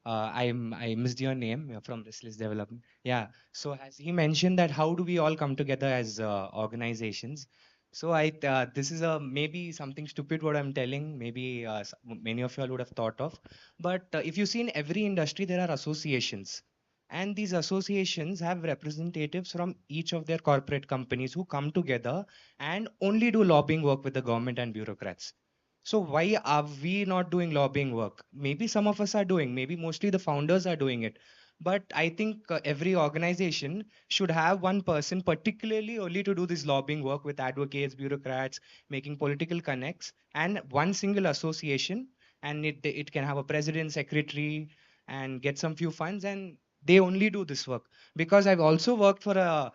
I missed your name from Restless Development. Yeah. So, as he mentioned that how do we all come together as organizations? So, this is a maybe something stupid what I'm telling. Maybe many of you all would have thought of. But if you see in every industry, there are associations, and these associations have representatives from each of their corporate companies who come together and only do lobbying work with the government and bureaucrats. So why are we not doing lobbying work? Maybe some of us are doing, maybe mostly the founders are doing it. But I think every organization should have one person particularly only to do this lobbying work with advocates, bureaucrats, making political connects, and one single association, and it can have a president, secretary, and get some few funds, and they only do this work. Because I've also worked for a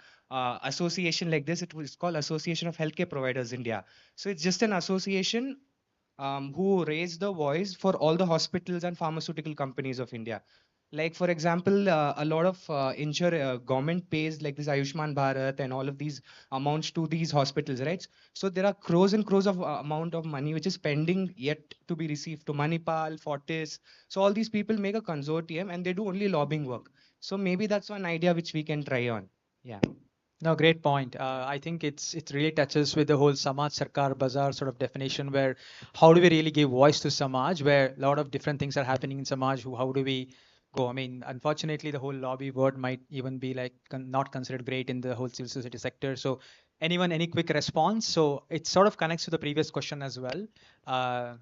association like this. It was called Association of Healthcare Providers India. So it's just an association who raise the voice for all the hospitals and pharmaceutical companies of India. Like for example, a lot of government pays like this Ayushman Bharat and all of these amounts to these hospitals, right? So there are crores and crores of amount of money which is pending yet to be received to Manipal, Fortis. So all these people make a consortium and they do only lobbying work. So maybe that's one idea which we can try on. Yeah. No, great point. I think it really touches with the whole Samaj Sarkar Bazaar sort of definition, where how do we really give voice to Samaj, where a lot of different things are happening in Samaj. How do we go? I mean, unfortunately, the whole lobby word might even be like not considered great in the whole civil society sector. So, anyone, any quick response? So it sort of connects to the previous question as well. Uh,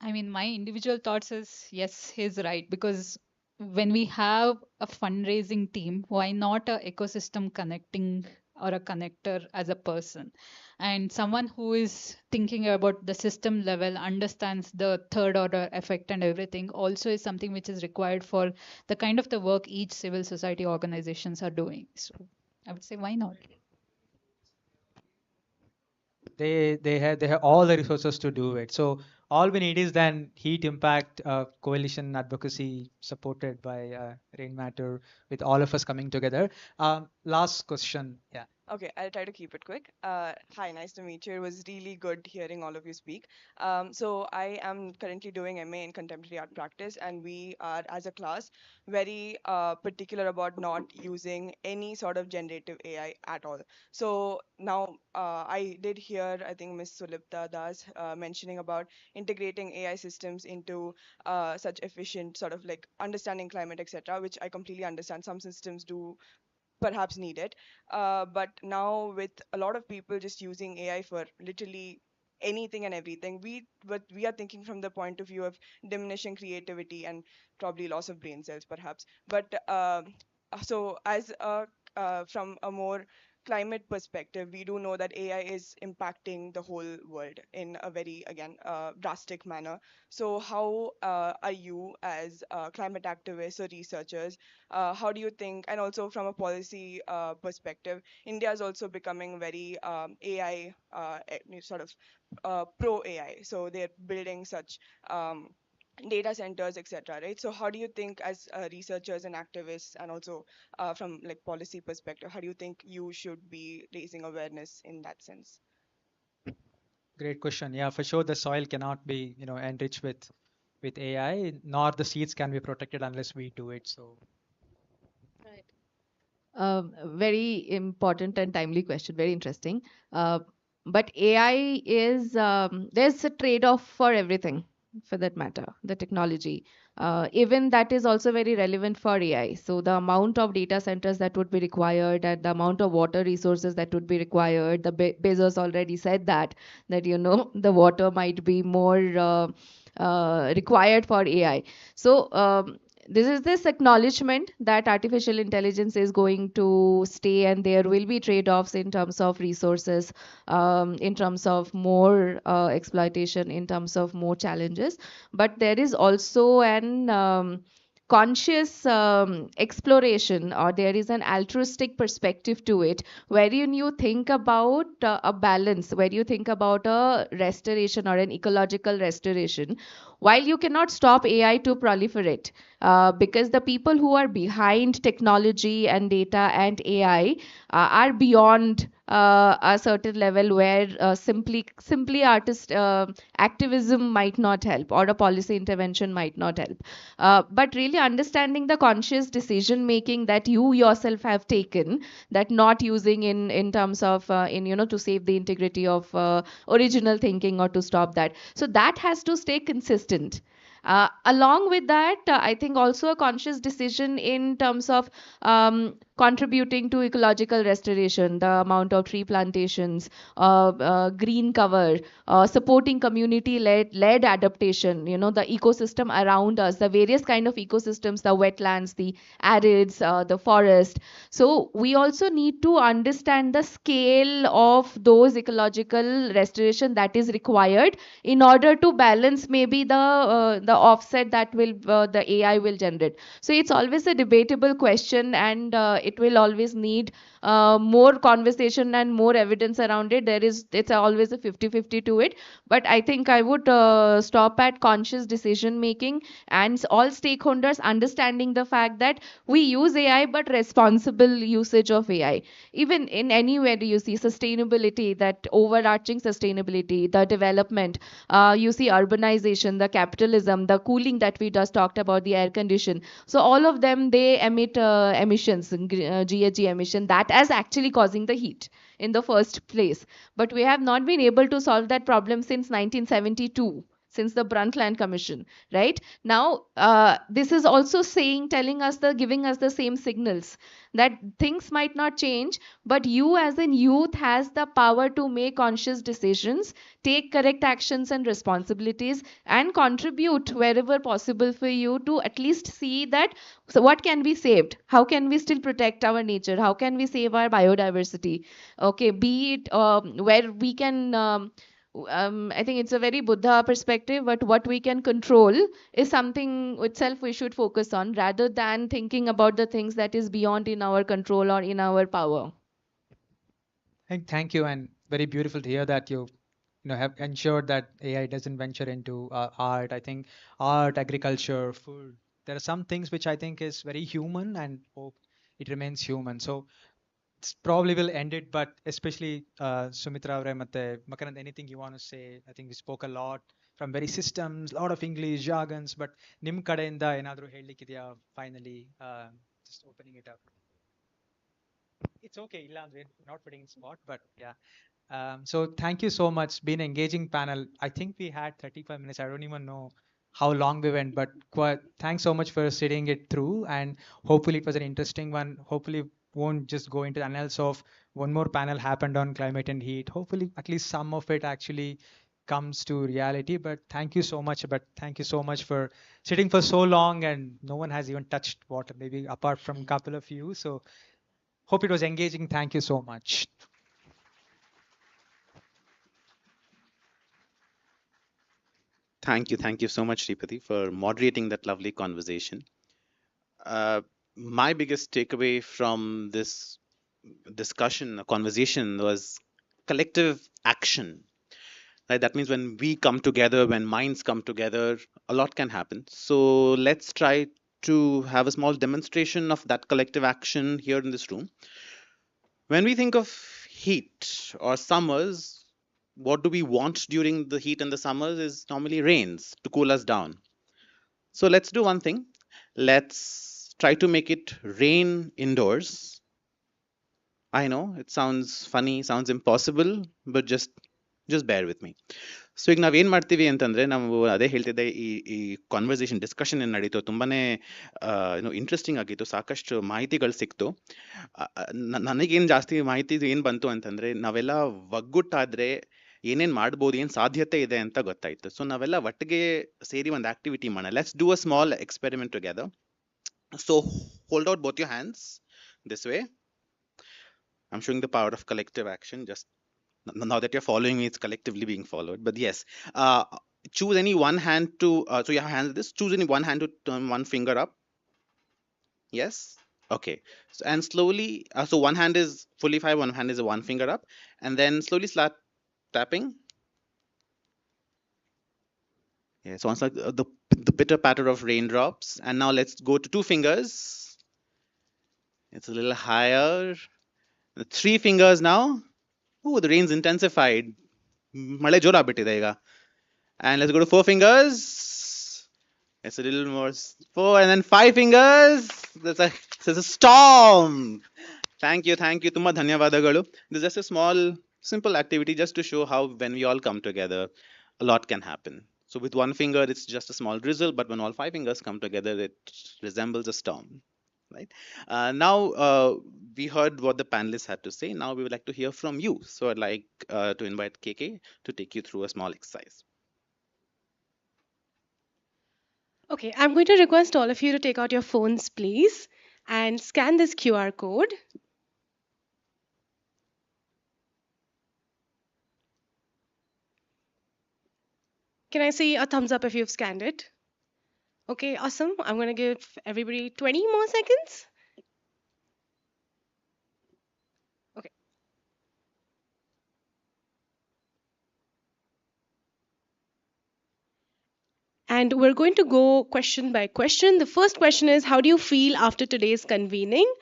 I mean, my individual thoughts is yes, he's right. Because when we have a fundraising team, why not a ecosystem connecting or a connector as a person? And someone who is thinking about the system level, understands the third order effect and everything, also is something which is required for the kind of the work each civil society organizations are doing. So I would say, why not? They have all the resources to do it. So all we need is then heat impact coalition advocacy supported by Rain Matter, with all of us coming together. Last question. Yeah. Okay, I'll try to keep it quick. Hi, nice to meet you. It was really good hearing all of you speak. So I am currently doing MA in Contemporary Art Practice, and we are, as a class, very particular about not using any sort of generative AI at all. So now I did hear, I think Ms. Sulipta Das mentioning about integrating AI systems into such efficient sort of like understanding climate, etc., which I completely understand. Some systems do perhaps need it. But now with a lot of people just using AI for literally anything and everything, we are thinking from the point of view of diminishing creativity and probably loss of brain cells, perhaps. But so as a from a more climate perspective, we do know that AI is impacting the whole world in a very, again, drastic manner. So how are you as climate activists or researchers, how do you think, and also from a policy perspective, India is also becoming very AI sort of pro AI. So they're building such data centers, etc. Right? So how do you think, as researchers and activists, and also from like policy perspective, how do you think you should be raising awareness in that sense? Great question. Yeah, for sure the soil cannot be, enriched with AI, nor the seeds can be protected unless we do it. So Very important and timely question, very interesting. Uh, but AI is, there's a trade-off for everything, for that matter, the technology. Even that is also very relevant for AI. So the amount of data centers that would be required and the amount of water resources that would be required, the Bezos already said that, the water might be more required for AI. So this is this acknowledgement that artificial intelligence is going to stay, and there will be trade-offs in terms of resources, in terms of more exploitation, in terms of more challenges. But there is also an conscious exploration, or there is an altruistic perspective to it, wherein you think about a balance, where you think about a restoration or an ecological restoration, while you cannot stop AI to proliferate, because the people who are behind technology and data and AI are beyond a certain level, where simply artist activism might not help, or a policy intervention might not help. But really understanding the conscious decision making that you yourself have taken, that not using in terms of in to save the integrity of original thinking, or to stop that, so that has to stay consistent. Along with that, I think also a conscious decision in terms of contributing to ecological restoration, the amount of tree plantations, green cover, supporting community-led adaptation, the ecosystem around us, the various kind of ecosystems, the wetlands, the arids, the forest. So we also need to understand the scale of those ecological restoration that is required in order to balance maybe the offset that will the AI will generate. So it's always a debatable question, and it will always need more conversation and more evidence around it. It's always a 50-50 to it. But I think I would stop at conscious decision making, and all stakeholders understanding the fact that we use AI, but responsible usage of AI. Even in anywhere do you see sustainability, that overarching sustainability, the development, you see urbanization, the capitalism, the cooling that we just talked about, the air condition. So all of them, they emit emissions, GHG emission, that is actually causing the heat in the first place. But we have not been able to solve that problem since 1972. since the Brundtland Commission, right? Now, this is also telling us giving us the same signals that things might not change, but you as a youth has the power to make conscious decisions, take correct actions and responsibilities, and contribute wherever possible for you to at least see that, so what can be saved, how can we still protect our nature, how can we save our biodiversity, okay, be it where we can I think it's a very Buddha perspective, but what we can control is something itself we should focus on rather than thinking about the things that is beyond in our control or in our power. Thank you, and very beautiful to hear that you have ensured that AI doesn't venture into art. I think art, agriculture, food. There are some things which I think is very human, and hope it remains human. So it's probably will end it, but especially Sumitra avare ಮತ್ತೆ Makarand, anything you want to say? I think we spoke a lot from very systems, a lot of English jargons, but ನಿಮ್ ಕಡೆಯಿಂದ ಏನಾದರೂ ಹೇಳಲಿಕ್ಕಿದೆಯಾ finally? Just opening it up. It's okay, ಇಲ್ಲ ಅಂದ್ರೆ not putting in spot, but yeah. So thank you so much. Been an engaging panel. I think we had 35 minutes. I don't even know how long we went, but thanks so much for sitting it through. And hopefully it was an interesting one. Hopefully won't just go into the annals of one more panel happened on climate and heat. Hopefully at least some of it actually comes to reality. But thank you so much. But thank you so much for sitting for so long, and no one has even touched water, maybe apart from a couple of you. So hope it was engaging. Thank you so much. Thank you so much, Sripati, for moderating that lovely conversation. My biggest takeaway from this discussion, conversation, was collective action. Right? That means when we come together, when minds come together, a lot can happen. So let's try to have a small demonstration of that collective action here in this room. When we think of heat or summers, what do we want during the heat and the summers is normally rains to cool us down. So let's do one thing. Let's try to make it rain indoors. I know it sounds funny, sounds impossible, but just bear with me. So ಈಗ ನಾವೇನ್ ಮಾಡ್ತೀವಿ ಅಂತಂದ್ರೆ, ನಾವು ಅದೇ ಹೇಳ್ತಿದ್ದೆ, ಈ conversation discussion ಏನು ನಡೀತು ತುಂಬಾನೇ ಇಂಟ್ರೆಸ್ಟಿಂಗ್ ಆಗಿತ್ತು, ಸಾಕಷ್ಟು ಮಾಹಿತಿಗಳು ಸಿಕ್ತು. ನನಗೇನು ಜಾಸ್ತಿ ಮಾಹಿತಿ ಏನು ಬಂತು ಅಂತಂದ್ರೆ, ನಾವೆಲ್ಲ ಒಗ್ಗುಟ್ಟಾದ್ರೆ ಏನೇನ್ ಮಾಡ್ಬೋದು, ಏನ್ ಸಾಧ್ಯತೆ ಇದೆ ಅಂತ ಗೊತ್ತಾಯ್ತು. ಸೊ ನಾವೆಲ್ಲ ಒಟ್ಟಿಗೆ ಸೇರಿ ಒಂದು ಆಕ್ಟಿವಿಟಿ ಮಾಡೋಣ. Let's do a small experiment together. So hold out both your hands this way. I'm showing the power of collective action. Just now that you're following me, it's collectively being followed. But yes, choose any one hand to, so you have hands like this, choose any one hand to turn one finger up. Yes. Okay. So, and slowly, so one hand is fully five, one hand is a one finger up, and then slowly start tapping. Yeah, so it's like the pitter patter of raindrops. And now let's go to two fingers. It's a little higher. Three fingers now. Oh, the rain's intensified. ಮಳೆ ಜೋರ ಆಗ್ಬಿಟ್ಟಿದೆ ಈಗ. And let's go to four fingers. It's a little more. Four, and then five fingers. There's a storm. Thank you. ತುಂಬಾ ಧನ್ಯವಾದಗಳು. This is just a small, simple activity just to show how when we all come together, a lot can happen. So with one finger, it's just a small drizzle, but when all five fingers come together, it resembles a storm. Right. Now we heard what the panelists had to say. Now we would like to hear from you. So I'd like to invite KK to take you through a small exercise. Okay, I'm going to request all of you to take out your phones, please, and scan this QR code. Can I see a thumbs up if you've scanned it? Okay, awesome. I'm going to give everybody 20 more seconds. Okay. And we're going to go question by question. The first question is, how do you feel after today's convening?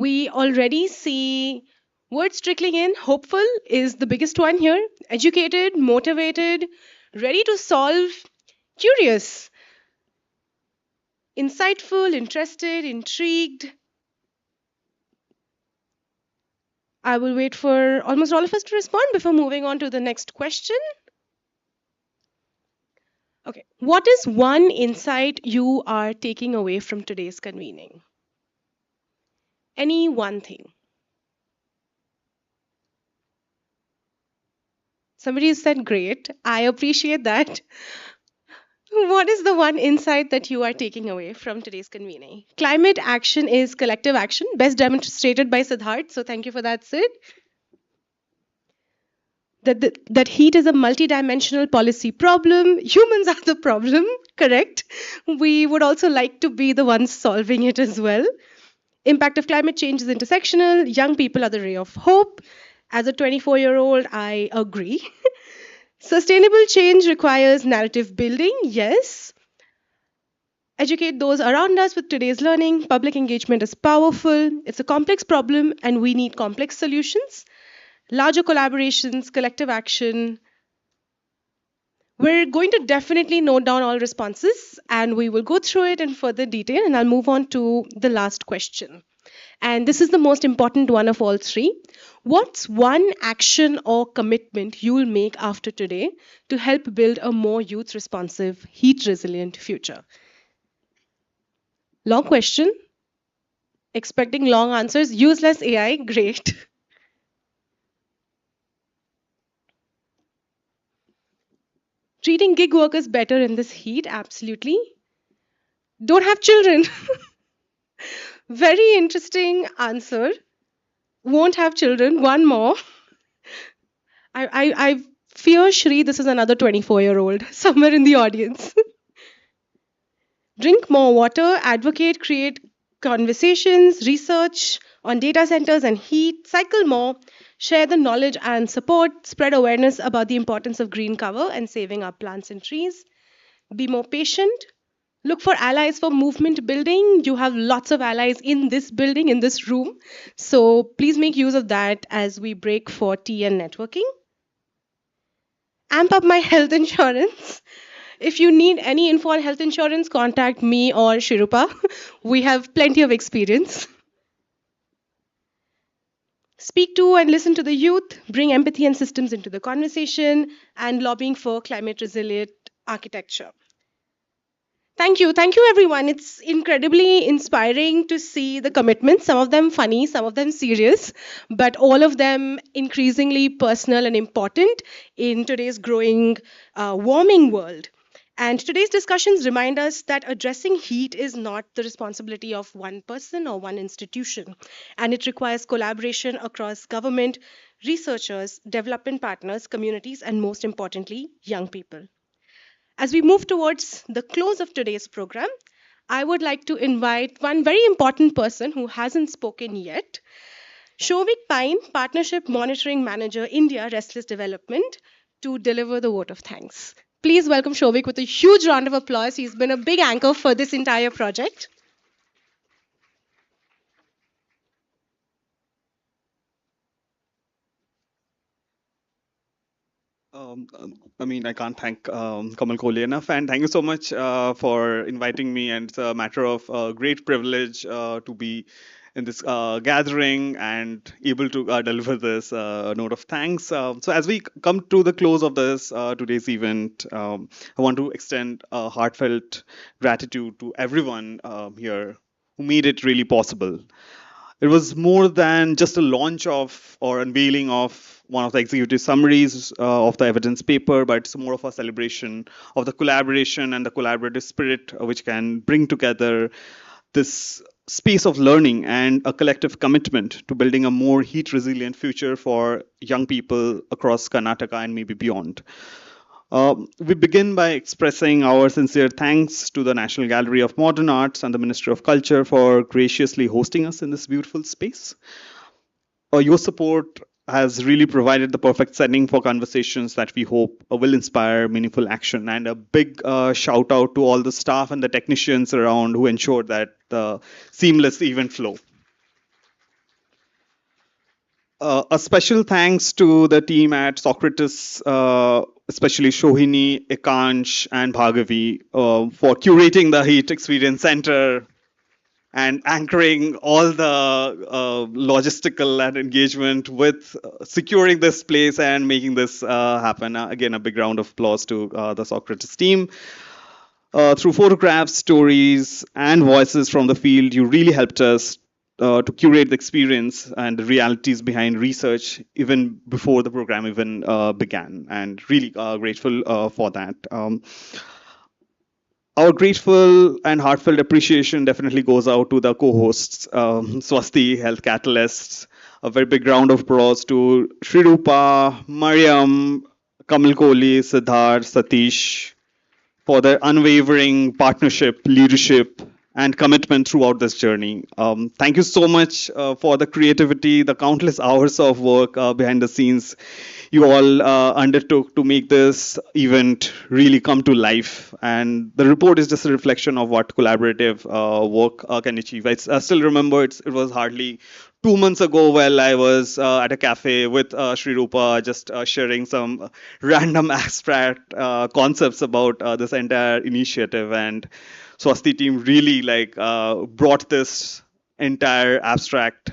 We already see words trickling in. Hopeful is the biggest one here. Educated, motivated, ready to solve, curious, insightful, interested, intrigued. I will wait for almost all of us to respond before moving on to the next question. Okay. What is one insight you are taking away from today's convening? Any one thing? Somebody said great. I appreciate that. What is the one insight that you are taking away from today's convening? Climate action is collective action, best demonstrated by Siddharth. So thank you for that, Sid. That heat is a multidimensional policy problem. Humans are the problem, correct? We would also like to be the ones solving it as well. Impact of climate change is intersectional. Young people are the ray of hope. As a 24-year-old, I agree. Sustainable change requires narrative building, yes. Educate those around us with today's learning. Public engagement is powerful. It's a complex problem, and we need complex solutions. Larger collaborations, collective action. We're going to definitely note down all responses, and we will go through it in further detail, and I'll move on to the last question. And this is the most important one of all three. What's one action or commitment you'll make after today to help build a more youth responsive, heat resilient future? Long question. Expecting long answers. Useless AI. Great. Treating gig workers better in this heat. Absolutely. Don't have children. Very interesting answer. Won't have children. One more. I fear, Shri, this is another 24-year-old somewhere in the audience. Drink more water, advocate, create conversations, research on data centers and heat, cycle more, share the knowledge and support, spread awareness about the importance of green cover and saving our plants and trees. Be more patient. Look for allies for movement building. You have lots of allies in this building, in this room. So please make use of that as we break for tea and networking. Amp up my health insurance. If you need any info on health insurance, contact me or Shirupa. We have plenty of experience. Speak to and listen to the youth, bring empathy and systems into the conversation, and lobbying for climate resilient architecture. Thank you. Thank you, everyone. It's incredibly inspiring to see the commitments, some of them funny, some of them serious, but all of them increasingly personal and important in today's growing warming world. And today's discussions remind us that addressing heat is not the responsibility of one person or one institution, and it requires collaboration across government, researchers, development partners, communities, and most importantly, young people. As we move towards the close of today's program, I would like to invite one very important person who hasn't spoken yet, Shovik Pine, Partnership Monitoring Manager, India Restless Development, to deliver the vote of thanks. Please welcome Shovik with a huge round of applause. He's been a big anchor for this entire project. I can't thank Kamal Kohli enough, and thank you so much for inviting me. And it's a matter of great privilege to be in this gathering and able to deliver this note of thanks. So, as we come to the close of this today's event, I want to extend a heartfelt gratitude to everyone here who made it really possible. It was more than just a launch of or unveiling of one of the executive summaries of the evidence paper, but it's more of a celebration of the collaboration and the collaborative spirit which can bring together this space of learning and a collective commitment to building a more heat resilient future for young people across Karnataka and maybe beyond. We begin by expressing our sincere thanks to the National Gallery of Modern Arts and the Ministry of Culture for graciously hosting us in this beautiful space. Your support has really provided the perfect setting for conversations that we hope will inspire meaningful action. And a big shout out to all the staff and the technicians around who ensured that the seamless event flow. A special thanks to the team at Socrates, especially Shohini, Ekansh, and Bhargavi for curating the Heat Experience Center. and anchoring all the logistical and engagement with securing this place and making this happen. Again, a big round of applause to the Socrates team. Through photographs, stories, and voices from the field, you really helped us to curate the experience and the realities behind research even before the program even began, and really grateful for that. Our grateful and heartfelt appreciation definitely goes out to the co-hosts, Swasti, Health Catalysts. A very big round of applause to Shrirupa, Mariam, Kamal Kohli, Siddharth, Satish, for their unwavering partnership, leadership, and commitment throughout this journey. Thank you so much for the creativity, the countless hours of work behind the scenes you all undertook to make this event really come to life. And the report is just a reflection of what collaborative work can achieve. I still remember it was hardly 2 months ago while I was at a cafe with Sri Rupa, just sharing some random abstract concepts about this entire initiative. And Swasti team really brought this entire abstract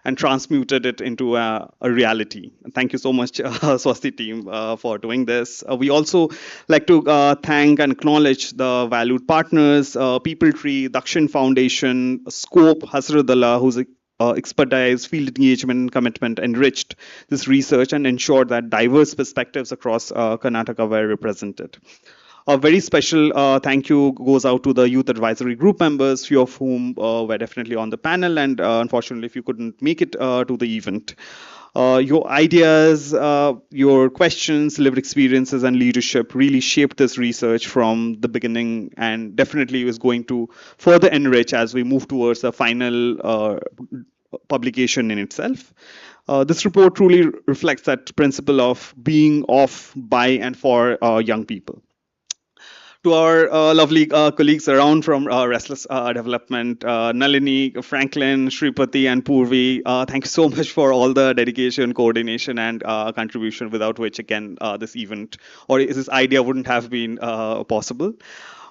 and transmuted it into a reality. Thank you so much, Swasti team, for doing this. We also like to thank and acknowledge the valued partners, People Tree, Dakshin Foundation, Scope, Hasradallah, whose expertise, field engagement, and commitment enriched this research and ensured that diverse perspectives across Karnataka were represented. A very special thank you goes out to the youth advisory group members, few of whom were definitely on the panel, and unfortunately, if you couldn't make it to the event. Your ideas, your questions, lived experiences, and leadership really shaped this research from the beginning, and definitely is going to further enrich as we move towards the final publication in itself. This report truly reflects that principle of being of, by, and for young people. To our lovely colleagues around from Restless Development, Nalini, Franklin, Shripati, and Purvi, thank you so much for all the dedication, coordination, and contribution, without which, again, this event or this idea wouldn't have been possible.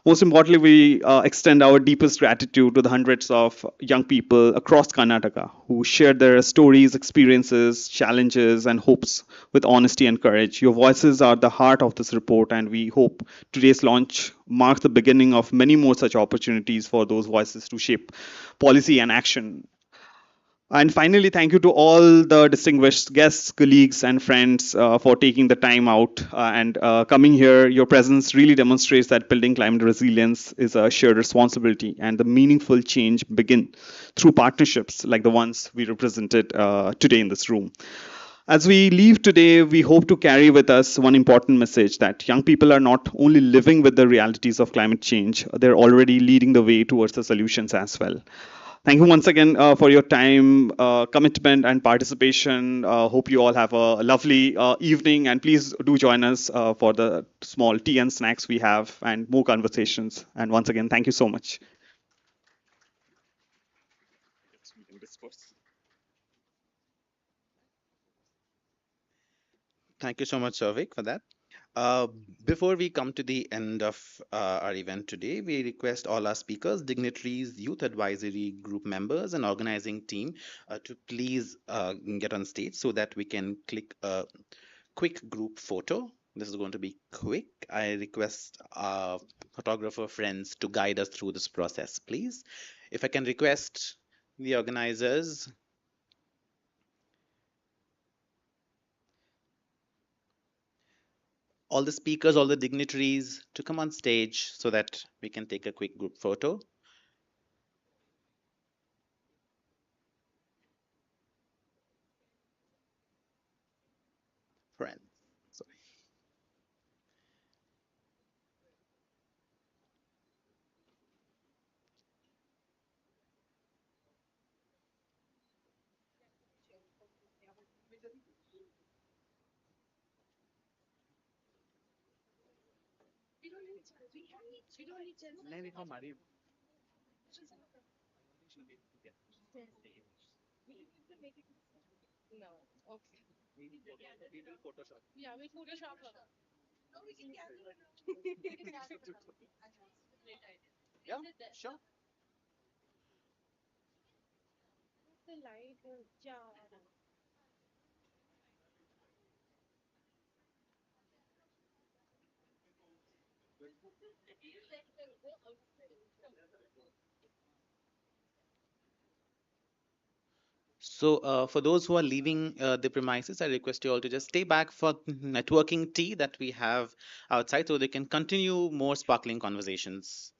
Most importantly, we extend our deepest gratitude to the hundreds of young people across Karnataka who shared their stories, experiences, challenges, and hopes with honesty and courage. Your voices are the heart of this report, and we hope today's launch marks the beginning of many more such opportunities for those voices to shape policy and action. And finally, thank you to all the distinguished guests, colleagues, and friends for taking the time out and coming here. Your presence really demonstrates that building climate resilience is a shared responsibility, and the meaningful change begin through partnerships like the ones we represented today in this room. As we leave today, we hope to carry with us one important message that young people are not only living with the realities of climate change, they're already leading the way towards the solutions as well. Thank you once again for your time, commitment, and participation. Hope you all have a lovely evening, and please do join us for the small tea and snacks we have and more conversations. And once again, thank you so much. Thank you so much, Savik, for that. Uh, Before we come to the end of our event today, we request all our speakers, dignitaries, youth advisory group members, and organizing team to please get on stage so that we can click a quick group photo. This is going to be quick. I request our photographer friends to guide us through this process, please. If I can request the organizers, all the speakers, all the dignitaries to come on stage so that we can take a quick group photo. Friends. Sorry. Yeah, sure. So, for those who are leaving the premises, I request you all to just stay back for networking tea that we have outside so they can continue more sparkling conversations.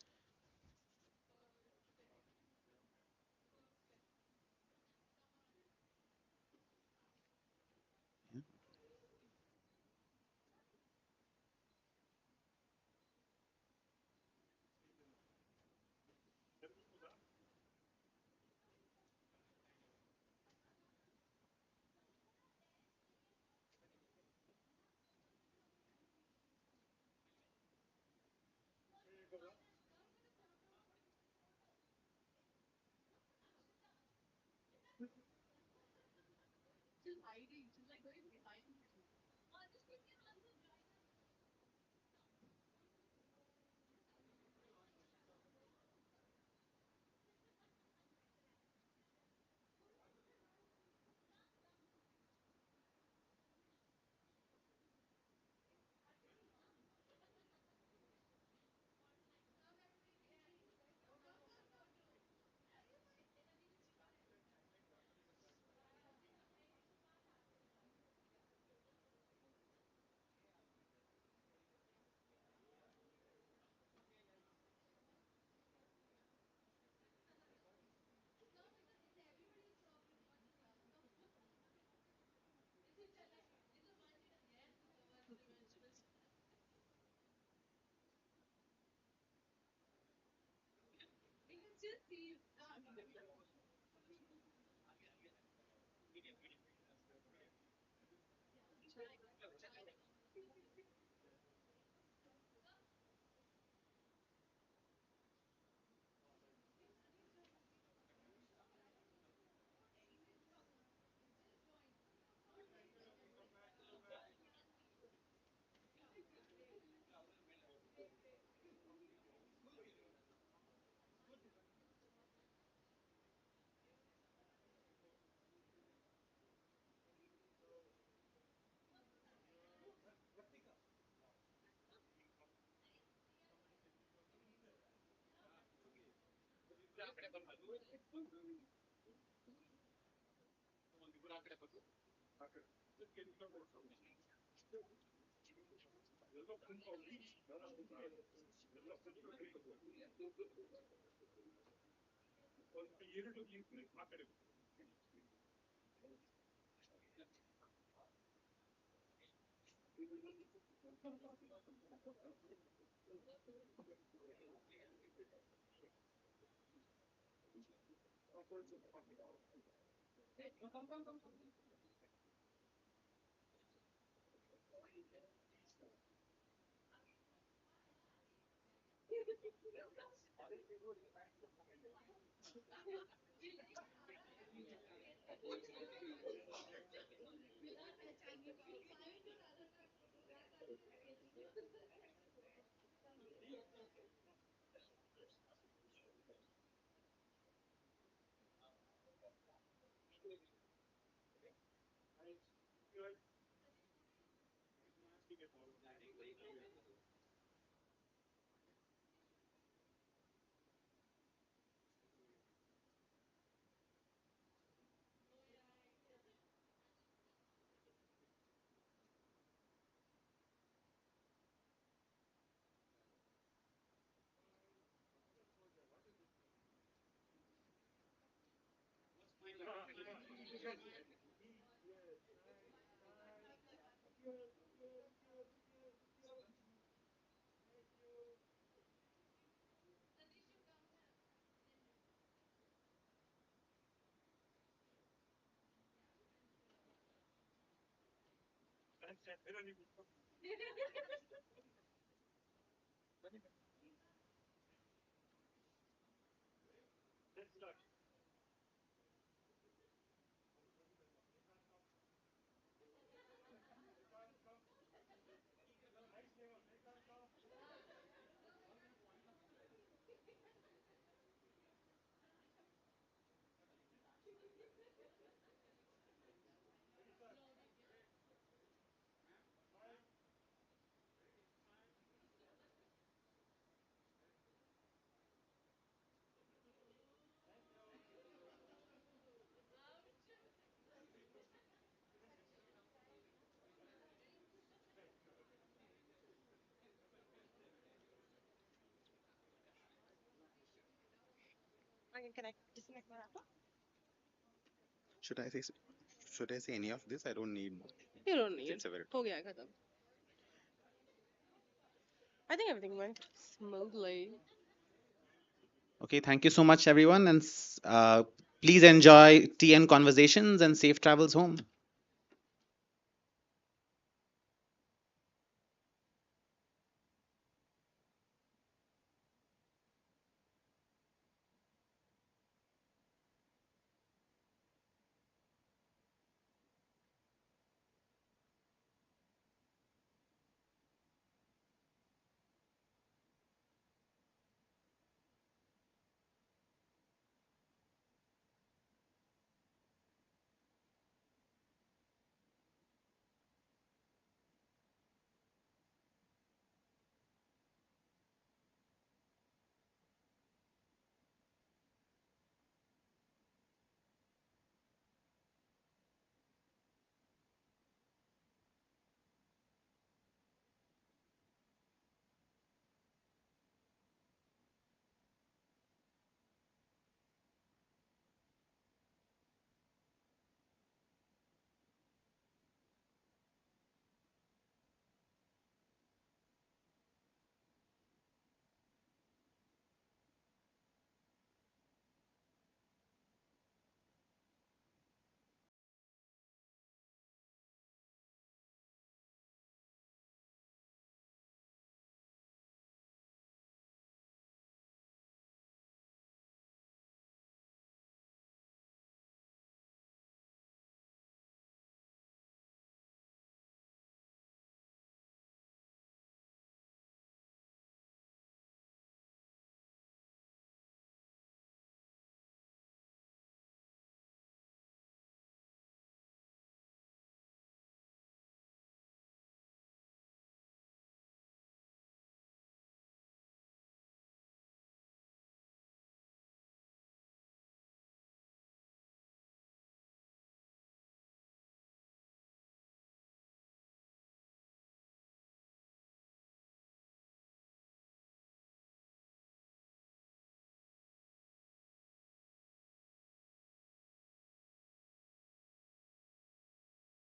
I can connect, disconnect my laptop. Should I say should I say any of this? I don't need more. You don't need. It's a very हो गया खत्म. I think everything went smoothly. okay. Thank you so much, everyone, and please enjoy tea and conversations and safe travels home.